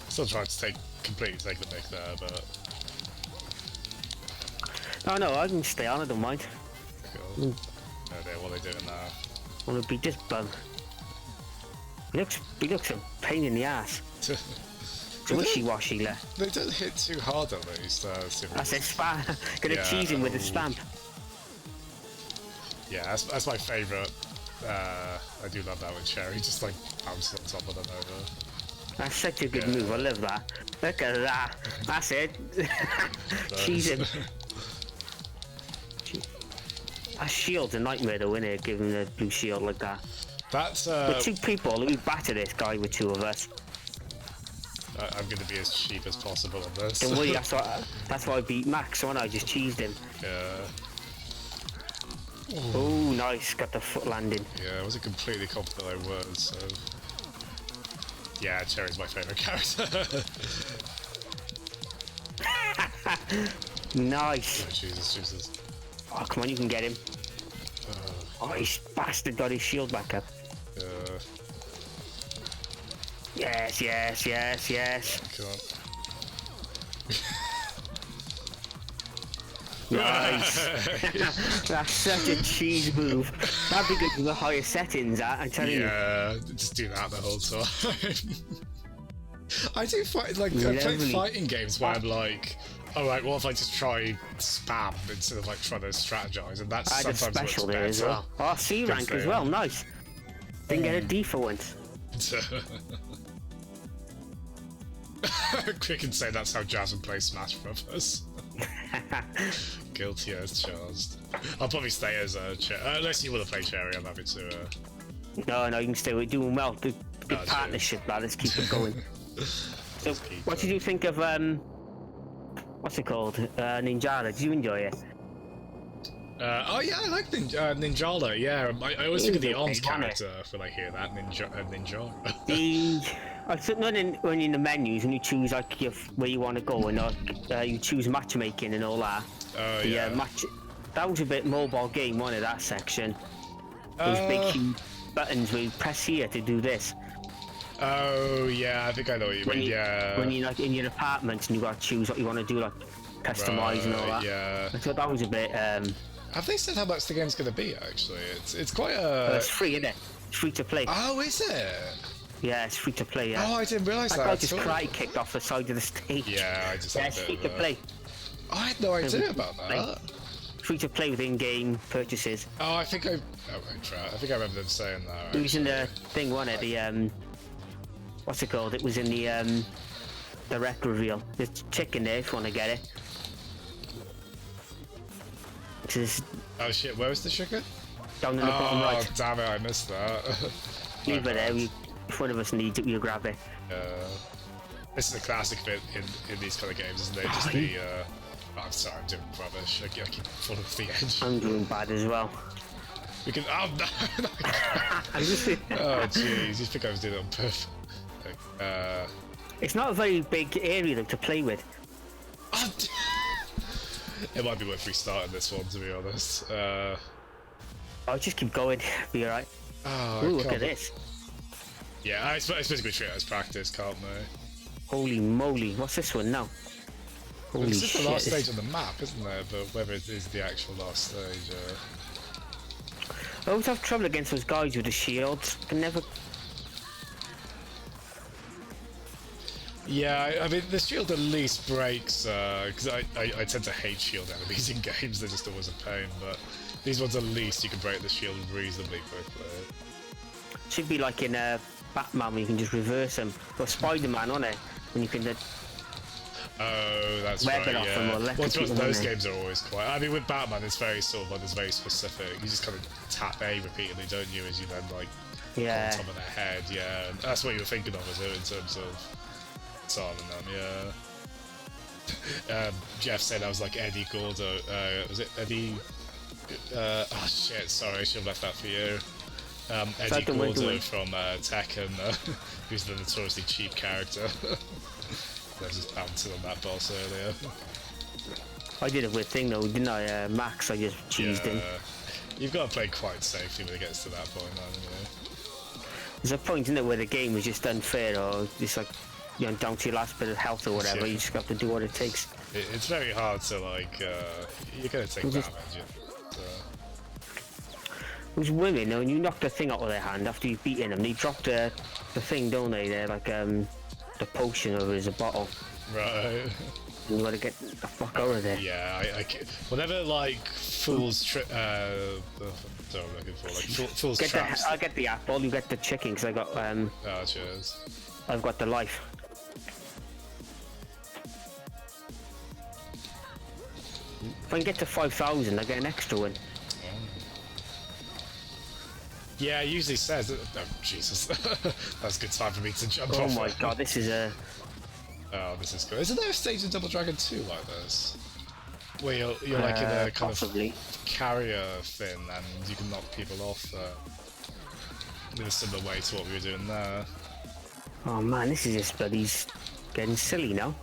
Still trying to completely take the mic there, but... No, I can stay on, I don't mind. Cool. No idea what they're doing now. I want to beat this bug. He looks a pain in the ass. It's wishy-washy there. They don't hit too hard at least. That's it, spam. Gonna cheese him with a spam. Yeah, that's my favourite. I do love that with Cherry, just like bouncing on top of them over. That's such a good move, I love that. Look at that. That's it. Cheese him. That shield's a nightmare though, innit? Give him the blue shield like that. That's With 2 people, we batter this guy with 2 of us. I'm gonna be as cheap as possible on this. Don't worry, that's why I beat Max, so I just cheesed him. Yeah. Oh, nice, got the foot landing. Yeah, I wasn't completely confident I was, so... Yeah, Cherry's my favourite character. Nice. Oh, Jesus. Oh, come on, you can get him. Oh, he's bastard got his shield back up. Yes. Come on. Nice. That's such a cheese move. That'd be good with the higher settings, I'm telling you. Yeah, just do that the whole time. I do fight, like, I play fighting games where I'm like, alright, what if I just try spam instead of like trying to strategize, and that's I had a sometimes special works there as well. Oh, C rank as well, nice. Didn't get a D for once. Quick and say that's how Jasmine plays Smash Brothers. Guilty as charged. I'll probably stay as unless you want to play Cherry, I'm happy to. No, you can stay with doing well. Good partnership, lad. Let's keep it going. So, what did you think of what's it called? Ninjala. Did you enjoy it? Oh yeah, I like Ninjala. Yeah, I always think of the arms character when I hear that Ninjala. I think when you're in the menus and you choose like where you want to go and you choose matchmaking and all that. Yeah. That was a bit mobile game, wasn't it? That section. Those big huge buttons where you press here to do this. Oh yeah, I think I know what you mean. Yeah. When you're like in your apartment and you got to choose what you want to do, like customize and all that. Yeah. I thought that was a bit. Have they said how much the game's going to be? Actually, it's quite a. It's free, isn't it? It's free to play. Oh, is it? Yeah, it's free to play. Yeah. Oh, I didn't realise that. That guy just karate kicked off the side of the stage. Yeah, I just. Yeah, it's free to play. I had no idea about that. Free to play with in-game purchases. Oh, I think I remember them saying that. It was in the thing, wasn't it? The what's it called? It was in the rec reveal. There's chicken there if you want to get it. Oh shit, where was the chicken? Down in the bottom right. Oh damn it, I missed that. Leave it there. If one of us needs it, we'll grab it. This is a classic bit in these kind of games, isn't it? Just the I'm sorry, I'm doing rubbish. I keep falling off the edge. I'm doing bad as well. We can. Oh no! Oh jeez, you think I was doing it on purpose? It's not a very big area though to play with. It might be worth restarting this one, to be honest. I'll just keep going. Be alright. Oh, ooh, look at this. Yeah, I suppose we treat it as practice, can't we? Holy moly! What's this one now? Holy this is shit! the last stage on the map, isn't there? But whether it is the actual last stage. I always have trouble against those guys with the shields. I can never. Yeah, I mean the shield at least breaks because I tend to hate shield enemies in games. They're just always a pain. But these ones at least you can break the shield reasonably quickly. Should be like in Batman where you can just reverse them, or Spider-Man on it when you can. Oh, that's web right. it off Yeah. them or Well, to be honest, those games are always quite. I mean, with Batman, it's very sort of like it's very specific. You just kind of tap A repeatedly, don't you? As you then like on top of their head. Yeah, and that's what you were thinking of, is it, in terms of Silent them? Yeah. Jeff said I was like Eddie Gordo. Was it Eddie? Oh shit! Sorry, I should have left that for you. Eddie Gordo from Tekken, who's the notoriously cheap character. I was just bouncing on that boss earlier. I did a weird thing though, didn't I? Max, I just cheesed him. You've got to play quite safely when it gets to that point, haven't you? There's a point, isn't it, where the game is just unfair or just like, you know, down to your last bit of health or whatever. Yeah. You just have to do what it takes. It's very hard to like. You're gonna take damage. Those women, when you knock the thing out of their hand after you've beaten them, they drop the thing, don't they? They're like the potion over as a bottle. Right. You gotta get the fuck out of there. Yeah, I whenever like fools what I'm looking for, like fools traps. I'll get the apple. You get the chicken because I got Oh, cheers. I've got the life. If I can get to 5,000, I get an extra one. Yeah, it usually says. Oh Jesus, that's a good time for me to jump Oh off. my god, this is a. Oh, this is good. Isn't there a stage in Double Dragon 2 like this? Where you're like in a kind possibly. of carrier thing and you can knock people off in a similar way to what we were doing there. Oh man, this is just buddies getting silly now.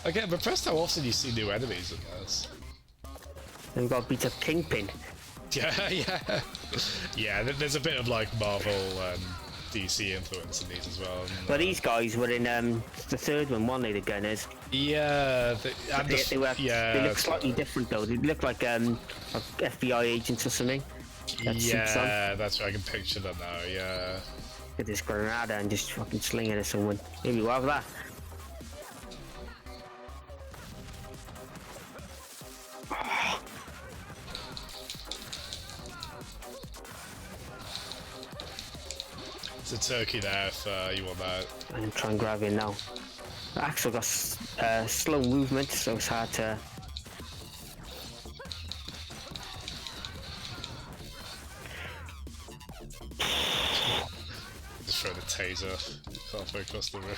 I get impressed how often you see new enemies in this. We've got to beat up Kingpin. Yeah, yeah. Yeah, there's a bit of like Marvel and DC influence in these as well. And, But these guys were in the third one, weren't they, the Gunners? yeah, They look slightly different though. They look like FBI agents or something. Yeah, that's right. I can picture them now. Yeah. Get this granada and just fucking sling it at someone. Maybe we'll have that. It's a turkey there if you want that. I'm gonna try and grab it now. Axel got slow movement, so it's hard to. Just throw the taser halfway across the room.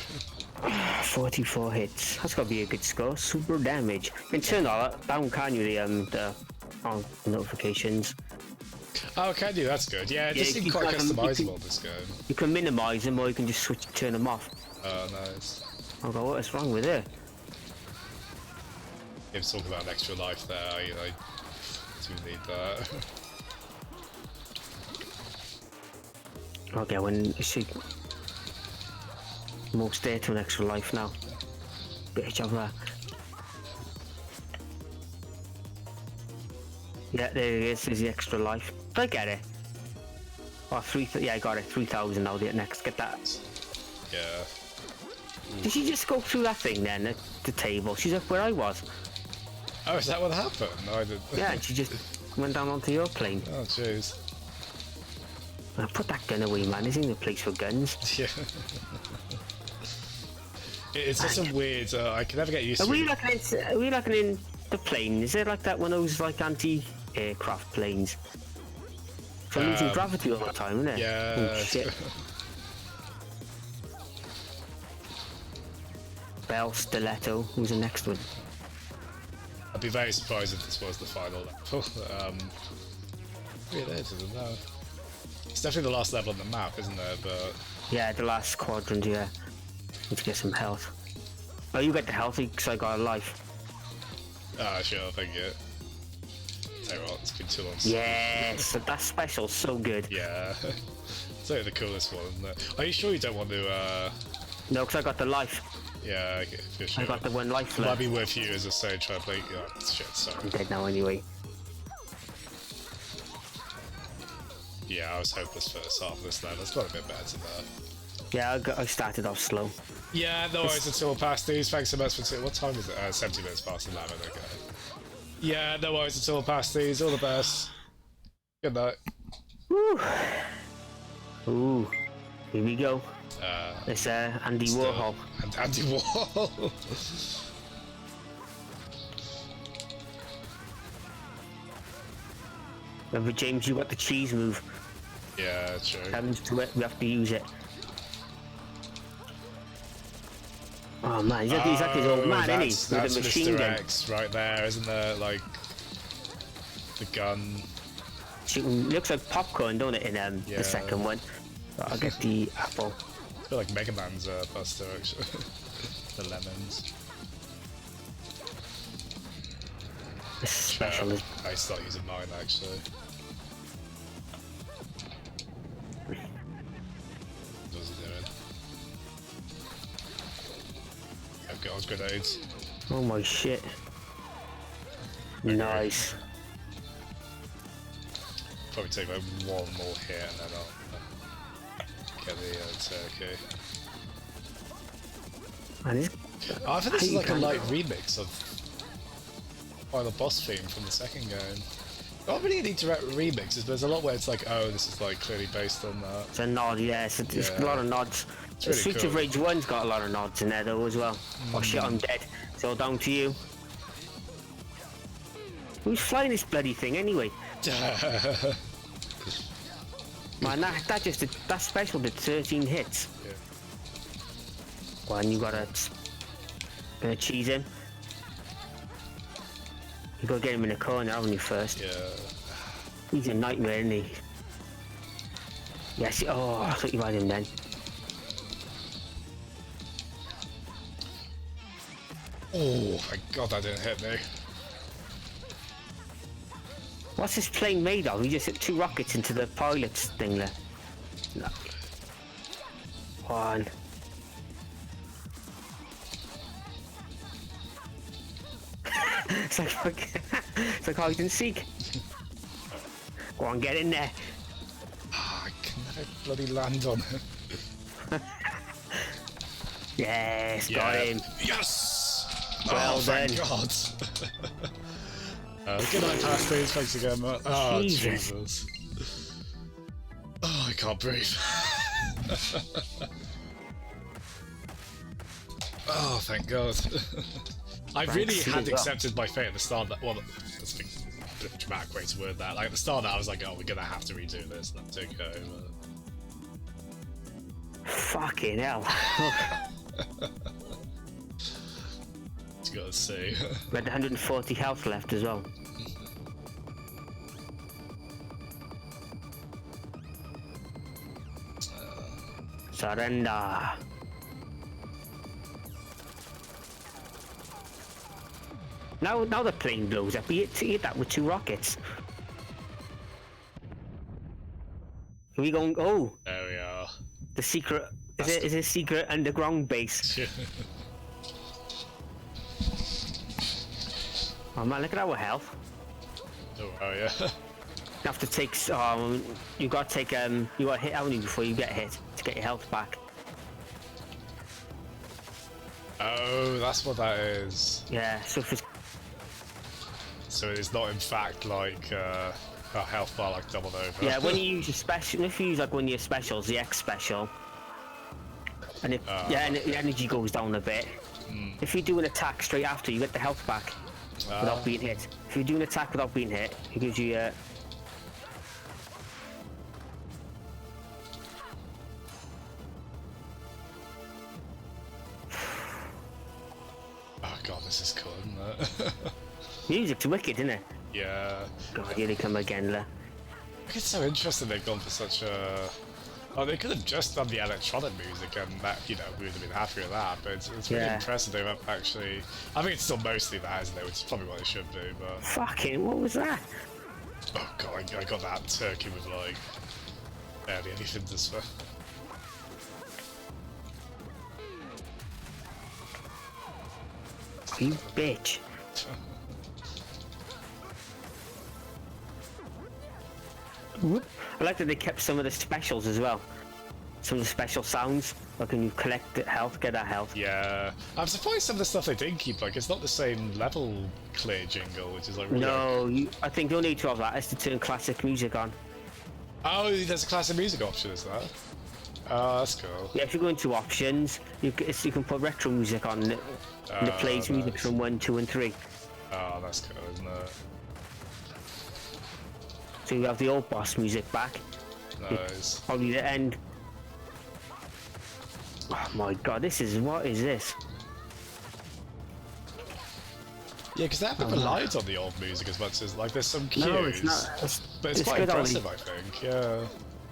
44 hits. That's gotta be a good score. Super damage. You can turn all that down, can you? The notifications. Oh, can you? That's good. Yeah, it just seemed quite customizable, this game. You can minimize them or you can just turn them off. Oh, nice. Oh god, what is wrong with it? You have to talk about an extra life there. I do need that. Okay, when you see most day to an extra life now. Bitch of that. Yeah, there it is. There's the extra life. Did I get it? Oh, yeah, I got it. 3,000 now. The next, get that. Yeah. Did she just go through that thing then at the table? She's up where I was. Oh, is that what happened? No, I didn't. Yeah, and she just went down onto your plane. Oh, jeez. Put that gun away, man. This ain't the place for guns. Yeah. It's just a weird. I can never get used to. Are we looking in the plane? Is it like that one of those like anti-aircraft planes? So losing gravity all the time, isn't it? Yeah. Oh, shit. Bell Stiletto. Who's the next one? I'd be very surprised if this was the final level. Maybe it is, I don't know. It's definitely the last level on the map, isn't there? But yeah, the last quadrant. Yeah. Need to get some health. Oh, you get the health because I got a life. ah, sure, thank you. Tell you what, it's been too long. Yes, that special's so good. Yeah. It's like the coolest one, isn't it? Are you sure you don't want to? No, because I got the life. Yeah, okay, for sure. I got the one life It might left. be worth you as a side try to play. Oh, shit, sorry. I'm dead now anyway. Yeah, I was hopeless first half of this level. It's got a bit better there. Yeah, I started off slow. Yeah, no worries until we're past these. Thanks so much for what time is it? 70 minutes past 11, okay. Yeah, no worries until we're past these. All the best. Good night. Woo! Ooh, here we go. It's Andy Warhol. And Andy Warhol. Remember, James, you got the cheese move. Yeah, true. Happens to it, we have to use it. Oh man, he's like his old man, isn't he? With That's the machine Mr. gun. X right there, isn't there? Like the gun. Shooting, looks like popcorn, don't it, in Yeah. the second one? But I'll get the apple. I feel like Mega Man's Buster, actually. The lemons. This special is... I start using mine, actually. What's he doing? I've got his grenades. Oh my shit. Nice. Probably take like one more hit and then I'll get the turkey. Man, this... I think this is like a light remix of final boss theme from the second game. Not really any direct remixes, but there's a lot where it's like, oh, this is like clearly based on that. It's a nod, yeah, it's a lot of nods. It's really Streets of cool. Rage 1's got a lot of nods in there though as well. Oh shit, I'm dead. It's all down to you. Who's flying this bloody thing anyway? Man, that special did 13 hits. Yeah. Well, and you gotta cheese him. You gotta get him in the corner, haven't you, first? Yeah. He's a nightmare, isn't he? Yes, oh, I thought you had him then. Oh my god, that didn't hit me. What's this plane made of? You just hit 2 rockets into the pilot's thing there. No. 1. It's like hide and seek. Go on, get in there. I can never bloody land on it. Yes, got him. Yes! Well oh, thank done. God. Good night, pasties. Thanks again, Matt. Oh, Jesus. Jesus. Oh, I can't breathe. Oh, thank God. I really had accepted my fate at the start. That, well, that's a bit of a dramatic way to word that. Like, at the start, I was like, oh, we're going to have to redo this. And take it over. Fucking hell. You gotta see. We had 140 health left as well. Surrender. Now the plane blows up. You hit that with 2 rockets. Are we going? Oh, There we are. the secret. Is it a secret underground base? Oh man, look at our health. Oh yeah. You have to take. You got to take. You got to hit, haven't you, before you get hit to get your health back. Oh, that's what that is. Yeah. So if it's So it's not in fact like a health bar like doubled over. yeah, when you use your special, if you use like one of your specials, the X special, and it, and the energy goes down a bit. If you do an attack straight after, you get the health back without being hit. If you do an attack without being hit, it gives you Oh god, this is cool, isn't it? music's wicked, isn't it? Yeah. God, here they come again, la. It's so interesting they've gone for such a... Oh, they could have just done the electronic music and that, you know, we would have been happy with that, but it's really impressive they've actually... I think it's still mostly that, isn't it? Which is probably what they should do, but... Fucking, what was that? Oh god, I got that turkey with, like, barely anything to spare. You bitch. I like that they kept some of the specials as well. Some of the special sounds, like when you collect the health, get that health. Yeah, I'm surprised some of the stuff they didn't keep, like, it's not the same level clear jingle, which is like really... No, I think you'll need to have that, is to turn classic music on. Oh, there's a classic music option, is that? Oh, that's cool. Yeah, if you go into options, you can put retro music on it. And it plays music from 1, 2, and 3. Oh, that's cool, isn't it? So you have the old boss music back. Nice. Probably the end. Oh my god, what is this? Yeah, because they haven't relied on the old music as much as, like, there's some cues. No, it's not. But it's quite impressive, I think, yeah.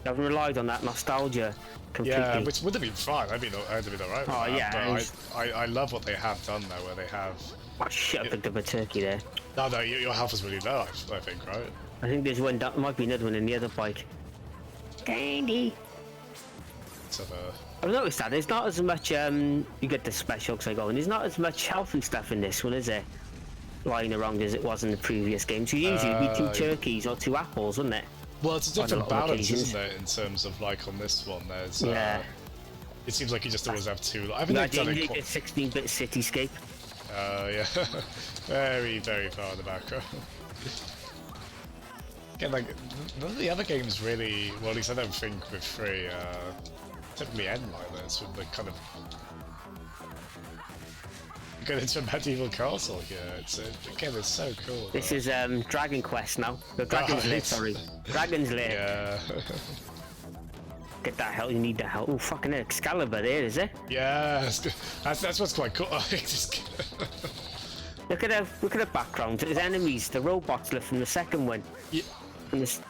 They haven't relied on that nostalgia completely. Yeah, which would have been fine. I'd have been alright with that. Yeah, but I love what they have done there, where they have... Oh shit, I picked up a turkey there. No, your health is really low, I think, right? I think there's one down, might be another one in the other bike. Candy! So, I've noticed that there's not as much, you get the special because I go, and there's not as much health and stuff in this one, is there? Lying around as it was in the previous game. So usually it'd be 2 turkeys or 2 apples, wouldn't it? Well, it's a different balance, isn't it, in terms of, like, on this one, there's... Yeah. It seems like you just always have 2... I think they've done it quite... 16-bit cityscape. Yeah. Very, very far in the background. Again, like, none of the other games really... Well, at least I don't think with 3, typically end like this, with the kind of... going into a medieval castle here. The game is so cool. This is Dragon Quest now. The Dragon's Lair, sorry. Dragon's Lair. Yeah. Get that help, you need that help. Oh, fucking Excalibur there, is it? Yeah, that's what's quite cool. Look at the background. There's enemies, the robots left from the second one. Yeah. And this,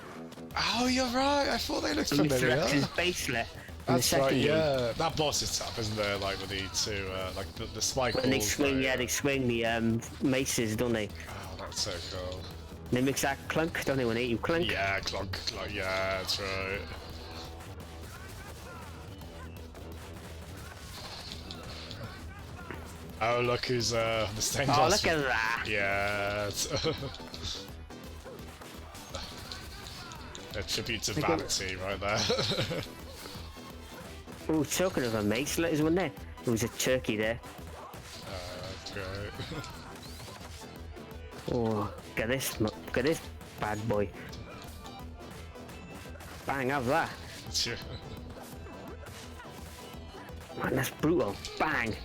Oh, you're right. I thought they looked familiar. his base left. That's right, yeah. That boss is tough, isn't there? Like with the two, like the spike When they balls, swing, though, yeah, they swing the maces, don't they? Oh, that's so cool. They mix that clunk, don't they, when they hit you clunk? Yeah, clunk, yeah, that's right. Oh, look who's the stained Oh, glass. look at that! Yeah. A tribute to vanity right there. Oh, talking of a mace, there's one there. There was a turkey there. That's great. Oh, get this bad boy. Bang, have that. Man, that's brutal. Bang.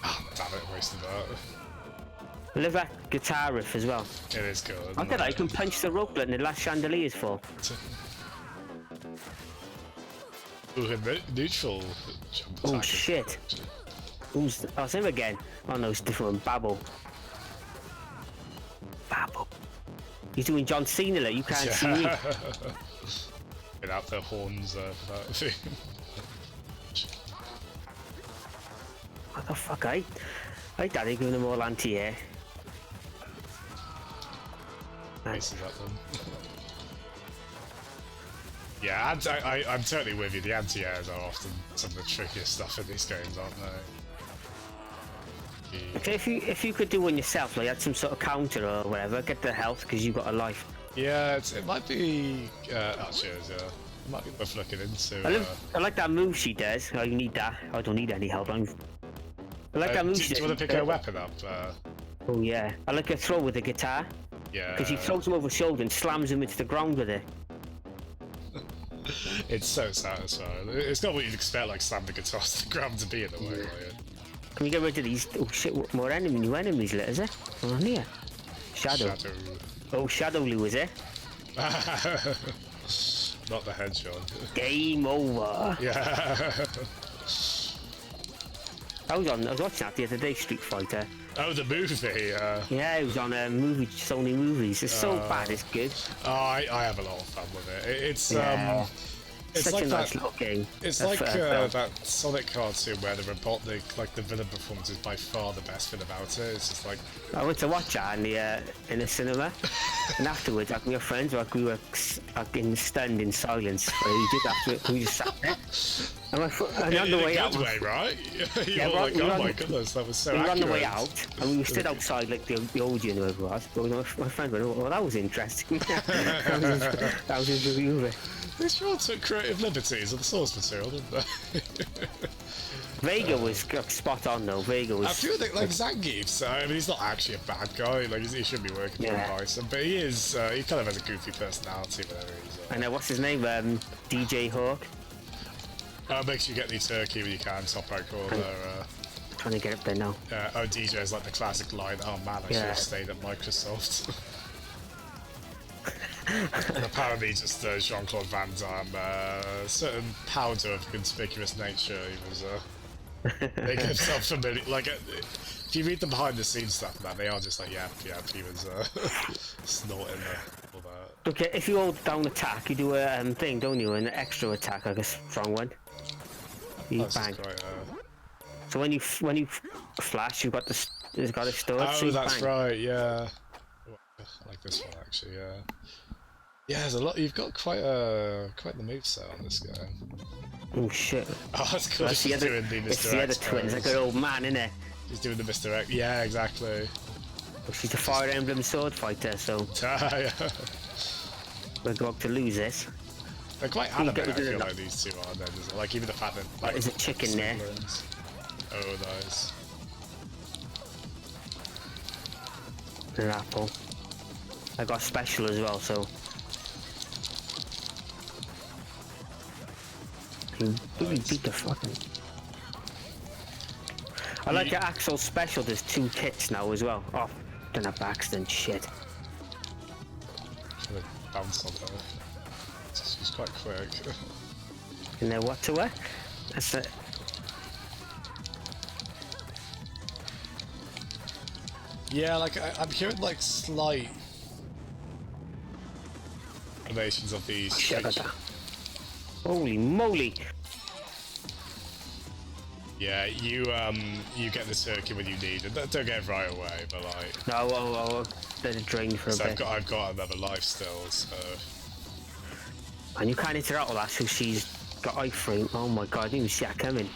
Oh, damn it, wasted that. I love that guitar riff as well. It is good. Look at that, you can punch the rope button and the last chandeliers fall. Ooh, a neutral jump Oh attack. shit. Who's oh, it's him again. Oh no, it's different. Babble. Babble. He's doing John Cena, like, you can't see me. Without the horns for that thing. What the fuck, I daddy giving them all anti-air. Faces at them. Yeah, I'm totally with you. The anti-airs are often some of the trickiest stuff in these games, aren't they? Okay, if you could do one yourself, like add some sort of counter or whatever, get the health because you've got a life. Yeah, it might be. Cheers, yeah. It might be worth looking into. I like that move she does. Oh, you need that. I don't need any help. I like that move. Do you want to pick her weapon up? Oh yeah, I like her throw with the guitar. Yeah. Because she throws him over the shoulder and slams him into the ground with it. It's so satisfying. It's not what you'd expect, like slam the guitar to the ground to be in the way, right? Can we get rid of these? Oh shit, what more new enemies, lit, is it? Oh, here. Shadow. Oh, Shadow Lou, is it? Not the hedgehog. Game over. Yeah. I was watching that the other day, Street Fighter. Oh, the movie. Yeah, it was on Sony movies. It's so bad, it's good. Oh, I have a lot of fun with it. It's Such like a that. nice little game. It's like that Sonic cartoon where the villain performance is by far the best thing about it. It's just like I went to watch that in the cinema, and afterwards, like my friends, we were stunned in silence. We just sat there. And on the way out, good way, right? Yeah, like, oh my goodness, that was so we were accurate. on the way out, and we were stood outside like the audience whoever it was. But my friend went, "Oh, well, that was interesting." that was his review of it. They sure took creative liberties of the source material, didn't they? Vega was spot on though. Vega was. I feel like Zangief, I mean, he's not actually a bad guy. Like he shouldn't be working for Bison, but he is. He kind of has a goofy personality whenever he's. I know what's his name? DJ Hawk. Make sure you get the turkey when you can. Top right corner. Trying to get up there now. DJ is like the classic line. Oh man, I should have stayed at Microsoft. Apparently, just Jean-Claude Van Damme, certain powder of conspicuous nature. He was making himself familiar. Like, if you read the behind-the-scenes stuff, man, they are just like, yeah, he was snorting all that. Okay, if you hold down attack, you do a thing, don't you? An extra attack, like a strong one. You bang. So when you flash, you've got it's got a store. Oh, so that's bang. right. Yeah. I like this one actually. Yeah. Yeah, there's a lot. You've got quite the moveset on this guy. Oh shit! Oh, that's cool. That's She's doing the Mr. It's the other X twins, pose. like an old man, innit? She's doing the Mr. X. Yeah, exactly. Well, she's a Fire Emblem sword fighter, so Yeah. we're going to lose this. They're quite anime, I feel like these two are. Then, like even the fact that like There's a chicken there. siblings. Oh, nice. An apple. I got special as well, so. He really beat the fucking. I like your Axel special. There's 2 kits now as well. Oh, done that by accident. Shit. Should have bounced on her. She's quite quick. You know what to wear? That's it. Yeah, like I'm hearing like slight combinations of these. Shit, I got that. Holy moly! Yeah, you get the turkey when you need it. Don't get it right away, but like. No, I'll let it drain for a bit. I've got another life still, so. And you can't interact with that, so she's got iframe. Oh my god, I didn't even see that coming.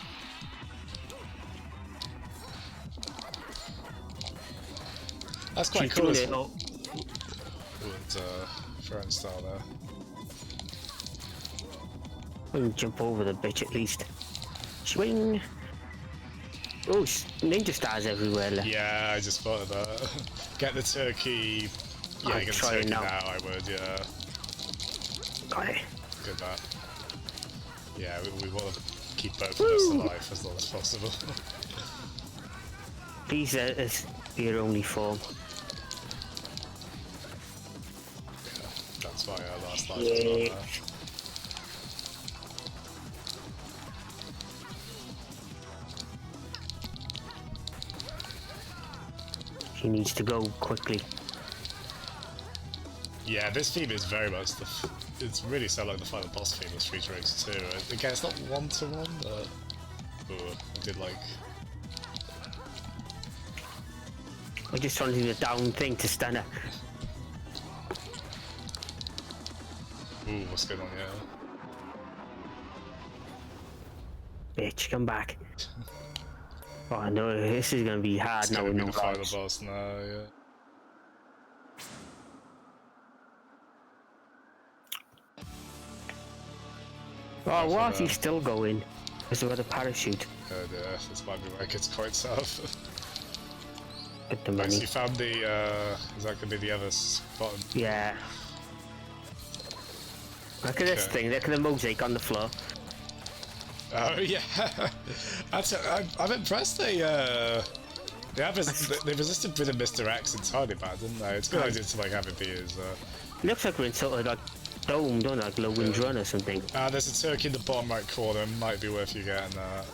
That's quite She's cool. doing it all. With throwing style there. We can jump over the bitch at least. Swing! Oh, ninja stars everywhere. Look. Yeah, I just thought of that. Get the turkey. Yeah, I'll get the try it turkey now. now, I would, yeah. Got it. Good that. Yeah, we want to keep both of us alive as long as possible. Please, is your only form. That's my last life as Yeah. well there. She needs to go quickly. Yeah, this theme is very much it's really so like the final boss theme of Street Racer 2. Again, it's not one-to-one, but ooh, I did like. I'm just trying to do the down thing to stun her. Ooh, what's going on here? Bitch, come back. Oh no, this is gonna be hard It's now gonna with be no the final lives. boss now, yeah. Oh, why is he still going? Is there a parachute? And this might be where it gets quite tough. Get the Right, so money. you found the, is that gonna be the other spot? Yeah. Look at this Okay. thing, look at the mosaic on the floor. Oh yeah, I'm impressed they resisted British misdirects entirely bad, didn't they? It's a good idea to like have it be as Looks like we're in sort of like dome, don't it? Like low wind run or something. there's a turkey in the bottom right corner, might be worth you getting that.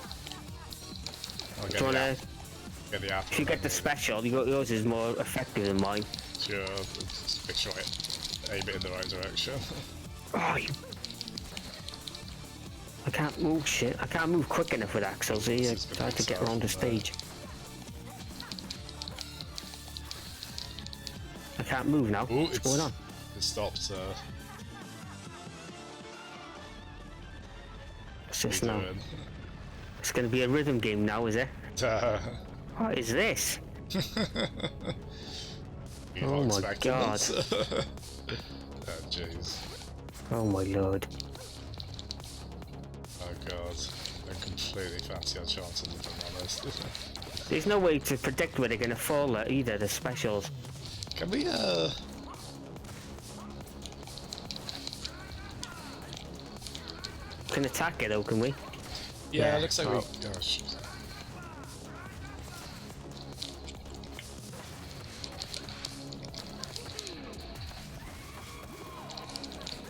I'll Do you wanna, get the apple. if you get the special, yours is more effective than mine. Sure, just make sure I aim it in the right direction. Oh, you... I can't move shit. I can't move quick enough with Axel, so I try to get around the stage. I can't move now. Ooh, What's going on? It stopped. What's this What are now? you doing? It's gonna be a rhythm game now, is it? What is this? You're Oh not my expecting God. this. Oh jeez. Oh my lord. Oh god. I completely fancy our chances, if I'm honest. There's no way to predict where they're gonna fall at either, the specials. Can we, Can attack it though, can we? Yeah, it looks like oh. we... Oh, shit.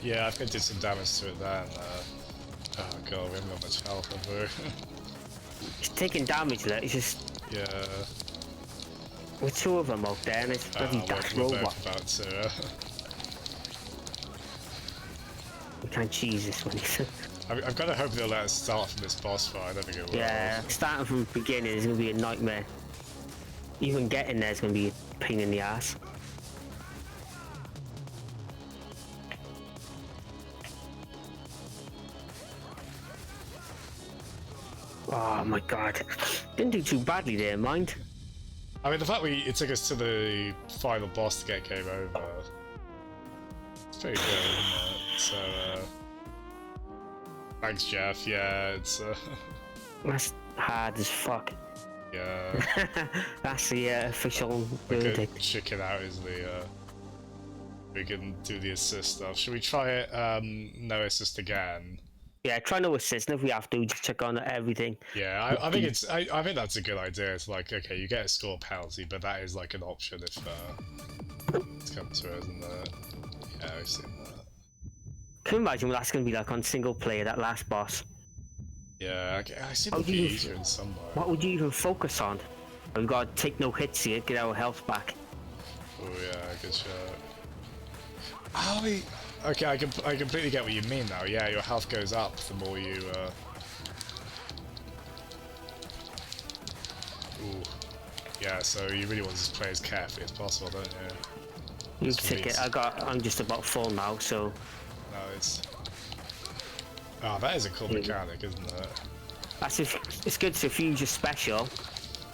Yeah, I think I did some damage to it then. Oh god, we haven't got much health, have we? It's taking damage there, it's just... Yeah. With 2 of them out there and it's bloody dash we're robot. both about to... We can't cheese this one. I've got to hope they'll let us start from this boss fight, I don't think it will. Yeah, starting from the beginning is gonna be a nightmare. Even getting there is gonna be a pain in the ass. Oh my god. Didn't do too badly there, mind. I mean, the fact it took us to the final boss to get game over, it's pretty good, isn't it? So, thanks, Jeff. Yeah, it's, That's hard as fuck. yeah. That's the official Like a verdict. chicken out is the, we can do the assist stuff. Should we try it, no assist again? Yeah, try no assist, and if we have to, just check on everything. Yeah, I think it's. I think that's a good idea. It's like, okay, you get a score penalty, but that is like an option if it's come to it, isn't it? Yeah, I've seen that. Can you imagine what that's going to be like on single player, that last boss? Yeah, I see How it do be you- easier in some way. What would you even focus on? We've got to take no hits here, get our health back. Oh yeah, good shot. Oh, okay, I completely get what you mean now. Yeah, your health goes up the more you. Ooh. Yeah, so you really want to just play as carefully as possible, don't you? You take it. I'm just about full now, so. No, it's. Oh, that is a cool mechanic, isn't it? That's if it's good. So if you use your special,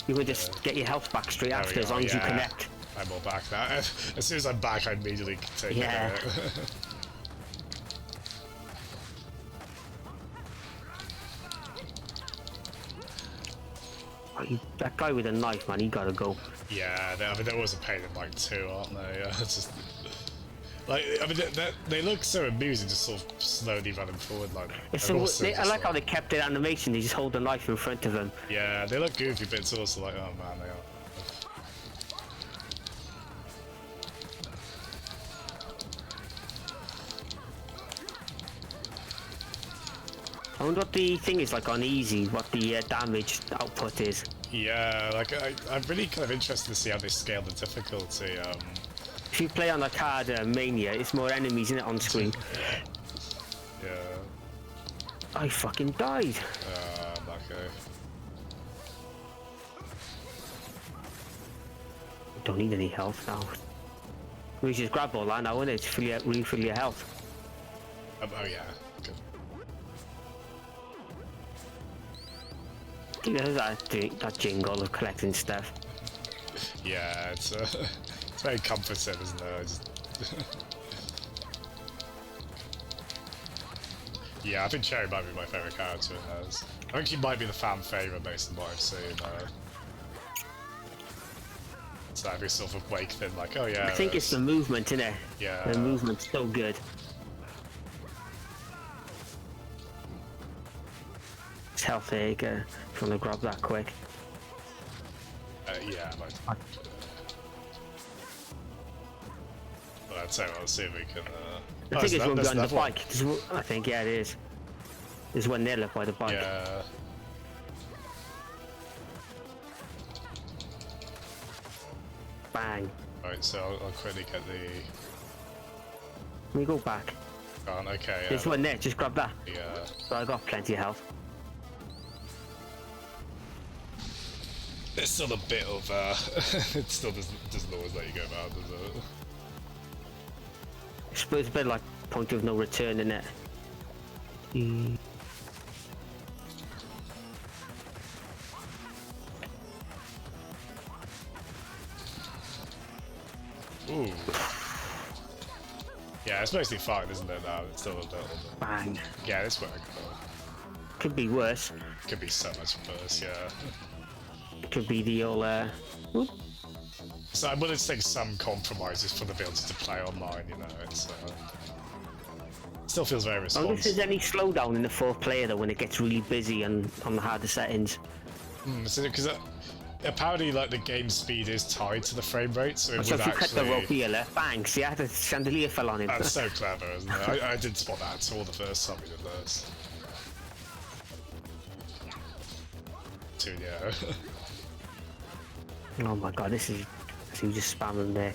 you can just get your health back straight There we after, as go, long as you yeah. connect. I'm all back now. As soon as I'm back, I immediately take Yeah. it. That guy with a knife, man, he gotta go. Yeah, I mean, they're always a pain in like two, aren't they? It's just like, I mean, they look so amusing, just sort of slowly running forward like. It's and so, also I just like how they kept the animation. They just hold the knife in front of him. Yeah, they look goofy, but it's also like, oh man, they are. I wonder what the thing is like on easy. What the damage output is. Yeah, like I'm really kind of interested to see how they scale the difficulty. If you play on like hard mania, it's more enemies in it on screen. Yeah. I fucking died. Okay. Don't need any health now. We just grab all that now, innit? To refill your health. Oh yeah. Good. I think there's that jingle of collecting stuff. Yeah, it's it's very comforting, isn't it? Yeah, I think Cherry might be my favourite character in those. I think she might be the fan favourite based on what I've seen. So every sort of wake thing, like, oh yeah. I think it's the movement, innit? Yeah. The movement's so good. It's health there, if you want to grab that quick. Yeah, like. Well, I'd say we'll see if we can. I think it's one there's behind the another bike. I think, yeah, it is. There's one there left by the bike. Yeah. Bang. Right, so I'll quickly get the. Let me go back. Okay. There's one there, just grab that. Yeah. So I got plenty of health. There's still a bit of. It still doesn't always let you go out, does it? I suppose it's a bit like point of no return, in it. Ooh. Yeah, it's mostly fine, isn't it? Now it's still a little bit. Bang. Yeah, this worked. Could be worse. Could be so much worse. Yeah. Could be the old. Whoop. So I'm willing to take some compromises for the ability to play online. You know, it's still feels very I wonder if responsive. there's any slowdown in the fourth player though when it gets really busy and on the harder settings. Because apparently, like the game speed is tied to the frame rate, so it So would if you cut the rope actually. here, bang, see, the chandelier fell on him. That's so clever, isn't it? I didn't spot that at all the first time we did this. Yeah. Oh my god, this is. So you just spam them there.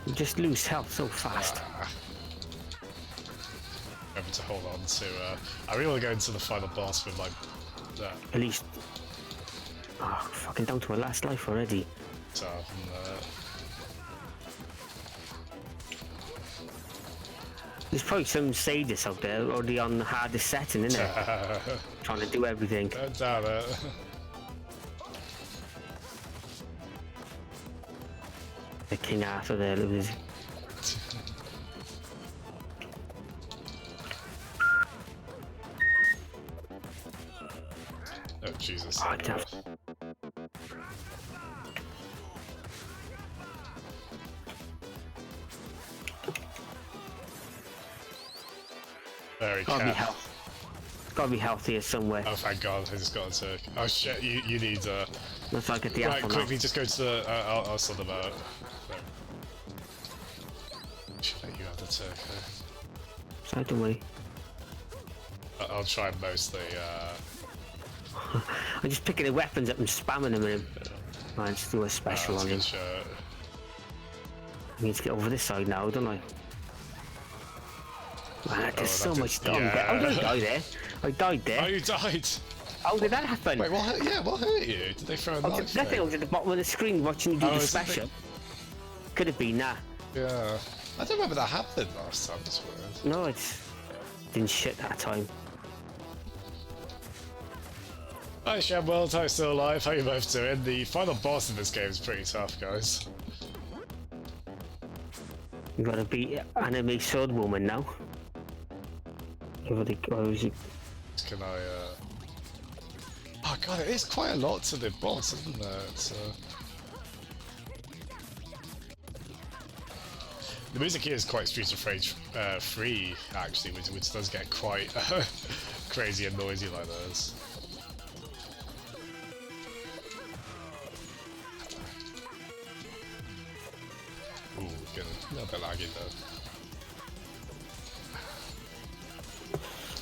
You just lose health so fast. Able to hold on to. I really want to go into the final boss with like that. At least. Oh, fucking down to a last life already. There's probably some sadists out there already on the hardest setting, isn't it? Trying to do everything. Don't doubt it. The King Arthur there, look at this. Oh Jesus. Oh, damn. Very Gotta be careful. healthy. Gotta be healthier somewhere. Oh, thank God, I just got a turk. Oh shit, you need Let's like get the right, apple quickly, now. just go to the. I'll sort them out. There. Should let you have the turk. So do we. I'll try mostly. I'm just picking the weapons up and spamming them in him. Right, let's do a special That's on a him. good shot. I need to get over this side now, don't I? Man, there's so that much did- done. yeah. Oh, did I die there? I died there. Oh, you died. How did that happen? Wait, what? Yeah, what hurt you? Did they throw a knife? Nothing. I was at the bottom of the screen watching you do Oh, the is it special. Could have been that. Yeah. I don't remember that happened last time. That's weird. No, it's didn't shit that time. Hi, Shamwell. Ty still alive. How you both doing? The final boss in this game is pretty tough, guys. You gotta beat anime sword woman now. Can I, Oh god, it is quite a lot to the boss, isn't it? The music here is quite Streets of Rage 3, actually, which does get quite crazy and noisy like this. Ooh, getting a little bit laggy though.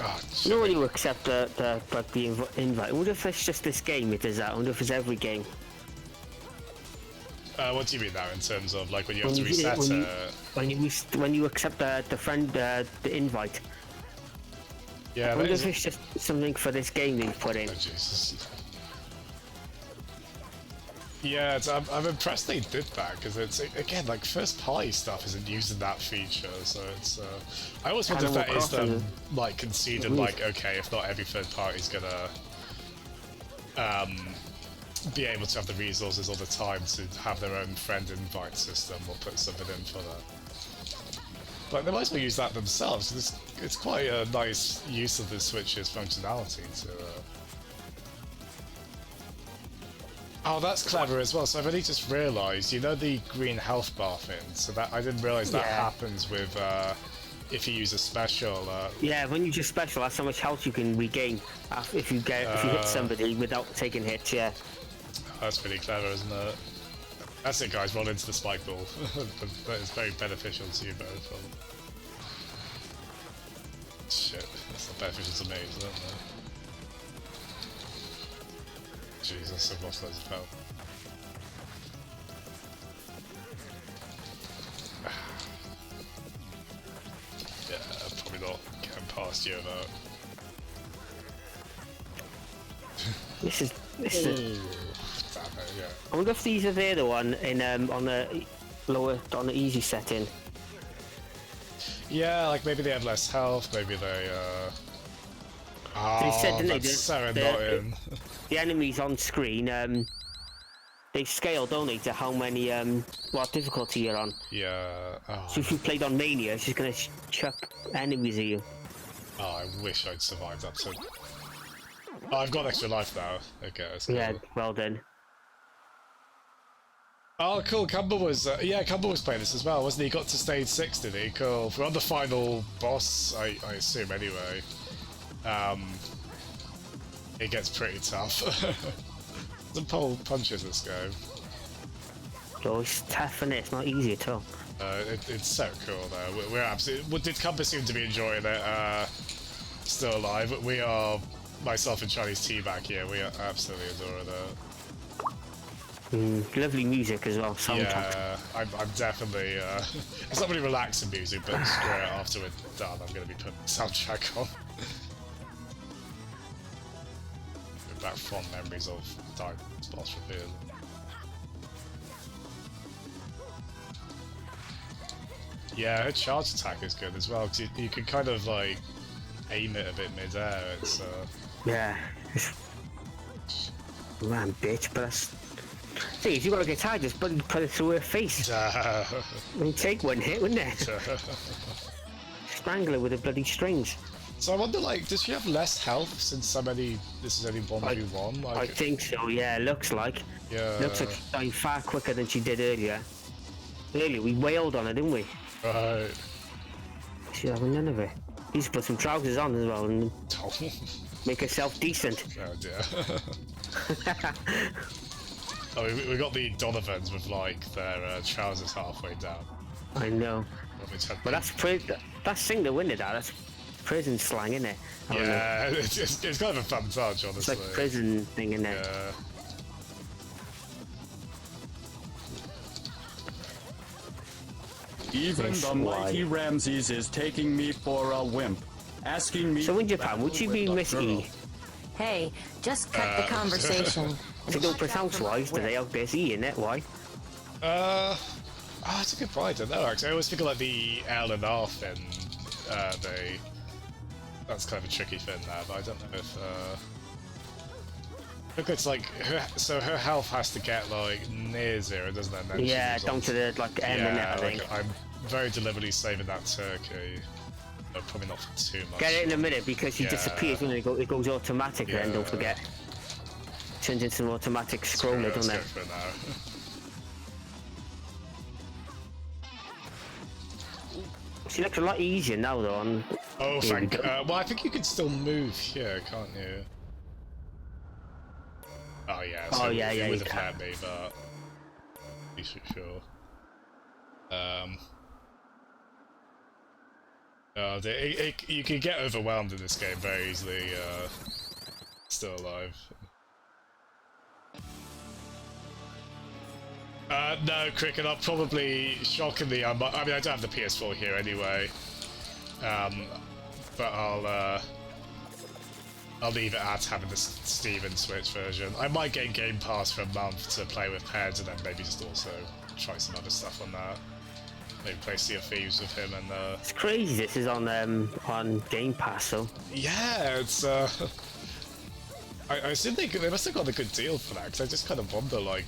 Oh, You know when you accept the invite. I wonder if it's just this game it does that. I wonder if it's every game. what do you mean now in terms of like when you have to reset? When you accept the invite. Yeah, I wonder that if is. it's just something for this game they've put in. Oh, Jesus. Yeah, I'm impressed they did that because it's again like first party stuff isn't using that feature, so it's. I always wonder if Animal that is them Crossing. like conceding like okay, if not every third party's gonna be able to have the resources all the time to have their own friend invite system or put something in for that. But they might as well use that themselves. It's quite a nice use of the Switch's functionality to. Oh, that's clever as well. So I've only just realised, you know the green health bar thing? So that I didn't realise that Yeah. happens with if you use a special. Yeah, when you just special, that's how much health you can regain if you hit somebody without taking hits. Yeah. That's pretty clever, isn't it? That's it, guys. Roll into the spike ball. That is very beneficial to you both. Shit, that's not beneficial to me, isn't it? Jesus, I've lost loads of health. Yeah, probably not getting past you though. This is. Damn it, yeah. I wonder if these are there the one in on the easy setting. Yeah, like maybe they have less health, maybe they They said, didn't they, that's so the- annoying. The enemies on screen, they scale, don't they, to how many what difficulty you're on. Yeah. Oh, So if you played on Mania, it's just gonna chuck enemies at you. I wish I'd survived that. So, oh, I've got extra life now. Okay, that's cool. Yeah, well done. Oh, cool. Campbell was Campbell was playing this as well, wasn't he? He got to stage 6, did he? Cool. We're on the final boss, I assume anyway. It gets pretty tough. Some pull punches this game. So it's tough and it's not easy at all. It's so cool though. We're absolutely. Did Compass seem to be enjoying it? Still alive. We are. Myself and ChineseTbag here. We are absolutely adoring it. Lovely music as well, soundtrack. Yeah, I'm definitely. It's not really relaxing music, but straight after we're done, I'm going to be putting the soundtrack on. Back fond memories of Dark boss reveal. Yeah, her charge attack is good as well because you can kind of like aim it a bit mid-air. It's Yeah. Man, bitch, but that's... See, if you got a guitar, just put it through her face. It'd take one hit, wouldn't it? Strangle her with the bloody strings. So I wonder, like, does she have less health since this is only 1v1? Like, I think so, yeah, looks like. Yeah. Looks like she's dying far quicker than she did earlier. Earlier, we wailed on her, didn't we? Right. She's having none of it. You should put some trousers on as well and Oh, make yourself decent. oh dear. Oh, we got the Donovans with like their trousers halfway down. I know. But that's thing to win it. That's prison slang, isn't it? Yeah, it's kind of a fun touch, honestly. It's like prison thing, isn't it? Yeah. Even the mighty Ramses is taking me for a wimp, asking me. So in to Japan, battle would you with be a Miss girl. E? Hey, just cut the conversation. They don't pronounce wise, do they? Out there's E in it, why? Oh, that's a good point. I don't know, actually. I always think of like the L and R thing. That's kind of a tricky thing there, but I don't know if. Look, it's like her health has to get like near 0, doesn't it? And then Yeah, she moves down on to the like M in it, I think. like, I'm very deliberately saving that turkey. But probably not for too much. Get it in a minute because he Yeah. disappears when it goes automatic. Then don't forget, turns into an automatic scroller, Let's doesn't go it? for it now. She looks a lot easier now though. Oh, Here we thank. go. Well, I think you can still move here, can't you? Oh yeah. So Oh, yeah, it yeah, would you have can. let me, but be sure. You can get overwhelmed in this game very easily. Still alive. No, Cricket. I'll probably shockingly. I mean, I don't have the PS4 here anyway. But I'll leave it at having the Steam and Switch version. I might get Game Pass for a month to play with Peds, and then maybe just also try some other stuff on that. Maybe play Sea of Thieves with him and. It's crazy. This is on Game Pass, so. Yeah, it's. I assume they must have got a good deal for that, because I just kind of wonder, like,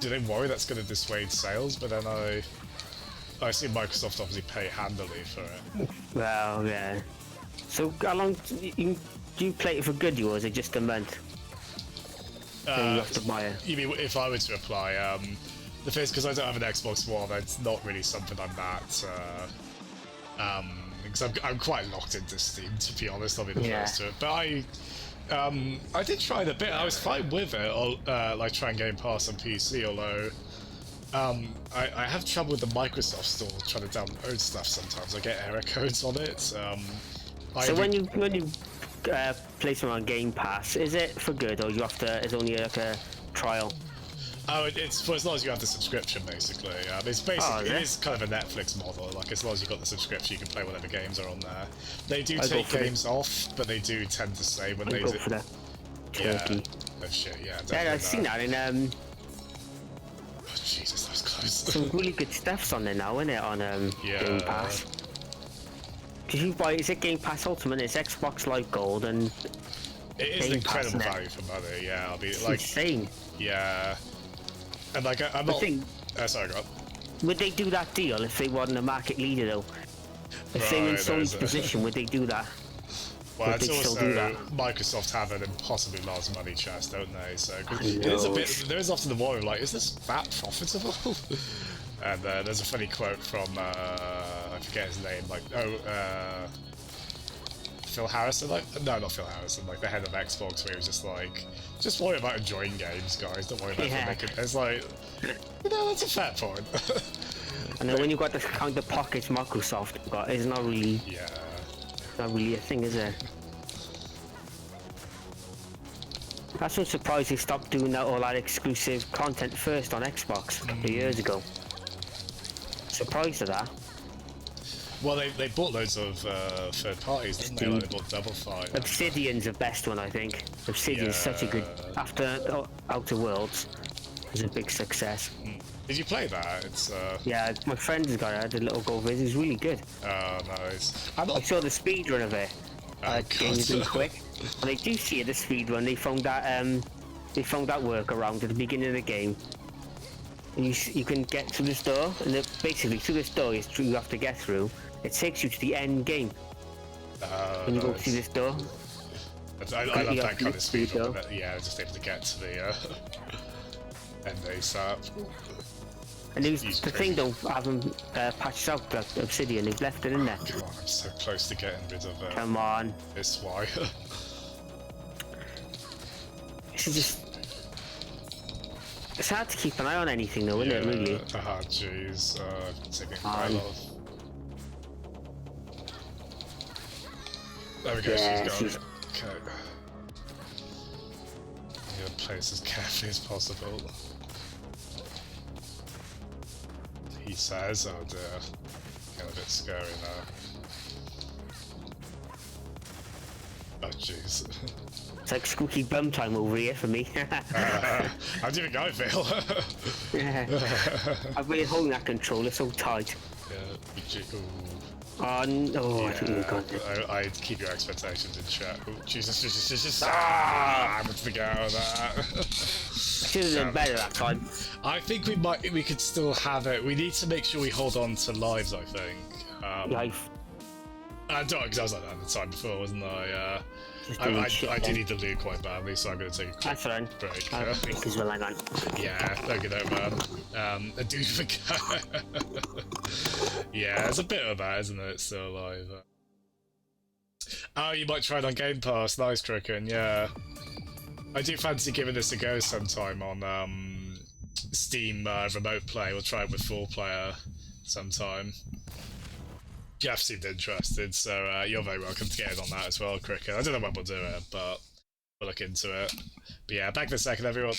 do they worry that's going to dissuade sales? But then I assume Microsoft obviously pay handily for it. Well, yeah. So how long do you play it for good, or is it just a month? Then you have to buy it. You mean if I were to apply? The thing is, because I don't have an Xbox One, it's not really something I'm that. Because I'm quite locked into Steam, to be honest. I'll be the first to it. But I did try it a bit. I was fine with it, like trying Game Pass on PC, although I have trouble with the Microsoft Store trying to download stuff sometimes. I get error codes on it. So when you place them on Game Pass, is it for good, or you have to? It's only like a trial. Oh, it's for as long as you have the subscription, basically. It's basically it is kind of a Netflix model. Like as long as you've got the subscription, you can play whatever games are on there. They do take games off, but they do tend to say when they go for the turkey. Oh shit, yeah. Yeah, I've seen that in Oh, Jesus, that was close. some really good stuff's on there now, isn't it? On Game Pass. Cause you buy, is it Game Pass Ultimate? It's Xbox Live Gold and it is Game an incredible Pass, value for money. Yeah, I'll be it's like, insane. yeah, and like I'm not. Sorry, go on. Would they do that deal if they weren't a market leader though? If they were in Sony's position, would they do that? Well, would it's they still also do that? Microsoft have an impossibly large money chest, don't they? So 'cause I it is a know. bit. There is often the worry, like, is this that profitable? And there's a funny quote from I forget his name, like Phil Harrison, like no, not Phil Harrison, like the head of Xbox, where he was just like, just worry about enjoying games, guys. Don't worry about making. It's like, that's a fair point. And then when you got the kind of pockets Microsoft got, it's not really a thing, is it? That's what surprised they stopped doing all that exclusive content first on Xbox a couple of years ago. Surprised at that. Well, they bought loads of third parties, didn't they? Like they bought Double Fine. Obsidian's the best one, I think. Obsidian's such a good. After Outer Worlds, was a big success. Did you play that? It's Yeah, my friend's got it. I had a little go of it. It's really good. oh, nice. I saw the speed run of it. Oh, Game's been quick. And they do see the speed run. They found that workaround at the beginning of the game. And you can get to this door, and basically through this door you have to get through. It takes you to the end game. When you go through this door. I love you that have kind to of speed go. up. Yeah, just able to get to the end ASAP. And the thing don't have them patched out, like obsidian, they've left it in there. Come on, I'm so close to getting rid of Come on. this wire. This is just... It's hard to keep an eye on anything though, isn't it, really? Ah, jeez. Taking quite a lot of... There we go, Yeah, she's gone. Okay. I'm gonna play this as carefully as possible. He says, oh dear. Getting a bit scary now. Oh jeez. It's like spooky bum time over here for me. How do you think I feel? I've been holding that controller so tight. Yeah, Oh no, I think we've got it. I'd keep your expectations in check. Oh, Jesus. I want to get out of that. Should have done better that time. I think we could still have it. We need to make sure we hold on to lives, I think. Life. I don't, because I was like that at the time before, wasn't I? I do need to loot quite badly, so I'm going to take a quick That's fine. break. I'll break as well, hang on. Yeah, don't get out, man. I do forget. Yeah, it's a bit of that, isn't it? Still alive. Oh, you might try it on Game Pass. Nice, Cricken, yeah. I do fancy giving this a go sometime on Steam Remote Play. We'll try it with 4-player sometime. Jeff seemed interested, so you're very welcome to get in on that as well, Cricket. I don't know when we'll do it, but we'll look into it. But yeah, back in a second, everyone.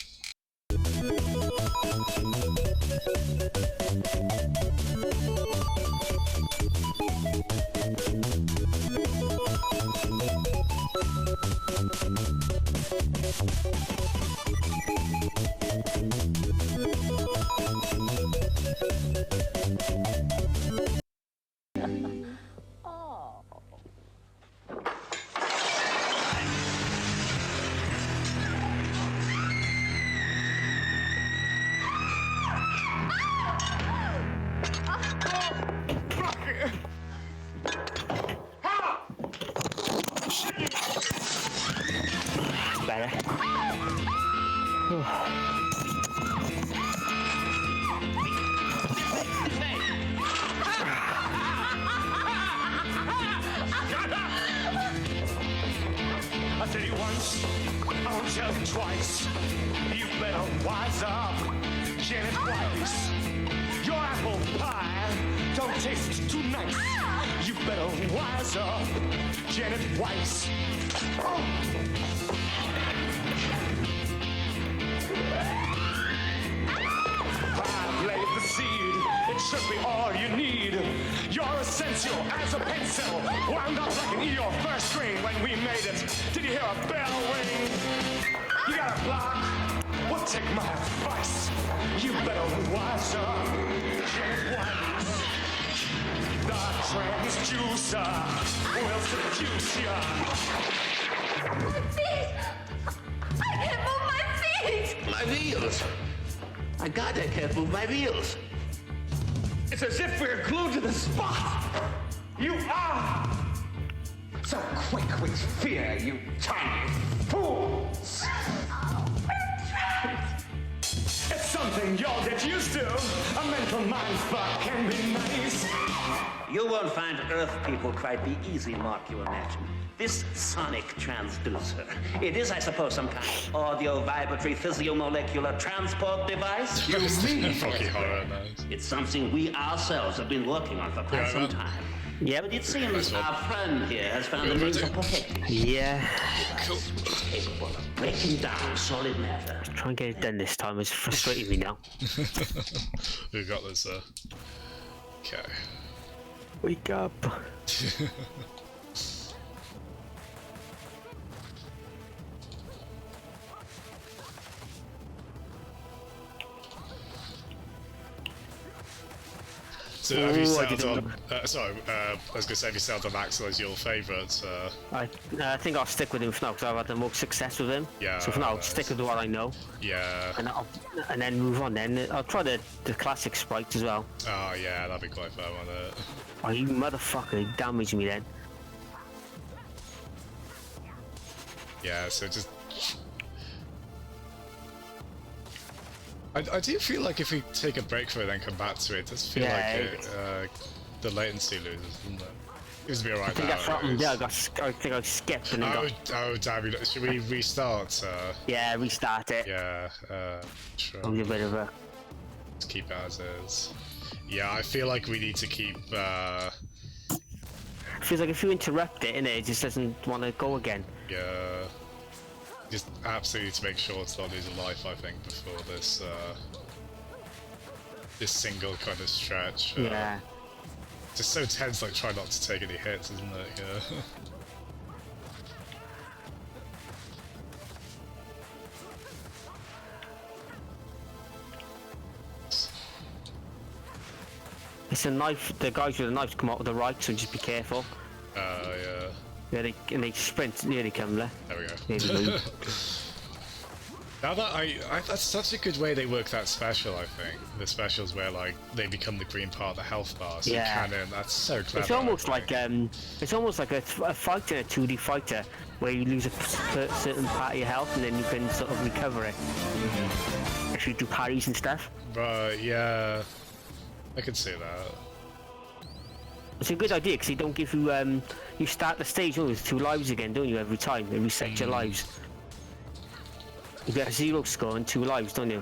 Better. I'll tell you once, I won't tell you twice. You better wise up, Janet Weiss. Your apple pie don't taste too nice. You better wise up, Janet Weiss. I've laid the seed, it should be all you need. You're essential as a pencil, wound up like an Eeyore first string. When we made it, did you hear a bell ring? You got a block, well take my advice. You better wise up, Janet Weiss. The transducer will seduce ya. My feet! I can't move my feet! My wheels! My God, I can't move my wheels! It's as if we're glued to the spot. You are so quick with fear, you tiny fools. It's something you'll get used to. A mental mindfuck can be nice. You won't find Earth people quite the easy mark you imagine. This sonic transducer. It is, I suppose, some kind of audio-vibratory physiomolecular transport device. You mean Fucking horror, no. It's something we ourselves have been working on for quite some time. Yep. But it seems our friend here has found a means of perfecting it. Yeah. Cool. It's capable of breaking down solid matter. Try and get it done this time. It's frustrating me now. Who got this, Okay. Wake up. So have you I settled didn't on... sorry, I was going to say, have you settled on Axel as your favourite? I think I'll stick with him for now because I've had the most success with him. Yeah, So for now, I'll nice. stick with what I know, Yeah. and then move on. Then I'll try the classic sprites as well. Oh, yeah, that'd be quite fun, wouldn't it? Oh, you motherfucker! He damaged me then. Yeah, so just... I do feel like if we take a break for it and come back to it, it does feel like the latency loses, doesn't it? Seems to be alright now. I think I skipped and then damn you. Should we restart? Yeah, restart it. Yeah, sure. I'll give it a bit of a... Let's keep it as is. Yeah, I feel like we need to keep, Feels like if you interrupt it, it just doesn't want to go again. Yeah. Just absolutely to make sure it's not losing life, I think, before this, this single kind of stretch. Yeah. Just so tense, like, try not to take any hits, isn't it? Yeah. It's a knife. The guys with the knives come out with the right, so just be careful. Yeah. Yeah, they sprint. Nearly come there. There we go. Nearly move. Now that that's such a good way they work that special. I think the specials where like they become the green part of the health bar. So cannon. That's so clever. It's almost like a fighter, a 2D fighter, where you lose a certain part of your health and then you can sort of recover it if you do parries and stuff. Right. Yeah. I can see that. It's a good idea because they don't give you you start the stage with 2 lives again, don't you? Every time they reset your lives. You get a 0 score and 2 lives, don't you?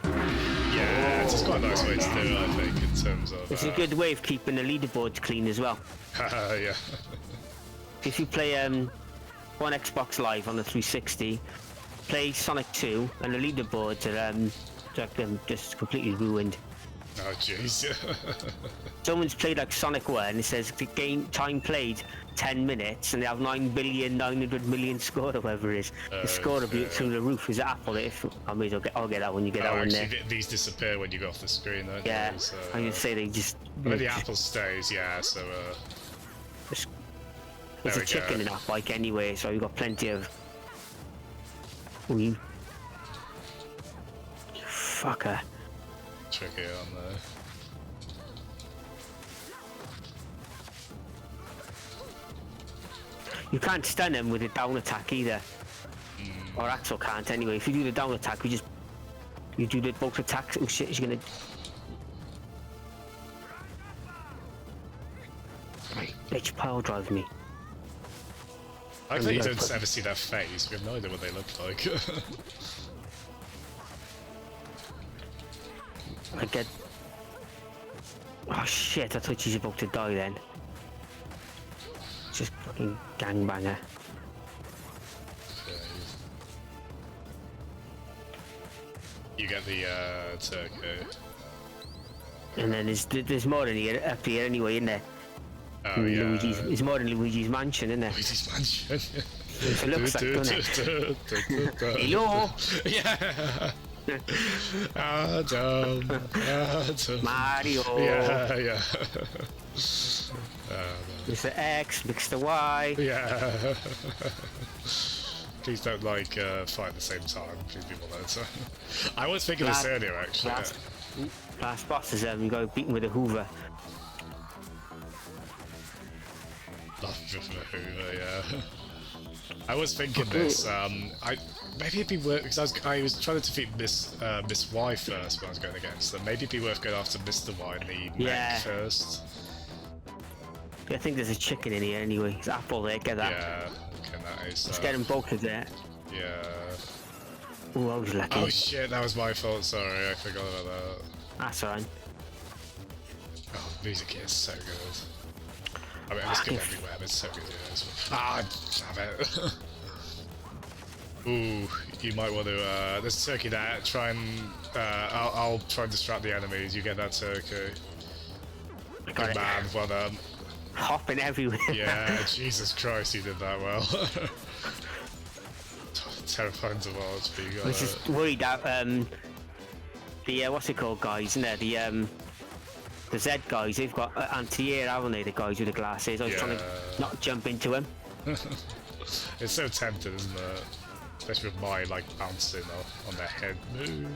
Yeah, it's just quite a nice way to do it, I think, in terms of... It's a good way of keeping the leaderboards clean as well. Yeah. If you play on Xbox Live on the 360, play Sonic 2, and the leaderboards are just completely ruined. Oh jeez. Someone's played like Sonic 1, it says the game time played 10 minutes and they have 9,900,000,000 score or whatever it is. The score will be through the roof. Is it Apple? If I may, I'll get that one. You get that one there. These disappear when you go off the screen, don't yeah, they? So, I would say they just. But the Apple stays, yeah. So. There's a chicken in that bike anyway, so you've got plenty of. Ooh. Fucker. Tricky on there. You can't stun him with a down attack either. Or Axel can't anyway. If you do the down attack, you do the both attacks. Oh shit, he's gonna. Right, bitch, power drive me. I think you don't ever see their face. We have no idea what they look like. I get. Oh shit! I thought she's about to die then. Just fucking gangbanger. You get the turkey. And then there's more in here, up here anyway, isn't there? Oh yeah. There's more in Luigi's mansion, isn't there? Luigi's mansion. It looks like, doesn't it? Hello. Yeah. Adam. Mario. Yeah. Mr. X, Mr. Y. Yeah. Please don't fight at the same time. Please be one at a time. I was thinking this earlier actually. Last boss is you go beat him with a Hoover. Love with a Hoover, yeah. I was thinking this. Maybe it'd be worth because I was trying to defeat Miss Y first when I was going against them. Maybe it'd be worth going after Mr. Y in the mech first. I think there's a chicken in here anyway. It's Apple there, get that. Yeah, okay, that is. Let's get them both in there. Yeah. Oh, I was lucky. Oh shit, that was my fault. Sorry, I forgot about that. That's alright. Oh, music here is so good. I mean, it's good everywhere, but it's so good here as well. Ah, damn it. Ooh, you might want to, there's a turkey there, try and, I'll try and distract the enemies, you get that turkey. Good man, well done. Hopping everywhere. Yeah, Jesus Christ, you did that well. Terrifying to watch, but you got I was just worried that, the, what's it called guys, isn't there? The Z guys, they've got anti-air, haven't they, the guys with the glasses? I was trying to not jump into him. It's so tempting, isn't it? Especially with my, bouncing on their head move.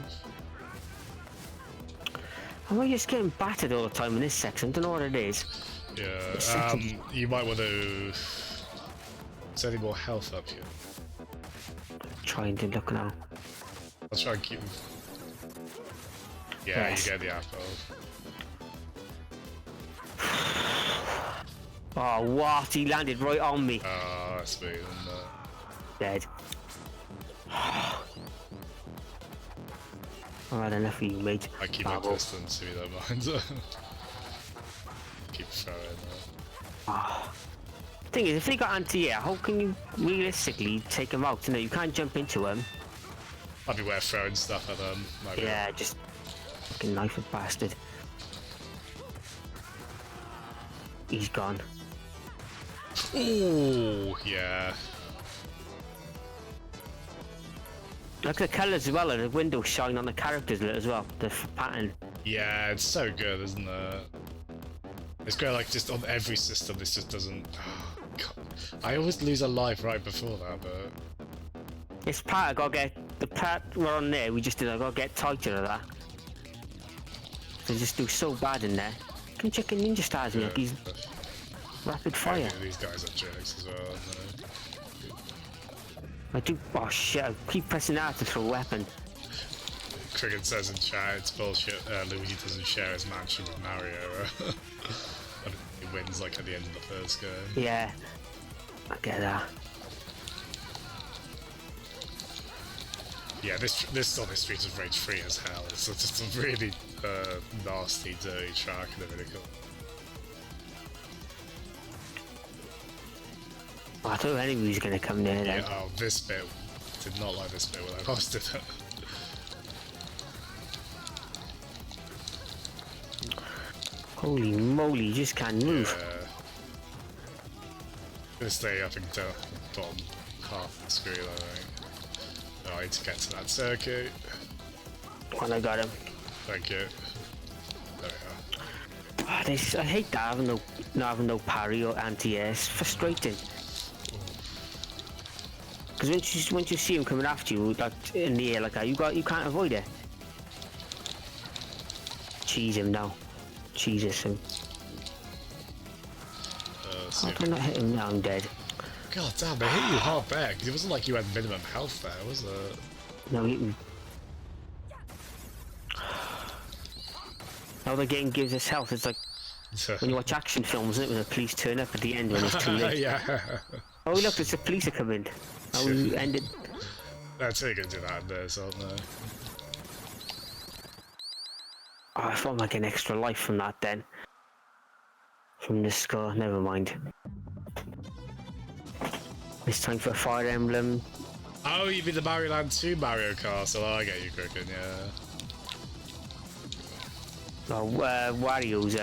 Am I just getting battered all the time in this section? I don't know what it is. Yeah, you might want to... Is there any more health up here? Trying to look now. I'll try and keep... Yeah, Yes. you get the apple. Oh, what? He landed right on me. Oh, that's smooth, isn't it? Dead. Alright, enough of you, mate. I keep my Babble. distance if you don't mind. Keep throwing that. Thing is, if they got anti-air, how can you realistically take them out? You know, you can't jump into them. Might be worth throwing stuff at them. Might be Yeah, just fucking knife a bastard. He's gone. Ooh, yeah. Look at the colours as well, and the windows shine on the characters as well. The pattern. Yeah, it's so good, isn't it? It's great, like, just on every system, this just doesn't... Oh, God. I always lose a life right before that, but... This part I gotta get the part we're on there. We just did. I gotta get tighter of that. They just do so bad in there. Can chicken ninja stars me like he's rapid fire. Yeah, these guys are jerks as well, aren't they? I do. Oh shit! I keep pressing out to throw a weapon. Cricket says in chat, it's bullshit. Luigi doesn't share his mansion with Mario. And he wins like at the end of the first game. Yeah, I get that. Yeah, this on the Streets of Rage 3 as hell. It's just a really nasty, dirty track and everything. Oh, I thought anybody was gonna come near then. Yeah, oh, this bit. Did not like this bit when I lost it. Holy moly! You just can't move. Gonna stay up into the bottom half of the screen, I think. Oh, I need to get to that circuit. And I got him. Thank you. There we are. Oh, I hate that not having no parry or anti-air. It's frustrating. Because once you see him coming after you, like in the air like that, you can't avoid it. Cheese him now. Jesus him. How do I not hit him now? I'm dead. God damn, they hit you hard back. It wasn't like you had minimum health there, was it? No, now the game gives us health. It's like when you watch action films, isn't it? When the police turn up at the end when it's too late. Yeah. Oh look, there's the police are coming. Oh, we ended. That's how you're gonna do that in this, aren't they? Oh, I thought I might get an extra life from that then. From the score, never mind. It's time for a Fire Emblem. Oh, you mean the Mario Land 2 Mario Castle? Oh, I get you cooking, yeah. Oh, Wario's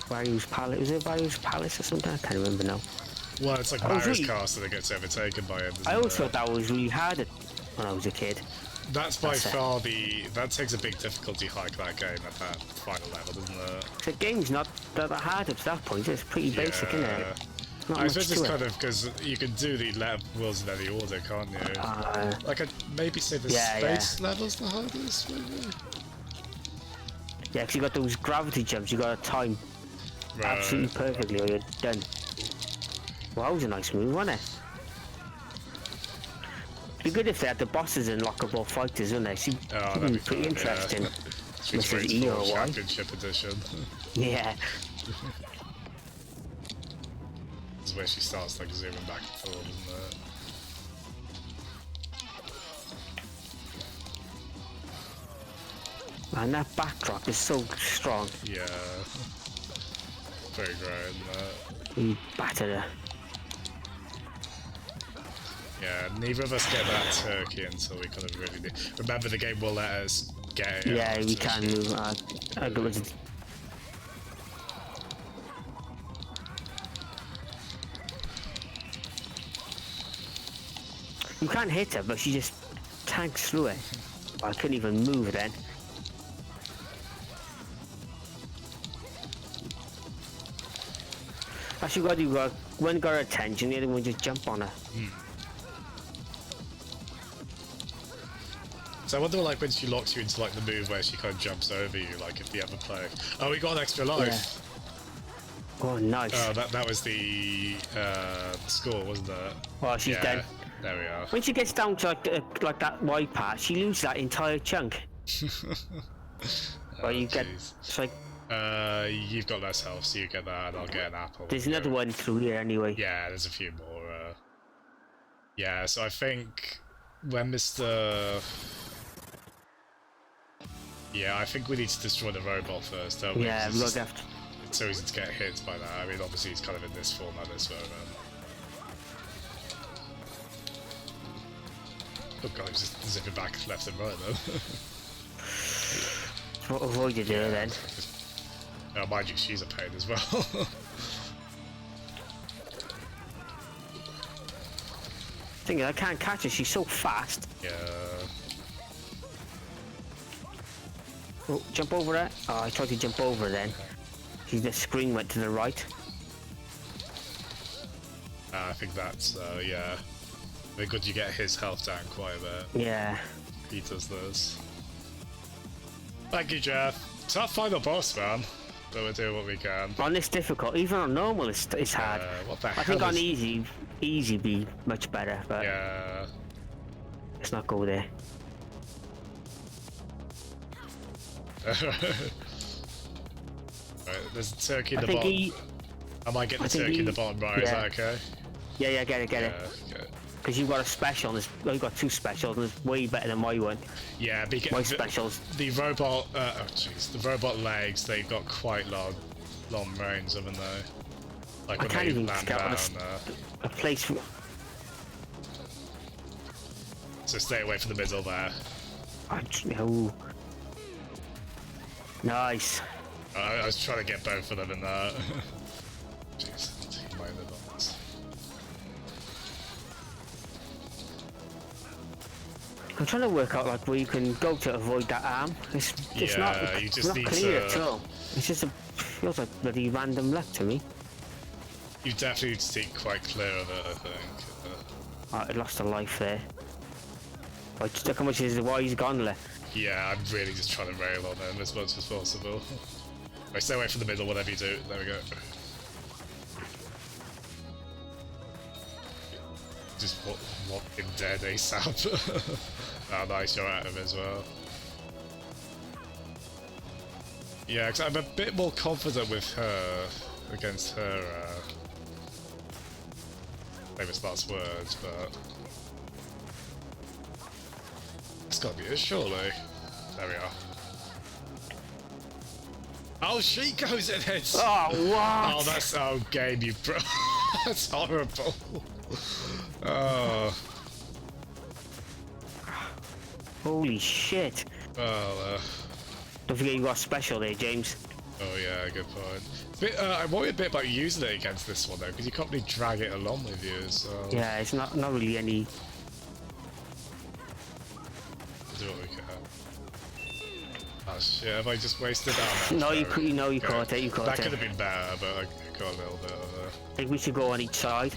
Wario's Palace? Was it Wario's Palace or something? I can't remember now. Well, it's like I was Mario's really- Castle that gets overtaken by it. I always thought that was really hard when I was a kid. That's by That's it. far that takes a big difficulty hike, that game, at that final level, doesn't it? The game's not that hard up to that point. It's pretty basic, isn't it? Not I much suppose to it's it. kind of because you can do the levels in any order, can't you? Like, I'd maybe say the yeah, space level's the hardest, maybe? Yeah, because you got those gravity jumps, you got to time absolutely perfectly or you're done. Well, that was a nice move, wasn't it? It'd be good if they had the bosses and lockable fighters, wouldn't they? That'd be pretty fun, interesting. Yeah. Streets of Mrs. Rage E 4 or Y. Championship Edition. Yeah. This is where she starts like zooming back and forth, isn't it? Man, that backdrop is so strong. Yeah. Very great, isn't it? We battered her. Yeah, neither of us get that turkey until we kind of really do. Remember, the game will let us get it. Yeah, we can move. I go with You can't hit her, but she just tanks through it. I couldn't even move then. Actually, got you got one got her attention, the other one just jump on her. So I wonder, like, when she locks you into like the move where she kind of jumps over you, like if you ever play. Oh, we got an extra life. Oh, nice. Oh, that was the score, wasn't it? Oh, she's Yeah. dead. There we are. When she gets down to like that white part, she loses that entire chunk. Well, you get. Jeez. It's like You've got less health, so you get that, and I'll get an apple. there's another one through here anyway. Yeah, there's a few more. Yeah, so I think when Mr. Yeah, I think we need to destroy the robot first, don't we? Yeah, It's look after. It's so easy to get hit by that. I mean, obviously he's kind of in this form at this moment. Oh god, he's just zipping back left and right though. Avoided her then. Mind you, she's a pain as well. Thing is, I can't catch her. She's so fast. Yeah. Oh, jump over her. Oh, I tried to jump over then. The screen went to the right. I think that's, yeah. Very good you get his health down quite a bit. Yeah. He does this. Thank you, Jeff. Tough final boss, man. But we're doing what we can. On this difficult, even on normal, it's hard. What the I hell think on is... easy be much better, but Yeah. let's not go there. Right, there's a turkey in I the think bottom. I might get the turkey in the bottom right, is yeah. that okay? Yeah, get it. Okay. Because you've got a special, and you've got two specials, and it's way better than my one. Yeah, My specials. The robot, oh jeez, the robot legs, they've got quite long range, haven't they? Like I when can't they even land get on down. a place. So stay away from the middle there. Oh. Nice. I was trying to get both of them in there. Jeez, take my other box. I'm trying to work out like where you can go to avoid that arm. It's Yeah, not, you it's just not need clear to- at all. It's just feels like bloody random luck to me. You definitely need to stay quite clear of it, I think. I lost a life there. Like, look how much is why he's gone left. Yeah, I'm really just trying to rail on them as much as possible. Right, stay away from the middle, whatever you do. There we go. Just want him dead ASAP. Oh, nice, you're at him as well. Yeah, because I'm a bit more confident with her against her famous last words, but it's gotta be it, surely. There we are. Oh, she goes in it! Oh, what? Oh, that's game, you bro. That's horrible. Oh. Holy shit. Well, Don't forget you got a special there, James. oh yeah, good point. I worry a bit about using it against this one though, because you can't really drag it along with you, so... Yeah, it's not really any... Do what we can. Oh shit, have I just wasted that? No, you caught it, you caught That it. could have been better, but I got a little bit of I think we should go on each side.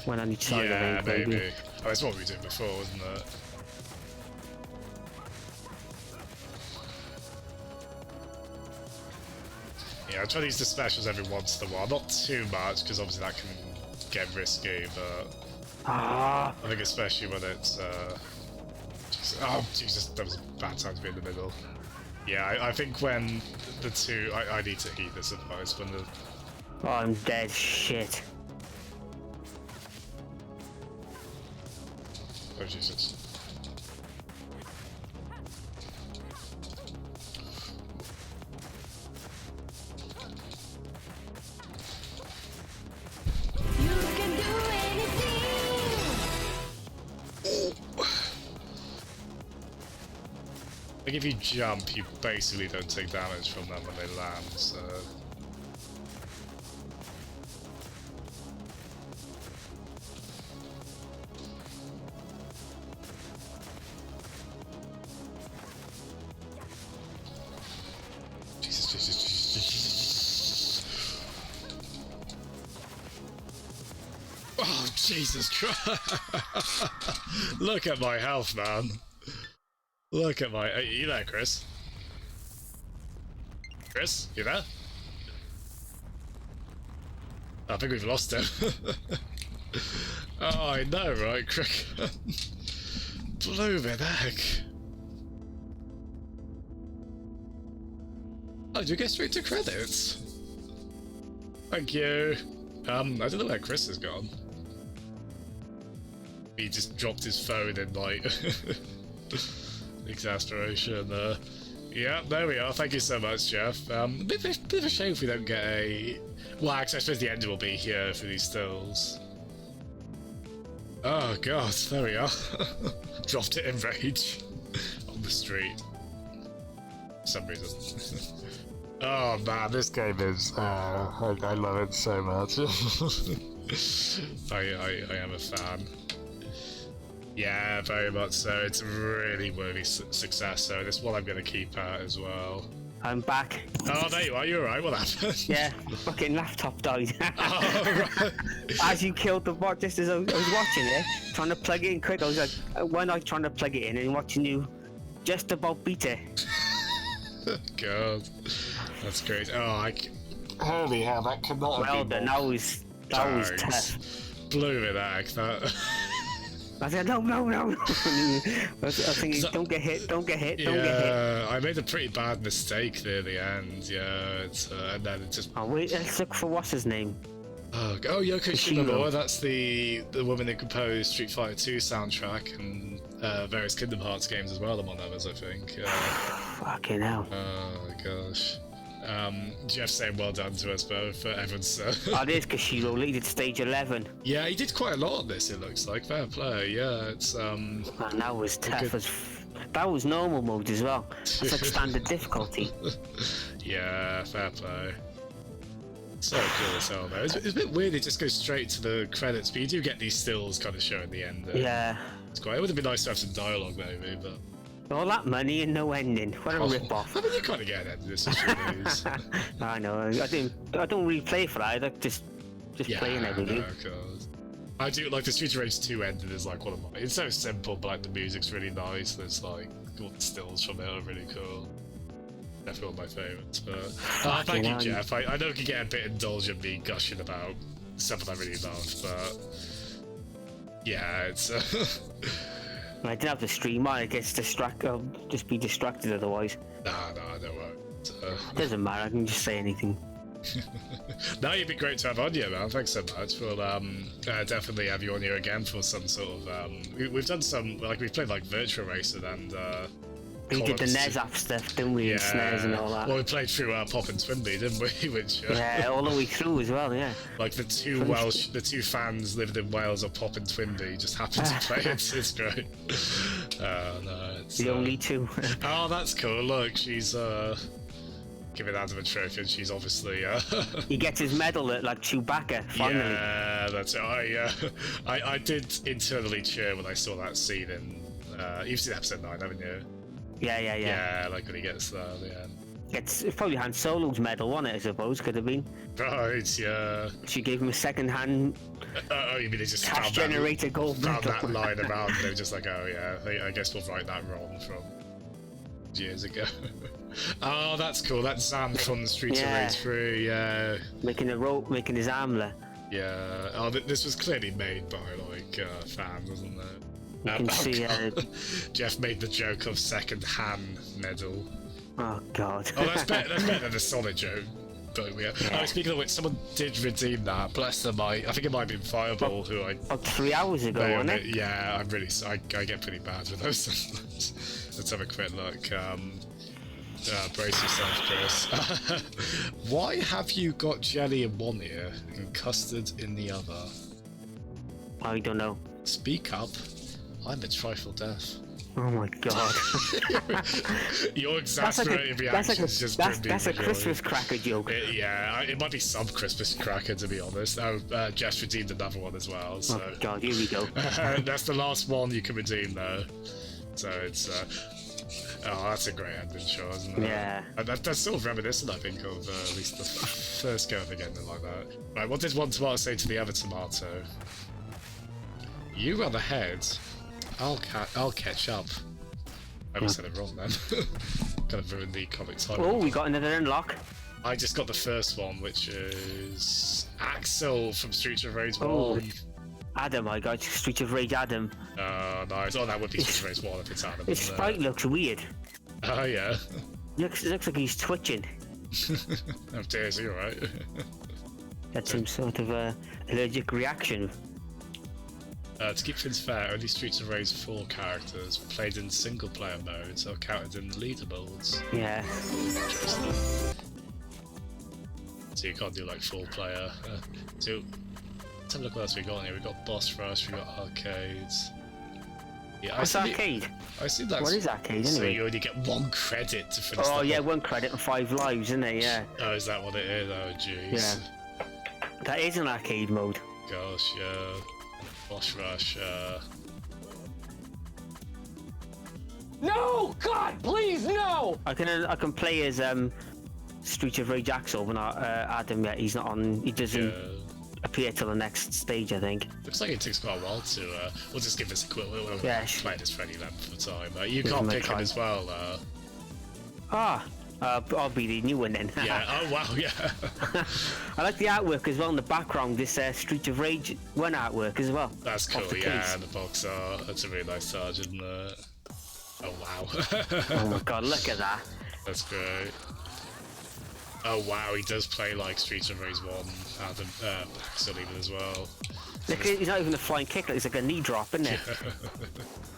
One on each side, yeah, I think, maybe. Oh, that's what we did before, wasn't it? Yeah, I try to use the specials every once in a while. Not too much, because obviously that can get risky, but Ah, I think especially when it's... Oh, Jesus, that was a bad time to be in the middle. Yeah, I think when the two... I need to heat this advice, when the... oh, I'm dead. Shit. Oh, Jesus. You can do anything. Like if you jump, you basically don't take damage from them when they land, so... Jesus, Jesus, Jesus, Jesus. Oh, Jesus Christ! Look at my health, man. Look at my... you there, Chris? Chris, you there? I think we've lost him. Oh, I know, right, Cricket? Blooming heck. Oh, did you get straight to credits? Thank you. I don't know where Chris has gone. He just dropped his phone in, like, exasperation. Yeah, there we are. Thank you so much, Jeff. Bit of a shame if we don't get a... Well, actually, I suppose the end will be here for these stills. Oh, God, there we are. Dropped it in rage on the street. For some reason. Oh, man, this game is... I love it so much. I am a fan. Yeah, very much so. It's a really worthy success, so this one I'm going to keep out as well. I'm back. Oh, there you are. You're alright. What happened? Yeah, fucking laptop died. Oh, right. As you killed the bot, just as I was watching it, trying to plug it in quick, I was like, when I was trying to plug it in and watching you just about beat it. God, that's great. Oh, holy hell, that cannot Well have been done, that was tough. Blew it out, that. I said, no. I was thinking, don't get hit. Don't get hit. I made a pretty bad mistake there at the end, yeah. And then it just... Oh, wait, let's look for what's his name. Oh, Yoko Shimomura. Shimomura, that's the woman who composed Street Fighter 2 soundtrack and various Kingdom Hearts games as well, among others, I think. Fucking hell. Oh, gosh. Jeff saying well done to us both, everyone's... Oh, there's Kashiro, leaded stage 11. Yeah, he did quite a lot on this, it looks like. Fair play, yeah, it's... Man, that was tough as... That was normal mode as well. It's like standard difficulty. Yeah, fair play. So cool as hell, though. It's a bit weird, it just goes straight to the credits, but you do get these stills kind of showing the end. Yeah. It's quite... It would have been nice to have some dialogue, maybe, but... All that money and no ending. What a rip-off. I mean, you kind of get an end to this, is. I know. I don't really play for that. I like just playing everything. No, of course. I do like the Street Rage 2 ending is like one of my... It's so simple, but like the music's really nice. There's like all the stills from it are really cool. Definitely one of my favourites. But thank you, Jeff. I know it can get a bit indulgent me gushing about stuff that I really love, but yeah, it's. I didn't have to stream on. It gets distracted. I'll just be distracted otherwise. No, don't worry. Doesn't matter. I can just say anything. No, you'd be great to have on here, man. Thanks so much. We'll definitely have you on here again for some sort of. We've done some, like we've played like Virtua Racing and. We did the NES app stuff, didn't we? Yeah. And SNES and all that. Well, we played through Pop and Twinbee, didn't we? Which yeah, all the way through as well. Yeah. Like the two fans lived in Wales of Pop and Twinbee just happened to play it. It's great. No, it's the only two. Oh, that's cool. Look, she's giving Adam a trophy, and she's obviously. He gets his medal at like Chewbacca finally. Yeah, that's it. I did internally cheer when I saw that scene in. You've seen episode 9, haven't you? Yeah. Yeah, like when he gets there, yeah. It's probably Han Solo's medal, wasn't it? I suppose could have been. Right, yeah. She gave him a second-hand. Oh, you mean they just cash generator gold found medal. that line around? They were just like, oh yeah, I guess we'll right that wrong from years ago. Oh, that's cool. That's Zam from Streets of Rage 3. Yeah. Making his armlet. Yeah. Oh, this was clearly made by like fans, wasn't it? You can see. Jeff made the joke of second-hand medal. Oh God. Oh, that's better than the solid joke. But yeah. Oh, speaking of which, someone did redeem that. Bless them. I think it might have been Fireball who I. About 3 hours ago, wasn't it? Yeah, I'm really. I get pretty bad with those sometimes. Let's have a quick look. Brace yourself, Chris. Why have you got jelly in one ear and custard in the other? I don't know. Speak up. I'm a trifle deaf. Oh my God. Your exasperated reactions just that's a Christmas cracker joke. It might be some Christmas cracker, to be honest. Oh, Jess redeemed another one as well. So. Oh God, here we go. That's the last one you can redeem, though. So it's. Oh, that's a great ending show, isn't it? Yeah. That's sort of reminiscent, I think, of at least the first go of the ending like that. Right, what did one tomato say to the other tomato? You run ahead. I'll catch up. I almost said it wrong then. Kind of ruined the comic title. Oh, we got another unlock. I just got the first one, which is Axel from Streets of Rage 1. Oh. Adam, I got Street of Rage Adam. Nice. Oh, that would be Street of Rage 1 if it's Adam. His sprite looks weird. Oh, yeah. Looks like he's twitching. Oh, dear, is he alright? Had some sort of allergic reaction. To keep things fair, only Streets of Rage 4 characters played in single-player modes are counted in leaderboards. Yeah. Interesting. So you can't do like full player. So let's have a look what else we got here. We got boss rush, we got arcades. Yeah, What's arcade? I see that. What is arcade anyway? So you only get 1 credit to finish. Oh yeah, 1 credit and 5 lives, isn't it? Yeah. Oh, is that what it is? Oh jeez. Yeah. That is an arcade mode. Gosh, yeah. Boss rush. No! God, please, no! I can play as Street of Rage Axel, but not Adam yet. He's not on. He doesn't appear till the next stage, I think. Looks like it takes quite a while to. We'll just give this a quick. We'll play this for any length of time. You can't pick him as well. I'll be the new one then. Yeah. Oh wow. Yeah. I like the artwork as well in the background. This Street of Rage 1 artwork as well. That's cool. Yeah, and the box art. That's a really nice touch, isn't it? Oh wow. Oh my god, look at that. That's great. Oh wow, he does play like Streets of Rage 1, Adam, Axel even as well. Look, he's not even a flying kick, it's like a knee drop, isn't it?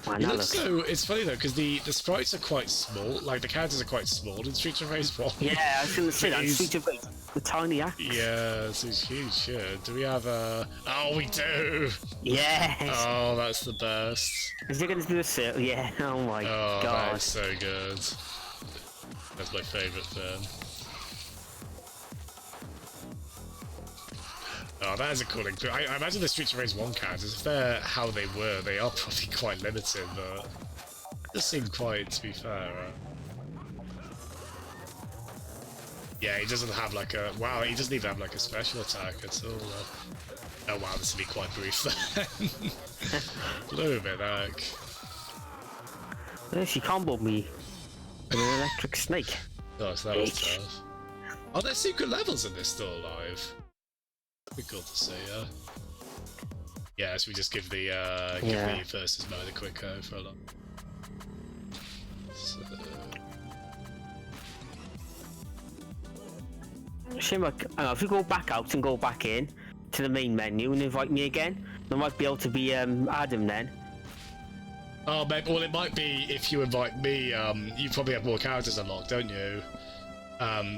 Man, He looks so, it's funny though, because the sprites are quite small, like the characters are quite small in Streets of Rage 1. Yeah, I was going to say that, Street of Rage, the tiny axe. Yeah, this is huge, yeah. Do we have a... Oh, we do! Yes! Oh, that's the best. Is he going to do a circle? Yeah, oh my god. Oh, that's so good. That's my favourite thing. Oh, that is a cool thing. I imagine the Streets of Rage 1 characters, if they're how they were, they are probably quite limited, but it does seem quite, to be fair. Yeah, he doesn't have like a... Wow, he doesn't even have like a special attack at all. Oh wow, this will be quite brief then. Blew a bit back. Well, she comboed me with an electric snake. Gosh, that was tough. Are there secret levels in this still alive? Be cool to see, yeah. Yeah, so we just give the versus mode a quick go for a lot. So... Shimmer, if we go back out and go back in to the main menu and invite me again, I might be able to be Adam then. Oh, maybe, well, it might be if you invite me. You probably have more characters unlocked, don't you?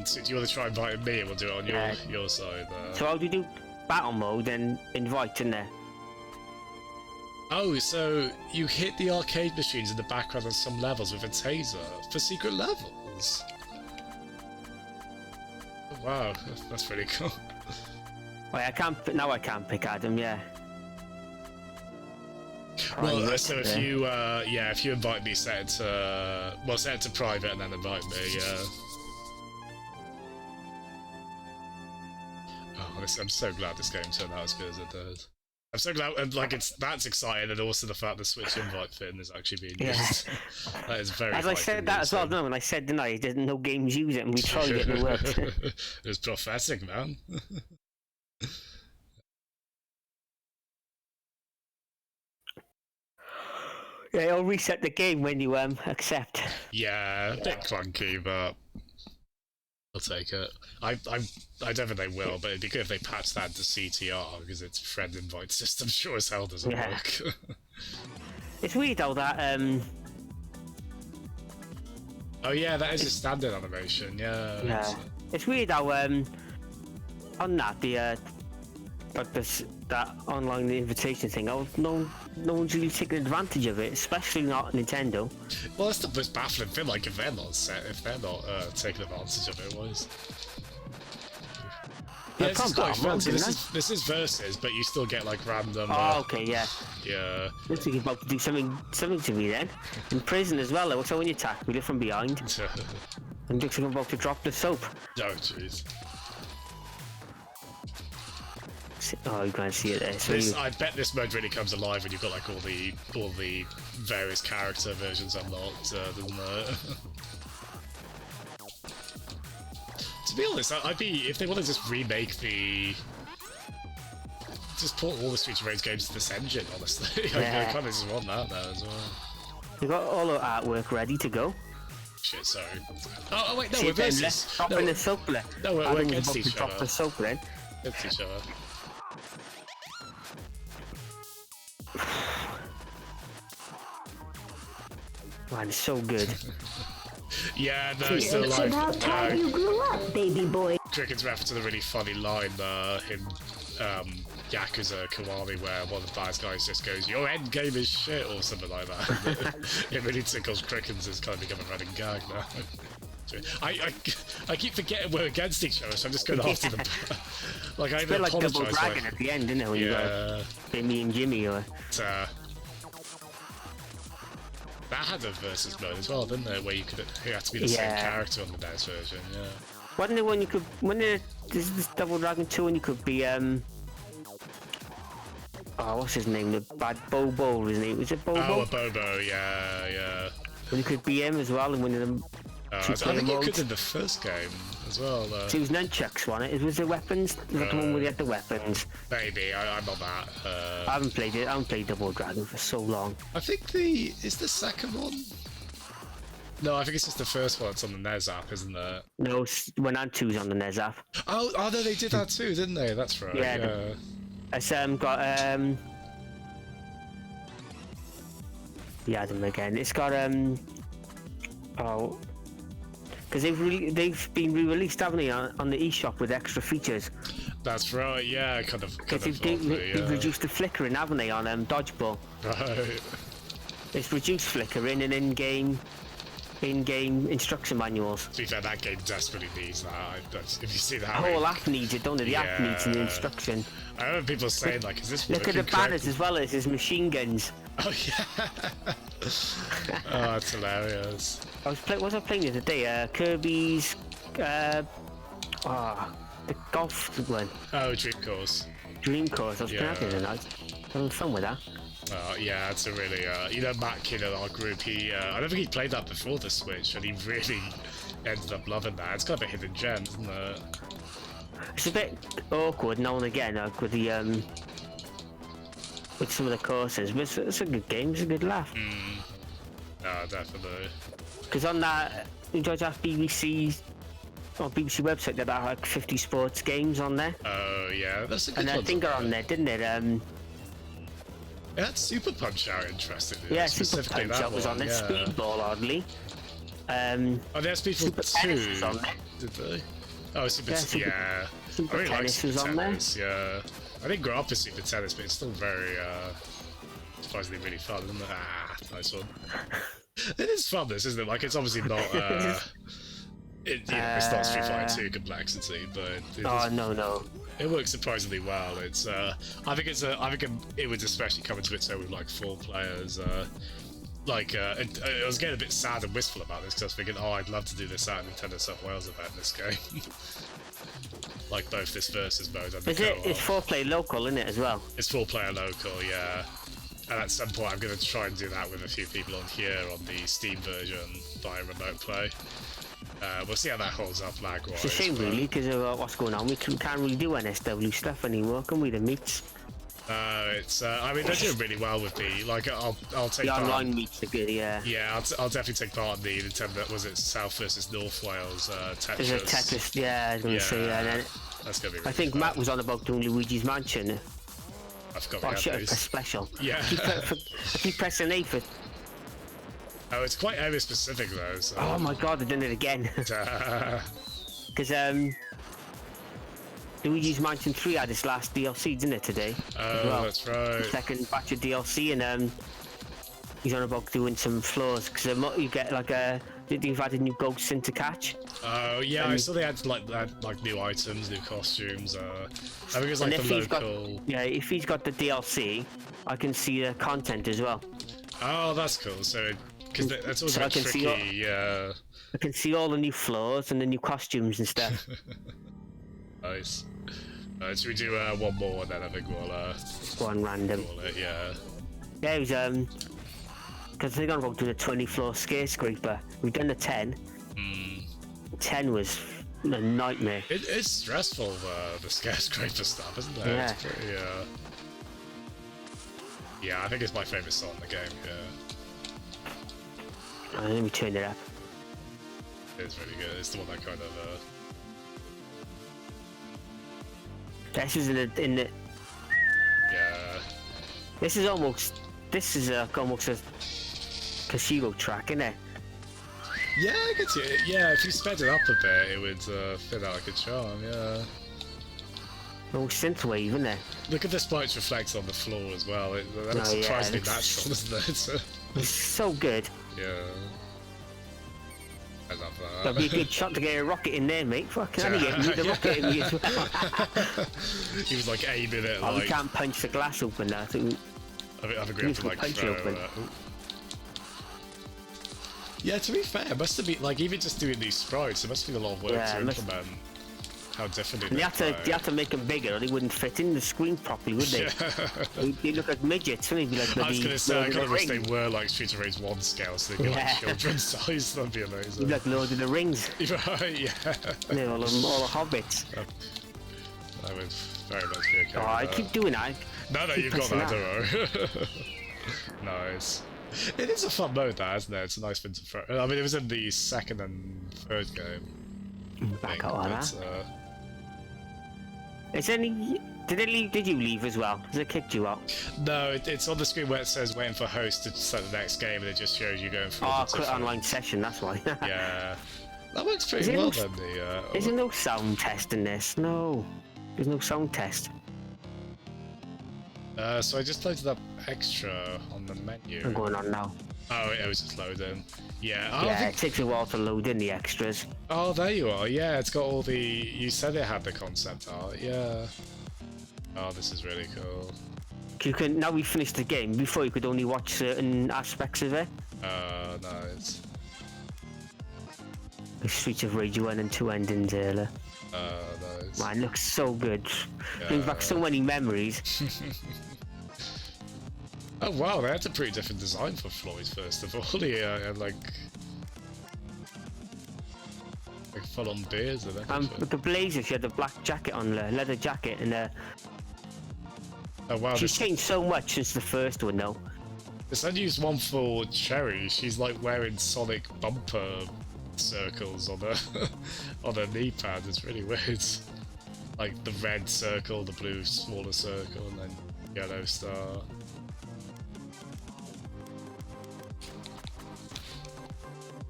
So do you want to try inviting me and we'll do it on your side there? So how do you do battle mode and invite in there? Oh, so you hit the arcade machines in the background on some levels with a taser for secret levels? Oh, wow, that's pretty cool. Wait, I can't pick Adam, yeah. Well, so if you, if you invite me, set it to private and then invite me, yeah. Oh, I'm so glad this game turned out as good as it did. I'm so glad, and like that's exciting, and also the fact the Switch invite thing is actually being used. That is very. As I said that as well, no, and I said didn't I? Didn't no games use it, and we tried it and it worked. It was prophetic, man. Yeah, it'll reset the game when you accept. Yeah, a bit clunky, but I'll take it. I don't think they will, but it'd be good if they patch that to CTR because its friend invite system sure as hell doesn't work. It's weird how that Oh yeah, that is a standard animation. Yeah. Yeah. It's weird how on that like that online invitation thing. No one's really taking advantage of it, especially not Nintendo. Well, that's the most baffling thing. Like, if they're not taking advantage of it, was. Yeah, this is quite fun. So this is versus, but you still get like random. Oh, okay, yeah. Yeah. Looks like you're about to do something to me then. In prison as well. Looks like when you attack, we live from behind. And looks like I'm about to drop the soap. Oh, jeez. Oh, you can't see it there. So I bet this mode really comes alive when you've got like all the various character versions unlocked, doesn't it? To be honest, I'd be if they want to just remake the just port all the Streets of Rage games to this engine, honestly. Yeah. I kind of just want that there as well. We got all our artwork ready to go. Shit, sorry. Oh wait, no, See we're them versus. Stop in the soap there. No, we're Adam was against about to each drop other. the soap then. Against each other. Man, it's so good. Yeah, no, still It's alive. about time you grew up, baby boy. Cricken's reference to the really funny line in Yakuza Kiwami where one of the bad guys just goes, "Your end game is shit," or something like that. It really tickles Cricken's. It's kind of become a running gag now. I keep forgetting we're against each other, so I'm just going after them. Like I It's a bit like Double apologise. Dragon at the end, isn't it? When you got Jimmy and Jimmy or... That had a versus mode as well, didn't it? Where you had to be the same character on the NES version, yeah. Wasn't there when you could... this Double Dragon 2 and you could be, oh, what's his name? The bad Bobo, isn't he? Was it Bobo? Oh, a Bobo, yeah. When you could be him as well, and one of them... I think you could in the first game as well. So it was nunchucks, wasn't it? Was it weapons? Was that the one where you had the weapons? Maybe, I'm not that. I haven't played it. I haven't played Double Dragon for so long. I think is the second one? No, I think it's just the first one. It's on the NES app, isn't it? No, when and 2's on the NES app. Oh, no, they did that too, didn't they? That's right. Yeah. It's got yeah, them again. It's got because they've been re-released, haven't they, on the eShop with extra features. That's right. Yeah, kind of. They've reduced the flickering, haven't they, on Dodgeball? Right. It's reduced flickering and in-game instruction manuals. To be fair, that game desperately needs that. If you see that, The whole app needs it, don't it? The app needs an instruction. I remember people saying, like, is this Look at the banners as well as his machine guns. Oh, yeah. Oh, that's hilarious. What was I playing the other day? Kirby's... the golf one. Oh, Dream Course. Dream Course, I was pronouncing it nice. Having fun with that. Yeah, it's a really, Matt Kidd in our group, I don't think he played that before the Switch, and he really ended up loving that. It's kind of a hidden gem, isn't it? It's a bit awkward now and again, with the, with some of the courses, but it's a good game, it's a good laugh. Oh, definitely. Because on that, you guys have BBC website that had like 50 sports games on there. Oh, yeah, that's a good one. And I think are on there, didn't it? It had Super Punch Out, interestingly. Yeah, Super Punch Out was on there. Yeah. Speedball, oddly. Oh, they had Speedball 2. Was on there. Did they? Oh, Super Super I really like Tennis Super was on Tennis, yeah. I didn't grow up with Super Tennis, but it's still very, surprisingly really fun, isn't it? Ah, nice one. It is fun, this, isn't it? Like, it's obviously not, it's not Street Fighter 2 complexity, but no. It works surprisingly well. It's I think it would especially come into its own with like 4 players. I was getting a bit sad and wistful about this because I was thinking, I'd love to do this at Nintendo South Wales event in this game. Like both this versus mode and the co-op. It's 4-player local, isn't it, as well? It's 4-player local, yeah. And at some point I'm going to try and do that with a few people on here on the Steam version via remote play. We'll see how that holds up lag-wise. It's a shame, really, because of what's going on. We can't really do NSW stuff anymore, can we? The meets. It's. I mean, they're doing really well with the. Like, I'll take the part. online meets are good, yeah. Yeah, I'll definitely take part in the Nintendo. Was it South versus North Wales Tetris? There's a Tetris, yeah. I was going to say, yeah. And then that's gonna be. Really I think fun. Matt was on about doing Luigi's Mansion. I forgot. A special. Yeah. I keep pressing A for. Oh, it's quite area specific though. So. Oh my god, I've done it again. Because Luigi's Mansion 3 had its last DLC, didn't it, today? Oh, that's right. The second batch of DLC, and he's on about doing some floors, because you get like you've added new ghosts in to catch. Oh yeah, I saw they had like new items, new costumes. I think it's like the local. If he's got the DLC, I can see the content as well. Oh, that's cool. So because that's always a bit tricky. Yeah. I can see all the new floors and the new costumes and stuff. Nice. Should we do one more and then I think we'll one random. call it, yeah. Yeah, it was because they're gonna go to the 20-floor skyscraper. We've done the 10. 10 was a nightmare. It's stressful, the skyscraper stuff, isn't it? Yeah. It's pretty, yeah, I think it's my favourite song in the game, yeah. Let me turn it up. It's really good. It's the one that kind of, This is in the yeah. This is almost a casino track, isn't it? Yeah, I could see it. Yeah, if you sped it up a bit, it would fit that like a charm, yeah. Oh, synthwave, isn't it? Look at the spikes reflect on the floor as well. That looks surprisingly natural, doesn't it? It's so good. Yeah. I love that. That'd be a good shot to get a rocket in there, mate. Fucking hell, you need a rocket in me as well. He was like aiming it Oh, like... we can't punch the glass open now. So I've agreed to like punch throw... open. Yeah, to be fair, it must have been, like, even just doing these sprites, it must have been a lot of work to implement how different it is. You have to make them bigger or they wouldn't fit in the screen properly, would they? Yeah. They look like midgets, wouldn't they? Be like I was going to say, I kind of wish they Rings. were like Streets of Rage 1 scale, so they'd be like children's size, that'd be amazing. You'd be like Lord of the Rings. Right, yeah. Yeah, all the hobbits. That would very much be okay. Oh, I keep doing that. No, keep you've got that, pressing don't worry. Nice. It is a fun mode, that, isn't it? It's a nice thing to throw. I mean, it was in the second and third game. Back out on that. Is there any... Did you leave as well? Has it kicked you out? No, it's on the screen where it says waiting for host to start the next game, and it just shows you going through. Oh, quit online session. That's why. Yeah, that works pretty well then. Is there no sound test in this? No, there's no sound test. So I just loaded up extra on the menu. I'm going on now. Oh, it was just loading. Yeah. Yeah, it takes a while to load in the extras. Oh, there you are. Yeah, it's got all the. You said it had the concept art. Yeah. Oh, this is really cool. You can now we finished the game. Before you could only watch certain aspects of it. Nice. The Streets of Rage 1 and 2 endings earlier. Nice. Man, it looks so good. Brings back so many memories. Oh wow, they had a pretty different design for Floyd first of all. Yeah, and like full-on beards and everything. With the blazer, she had the black jacket on, the leather jacket, and oh wow, she's changed so much since the first one, though. This unused one for Cherry. She's like wearing Sonic bumper circles on her on her knee pad. It's really weird. Like the red circle, the blue smaller circle, and then yellow star.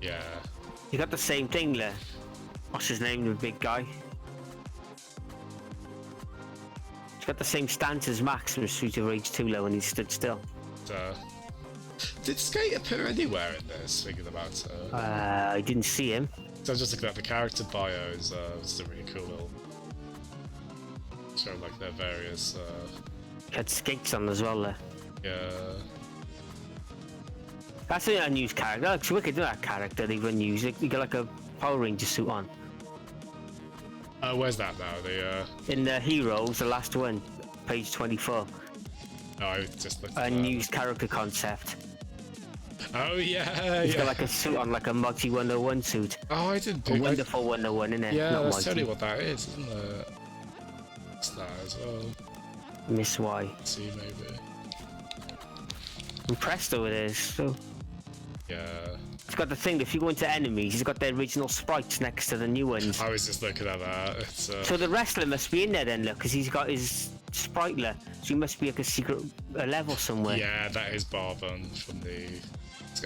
Yeah. You got the same thing there. What's his name, the big guy? He's got the same stance as Max from Street of Rage 2 when he stood still. Did Skate appear anywhere in this? Thinking about it. I didn't see him. So I was just looking at the character bios. It's a really cool little show, like their various. He had skates on as well there. Yeah. That's an unused character. That looks wicked, that character they've unused. You got like a Power Ranger suit on. Where's that now? The In the Heroes, the last one, page 24. Oh, I just looked. Unused character concept. Oh yeah, He's got like a suit on, like a Multi 101 suit. Oh, I didn't. A wonderful 101, isn't it? Yeah, not that's Multi. totally what that is, isn't it? It's that as well. Miss Y. Let's see, maybe. And presto it is. So Yeah. it's got the thing. If you go into enemies, he's got the original sprites next to the new ones. I was just looking at that. It's, So the wrestler must be in there then, look, because he's got his spriteler. So he must be like a secret level somewhere. Yeah, that is Barbon from the.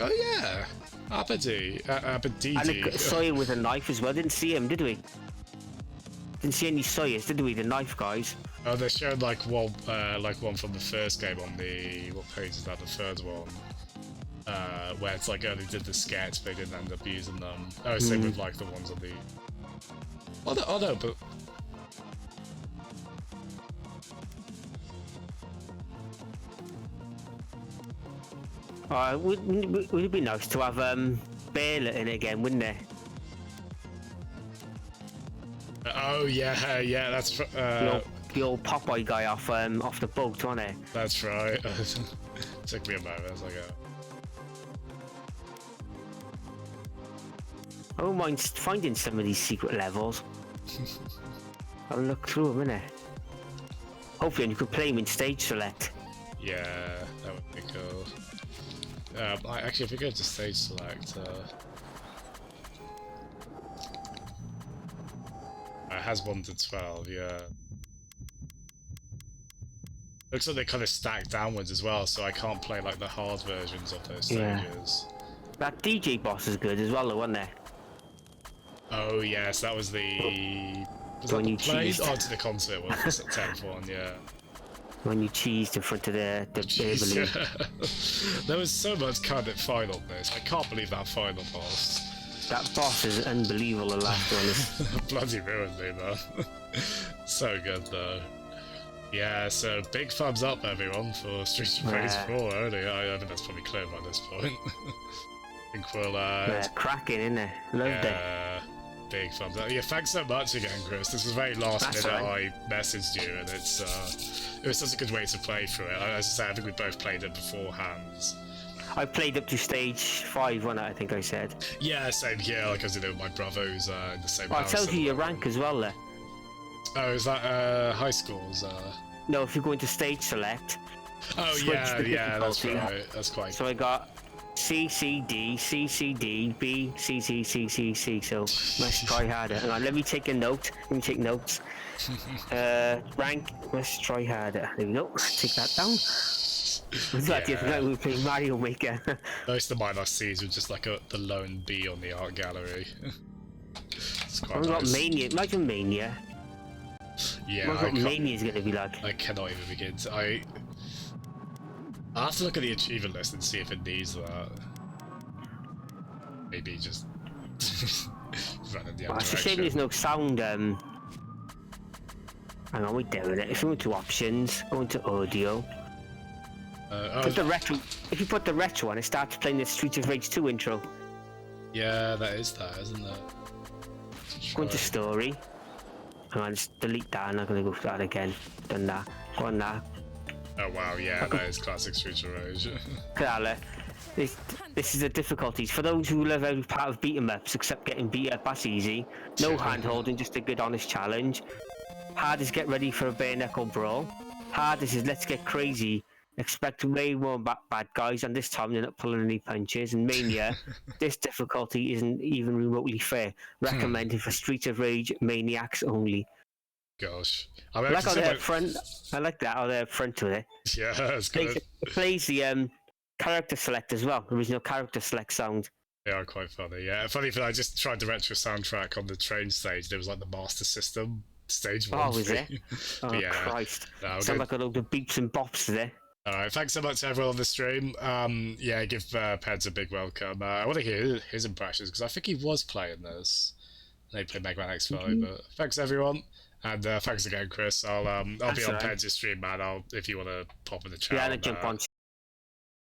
Oh yeah, Abadi. And Abadidi. Sawyer with a knife as well. Didn't see him, did we? Didn't see any Sawyers, did we? The knife guys. Oh, they showed like one from the first game on the what page is that? The third one, where it's like only did the sketch, but they didn't end up using them. Oh, same with like the ones on the. Oh no, but. Would it be nice to have Baylor in it again, wouldn't it? Oh yeah, that's The old Popeye guy off the boat, wasn't it? that's right. Took me a moment. I was like, I don't mind finding some of these secret levels. I'll look through them, innit? Hopefully you could play them in stage select. Yeah, that would be cool. Actually, if we go to stage select, it has 1 to 12, yeah. Looks like they kind of stack downwards as well, so I can't play like the hard versions of those stages. That DJ boss is good as well, though, wasn't there? Oh yes, that was the... Was when that you the play? cheesed. Oh, to the concert one, was the 10th one, yeah. When you cheesed in front of the air balloon. There was so much kind of fun on this. I can't believe that final boss. That boss is unbelievable, the last one is. Bloody ruined me, man. So good, though. Yeah, so big thumbs up, everyone, for Streets of Rage 4, only. I think that's probably clear by this point. I think we'll, cracking, isn't it? Loved it. Big thumbs up. Yeah, thanks so much again, Chris. This was very last minute. Right. I messaged you, and it was such a good way to play through it. As I said, I think we both played it beforehand. I played up to stage 5, wasn't I think I said. Yeah, same here. Like I was with my brother who's in the same Oh, it house. tells you your rank as well, there. Oh, is that high schools? No, if you go into stage select. Oh yeah, that's right. That's quite. So I got C, C, D, C, C, D, B, C, C, C, C, C. So let's try harder. Hang on, let me take a note. Let me take notes. Rank. Let's try harder. There we go. Take that down. It's like the other night we were playing Mario Maker. Most of my last C's were just like the lone B on the art gallery. It's quite I've got nice. Mania. Imagine Mania. Yeah, What Mania's gonna be like? I cannot even begin to. I'll have to look at the achievement list and see if it needs that. Maybe just run in the other It's a shame direction. there's no sound. Hang on, we're doing it. If you go to options, go into audio. Put the retro. If you put the retro on, it starts playing the Streets of Rage 2 intro. Yeah, that is that, isn't it? Go into story. Hang on, just delete that. I'm not gonna go through that again. Done that. Go on that. Oh wow, yeah, that is classic Streets of Rage. Kala. This is the difficulties. For those who love every part of beat 'em ups except getting beat up, that's easy. No hand holding, just a good honest challenge. Hard is get ready for a bare knuckle brawl. Hard is let's get crazy. Expect way more bad guys, and this time they're not pulling any punches. And Mania, this difficulty isn't even remotely fair. Recommended for Streets of Rage maniacs only. Gosh, I like how they're up front. I like that how they're up front with it. Yeah, that's good. It plays the character select as well. There is no character select sound. They are quite funny. Yeah, funny thing. I just tried the retro soundtrack on the train stage. There was like the Master System stage one. Oh, was it? Oh, yeah, Christ! No, Sound like a load of beeps and bops there. Alright, thanks so much to everyone on the stream. Yeah, give Peds a big welcome. I want to hear his impressions because I think he was playing this. They played Mega Man X5, but thanks everyone, and thanks again, Chris. I'll be on Peds' stream, man. If you want to pop in the chat. Yeah, I'll jump on.